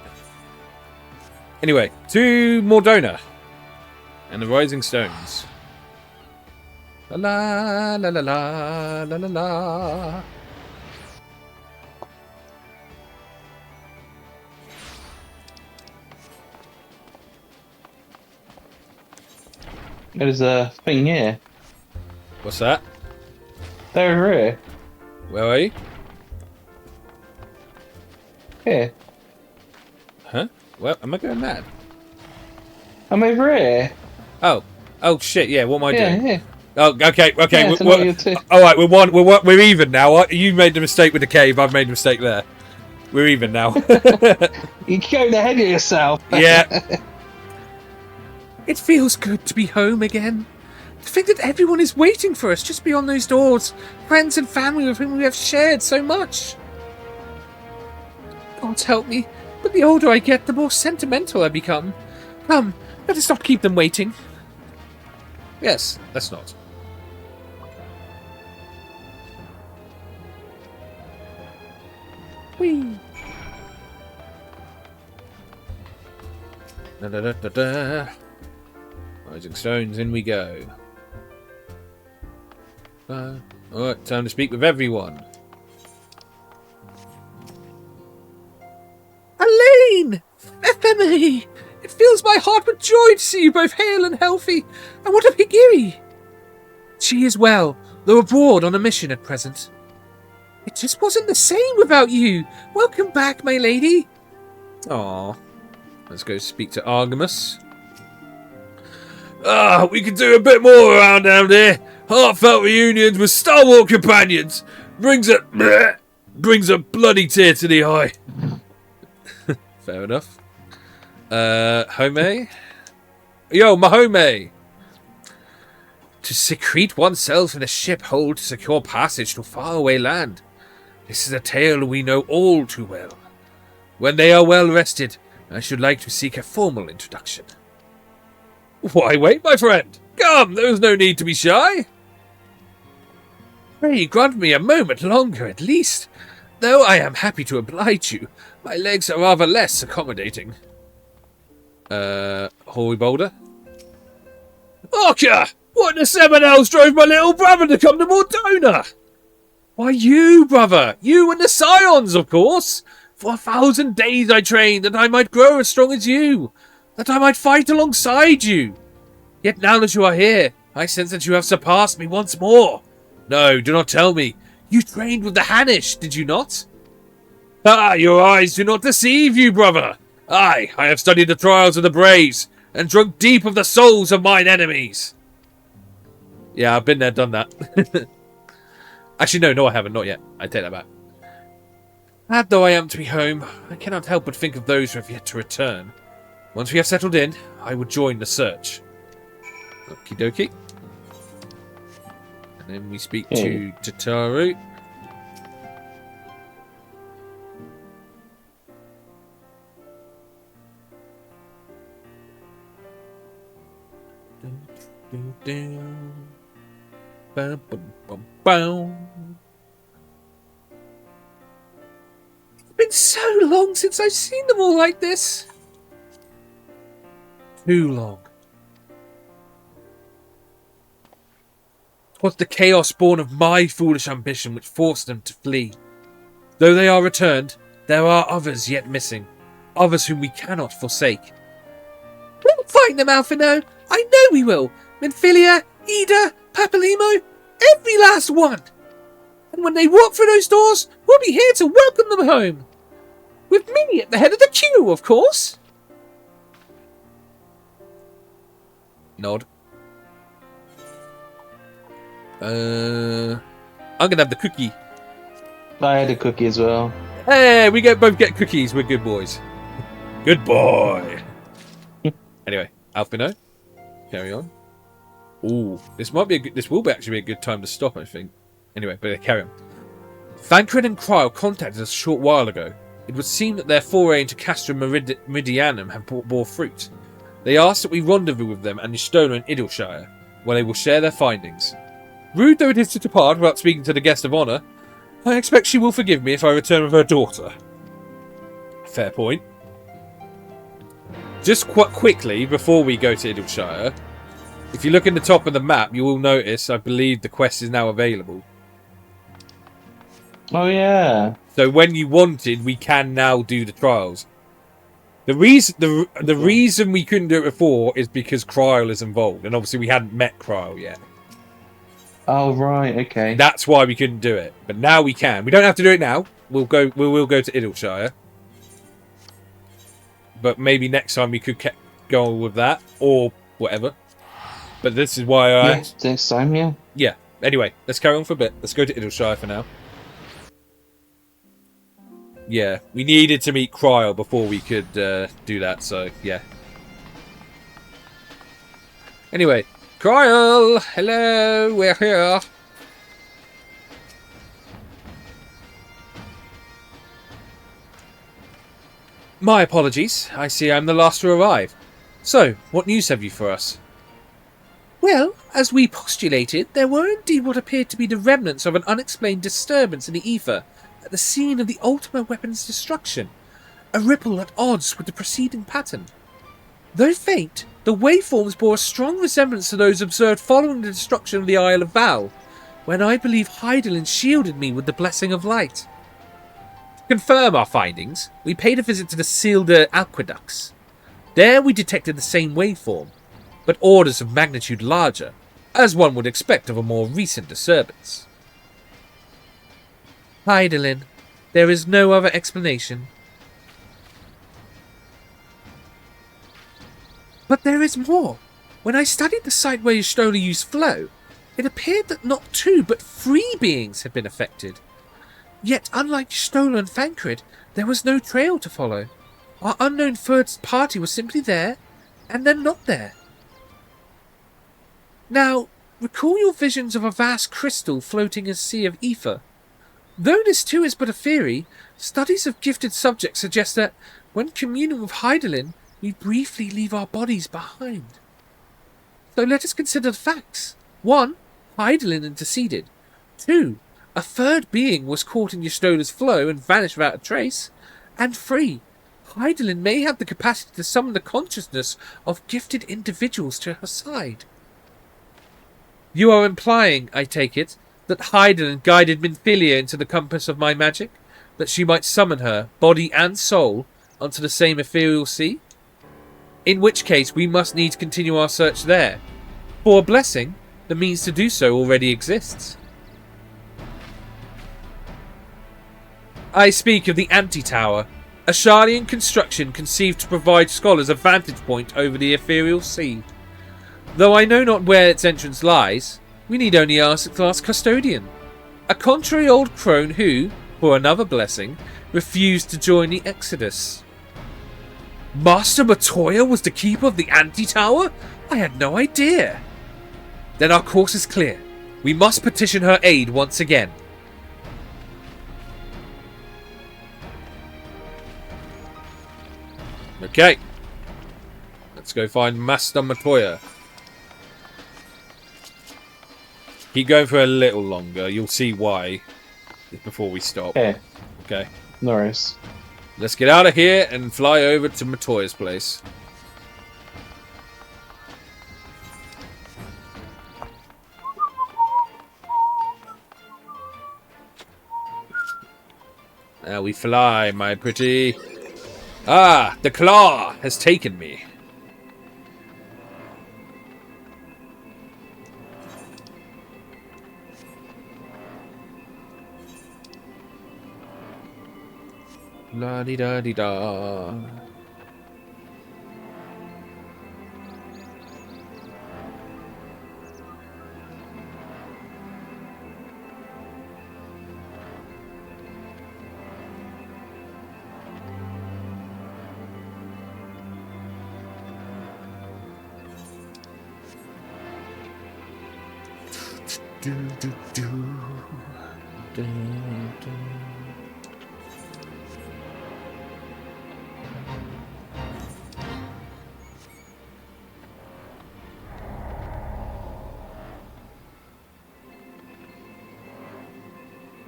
Anyway, to Mordona and the Rising Stones. La la la la la la la la. There's a thing here. What's that? They're over here. Where are you? Here. Huh? Well, am I going mad? I'm over here. Oh shit! Yeah, what am I doing? Yeah. Oh, okay. Yeah, so now you're two. All right, we're even now. You made the mistake with the cave. I've made the mistake there. We're even now. You're going ahead of yourself. Yeah. It feels good to be home again. To think that everyone is waiting for us just beyond those doors. Friends and family with whom we have shared so much. God help me, but the older I get, the more sentimental I become. Come, let us not keep them waiting. Yes, let's not. Whee! Da, da, da, da, da. Rising Stones, in we go. Alright, time to speak with everyone. Elaine! Ephemery! It fills my heart with joy to see you both hale and healthy. And what of Higiri? She is well, though abroad on a mission at present. It just wasn't the same without you. Welcome back, my lady. Aww. Let's go speak to Artemis. We could do a bit more around down here. Heartfelt reunions with stalwart companions. Brings a bloody tear to the eye. Fair enough. Home? Yo, Mahome! To secrete oneself in a ship hold to secure passage to faraway land. This is a tale we know all too well. When they are well rested, I should like to seek a formal introduction. Why wait, my friend? Come, there is no need to be shy. Pray grant me a moment longer at least. Though I am happy to oblige you, my legs are rather less accommodating. Hoary Boulder? Archer! What in the seven hells drove my little brother to come to Mordona? Why, you, brother. You and the Scions, of course. For 1,000 days I trained that I might grow as strong as you, that I might fight alongside you. Yet now that you are here, I sense that you have surpassed me once more. No, do not tell me. You trained with the Hanish, did you not? Ah, your eyes do not deceive you, brother. I have studied the trials of the Braves, and drunk deep of the souls of mine enemies. Yeah, I've been there, done that. Actually, no, I haven't. Not yet. I take that back. Glad though I am to be home, I cannot help but think of those who have yet to return. Once we have settled in, I will join the search. Okie dokie. And then we speak to Tataru. It's been so long since I've seen them all like this. Too long. 'Twas the chaos born of my foolish ambition which forced them to flee. Though they are returned, there are others yet missing. Others whom we cannot forsake. We'll find them, Alphino. I know we will. Minfilia, Ida, Papalymo, every last one. And when they walk through those doors, we'll be here to welcome them home. With me at the head of the queue, of course. Nod. I'm gonna have the cookie. I had a cookie as well. Hey, we both get cookies. We're good boys. Good boy. Anyway, Alphino, carry on. Ooh, this will actually be a good time to stop, I think. Anyway, but carry on. Thancred and Cryle contacted us a short while ago. It would seem that their foray into Castra Meridianum have bore fruit. They asked that we rendezvous with them and Y'shtola in Idleshire, where they will share their findings. Rude though it is to depart without speaking to the guest of honour, I expect she will forgive me if I return with her daughter. Fair point. Just quite quickly, before we go to Idleshire, if you look in the top of the map, you will notice, I believe, the quest is now available. Oh, yeah. So when you wanted, we can now do the trials. The reason we couldn't do it before is because Cryle is involved, and obviously we hadn't met Cryle yet. Oh, right, okay. That's why we couldn't do it. But now we can. We don't have to do it now. We will go to Idleshire. But maybe next time we could go on with that, or whatever. But this is why Yeah, next time, yeah. Yeah. Anyway, let's carry on for a bit. Let's go to Idleshire for now. Yeah, we needed to meet Cryle before we could do that, so yeah. Anyway, Cryle! Hello, we're here. My apologies. I see I'm the last to arrive. So, what news have you for us? Well, as we postulated, there were indeed what appeared to be the remnants of an unexplained disturbance in the ether at the scene of the Ultima weapon's destruction, a ripple at odds with the preceding pattern. Though faint, the waveforms bore a strong resemblance to those observed following the destruction of the Isle of Val, when I believe Hydaelyn shielded me with the blessing of light. To confirm our findings, we paid a visit to the Sealder aqueducts. There we detected the same waveform, but orders of magnitude larger, as one would expect of a more recent disturbance. Hydaelyn, there is no other explanation. But there is more. When I studied the site where Y'shtola used flow, it appeared that not 2 but 3 beings had been affected. Yet, unlike Y'shtola and Thancred, there was no trail to follow. Our unknown third party was simply there, and then not there. Now, recall your visions of a vast crystal floating in a sea of ether. Though this too is but a theory, studies of gifted subjects suggest that, when communing with Hydaelyn, we briefly leave our bodies behind. So let us consider the facts. 1. Hydaelyn interceded. 2. A third being was caught in Y'shtola's flow and vanished without a trace. And 3. Hydaelyn may have the capacity to summon the consciousness of gifted individuals to her side. You are implying, I take it, that Hydaelyn guided Minfilia into the compass of my magic, that she might summon her, body and soul, onto the same ethereal sea? In which case we must needs continue our search there. For a blessing, the means to do so already exists. I speak of the Anti-Tower, a Shardian construction conceived to provide scholars a vantage point over the ethereal sea. Though I know not where its entrance lies, we need only ask the last custodian, a contrary old crone who, for another blessing, refused to join the Exodus. Master Matoya was the keeper of the Anti-Tower? I had no idea. Then our course is clear. We must petition her aid once again. Okay. Let's go find Master Matoya. Keep going for a little longer. You'll see why before we stop. Okay. Okay. No worries. Let's get out of here and fly over to Matoya's place. Now we fly, my pretty. Ah, the claw has taken me. La-di-da-di-da. Do, do, do. Do, do.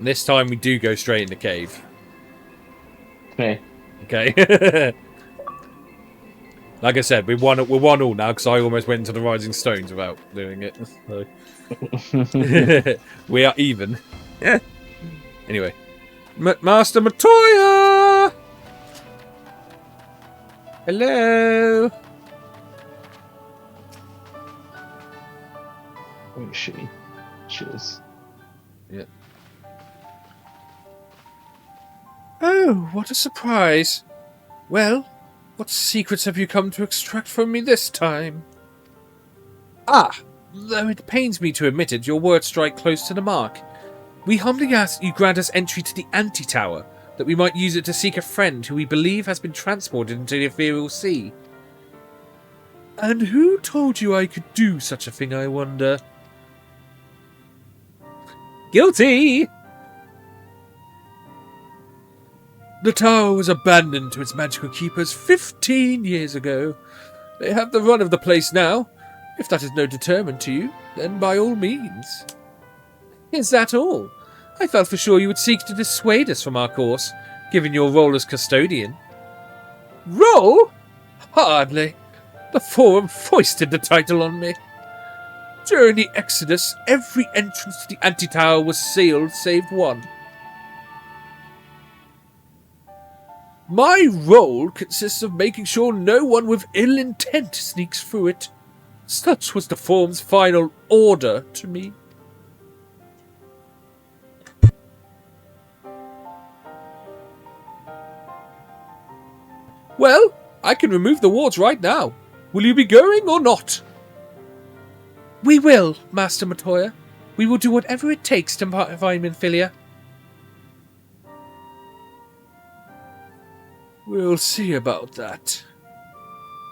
This time we do go straight in the cave. Okay. Okay. Like I said, we're one all now because I almost went into the Rising Stones without doing it. So. We are even. Yeah. Anyway, Master Matoya. Hello. Where is she? She is. Yeah. Oh, what a surprise. Well, what secrets have you come to extract from me this time? Ah, though it pains me to admit it, your words strike close to the mark. We humbly ask you grant us entry to the Anti-Tower, that we might use it to seek a friend who we believe has been transported into the ethereal sea. And who told you I could do such a thing, I wonder? Guilty! The tower was abandoned to its magical keepers 15 years ago. They have the run of the place now. If that is no deterrent to you, then by all means. Is that all? I felt for sure you would seek to dissuade us from our course, given your role as custodian. Role? Hardly. The Forum foisted the title on me. During the Exodus, every entrance to the Anti-Tower was sealed save one. My role consists of making sure no one with ill intent sneaks through it. Such was the Forum's final order to me. Well, I can remove the wards right now. Will you be going or not? We will, Master Matoya. We will do whatever it takes to find Minfilia. We'll see about that.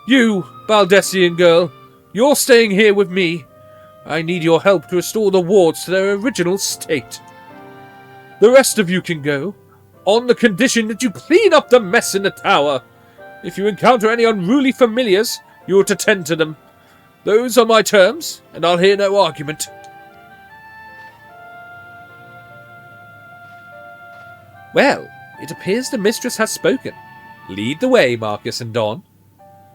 You, Baldessian girl, you're staying here with me. I need your help to restore the wards to their original state. The rest of you can go, on the condition that you clean up the mess in the tower. If you encounter any unruly familiars, you are to tend to them. Those are my terms, and I'll hear no argument. Well, it appears the mistress has spoken. Lead the way, Marcus and Don.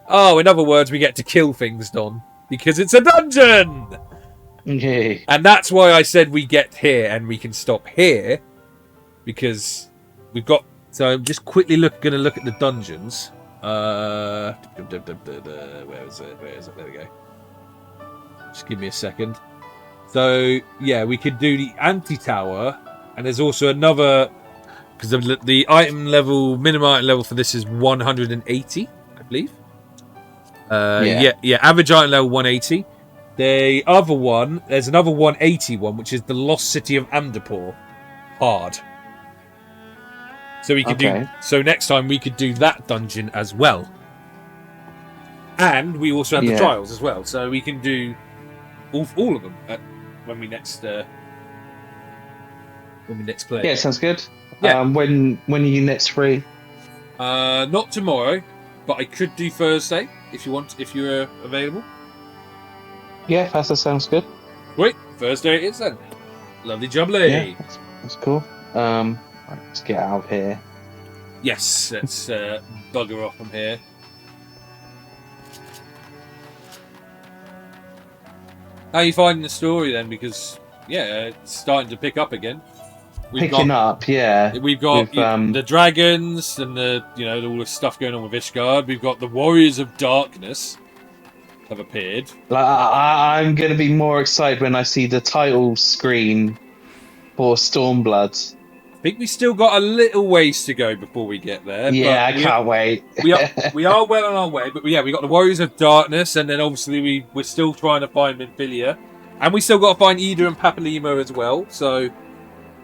Oh, in other words, we get to kill things, Don. Because it's a dungeon! Okay. And that's why I said we get here and we can stop here. Because we've got... So I'm just quickly going to look at the dungeons. Where is it? There we go. Just give me a second. So, yeah, we could do the Anti-Tower. And there's also another... Because the item level, minimum item level for this is 180, I believe. Yeah, average item level 180. The other one, there's another 180 one, which is the Lost City of Amdapor. Hard. So we could do. So next time we could do that dungeon as well. And we also have the trials as well, so we can do all of them when we next play. Yeah, sounds good. Yeah. When are you next free? Not tomorrow, but I could do Thursday if you're available. Yeah, that sounds good. Great, Thursday it is then. Lovely jubbly. Yeah, that's cool. Right, let's get out of here. Yes, let's bugger off from here. How are you finding the story then? Because yeah, it's starting to pick up again. Picking up, yeah. We've got With, the dragons and the all the stuff going on with Ishgard. We've got the Warriors of Darkness have appeared. Like, I'm going to be more excited when I see the title screen for Stormblood. I think we still got a little ways to go before we get there. Yeah, but I can't wait. we are well on our way, but yeah, we got the Warriors of Darkness, and then obviously we're still trying to find Minfilia, and we still got to find Ida and Papalimo as well. So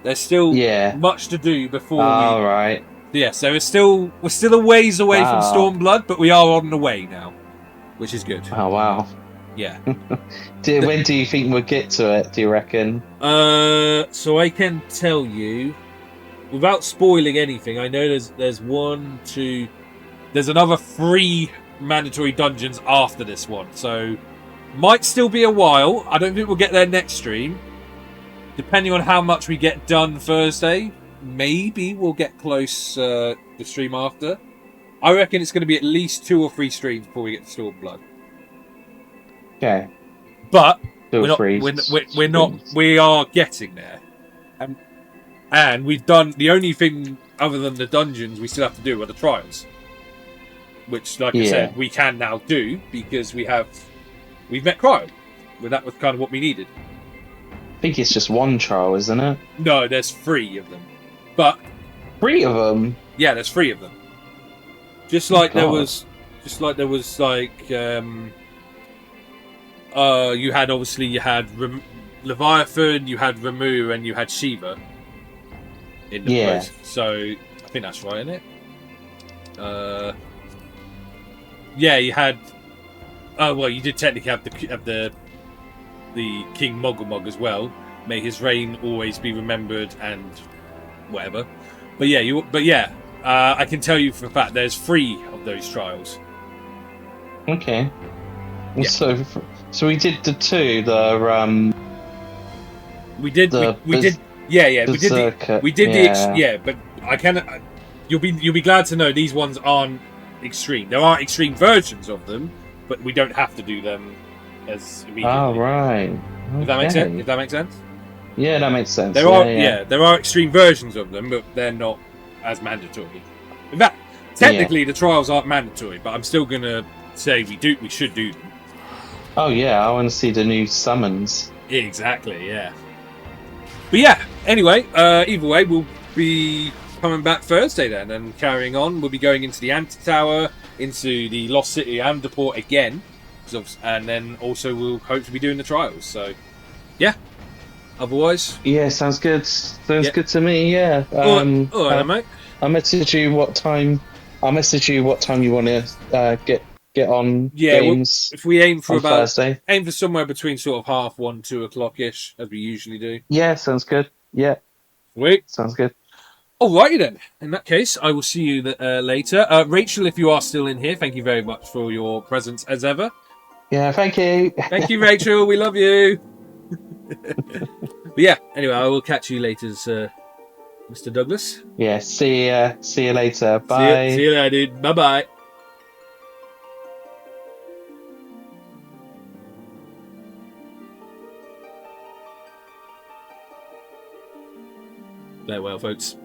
there's still much to do before All right. Yeah, so we're still a ways away from Stormblood, but we are on the way now, which is good. Oh wow. Yeah. When do you think we'll get to it? Do you reckon? So I can tell you, without spoiling anything, I know there's there's another 3 mandatory dungeons after this one, so might still be a while. I don't think we'll get there next stream. Depending on how much we get done Thursday, maybe we'll get close the stream after. I reckon it's going to be at least 2 or 3 streams before we get to Stormblood. Okay. But we are getting there. And we've done the only thing other than the dungeons we still have to do are the trials. Which, like I said, we can now do because we've met Cryo. Well, that was kind of what we needed. I think it's just 1 trial, isn't it? No, there's 3 of them. But 3 of them? Yeah, there's 3 of them. Just like there was like you had Leviathan, you had Ramu, and you had Shiva in the place. So I think that's right, isn't it? Yeah, you had. Oh well, you did technically have the King Mogulmog as well. May his reign always be remembered and whatever. But yeah, I can tell you for a fact there's 3 of those trials. Okay. Yeah. So we did the 2. We did but I can. You'll be glad to know these ones aren't extreme. There are extreme versions of them, but we don't have to do them as immediately. Oh right. Okay. Does that make sense? Does that make sense? Yeah, that makes sense. There are extreme versions of them, but they're not as mandatory. In fact, technically the trials aren't mandatory, but I'm still gonna say we should do them. Oh yeah, I want to see the new summons. Exactly, yeah. But yeah, anyway, either way, we'll be coming back Thursday then and carrying on. We'll be going into the Antitower, into the Lost City and the port again, and then also we'll hopefully be doing the trials. So, yeah. Otherwise, yeah, sounds good. Sounds good to me. Yeah. All right, mate. I'll message you what time. I'll message you what time you want to get on games. If we aim for about Thursday. Aim for somewhere between sort of 1:30, 2 o'clock ish, as we usually do. Yeah, sounds good. Yeah. Sweet. Sounds good. Alrighty then. In that case, I will see you later. Rachel, if you are still in here, thank you very much for your presence as ever. Yeah, thank you. Thank you, Rachel. We love you. But yeah, anyway, I will catch you later, Mr. Douglas. Yeah, see you later. Bye. See you later, dude. Bye-bye. Farewell, folks.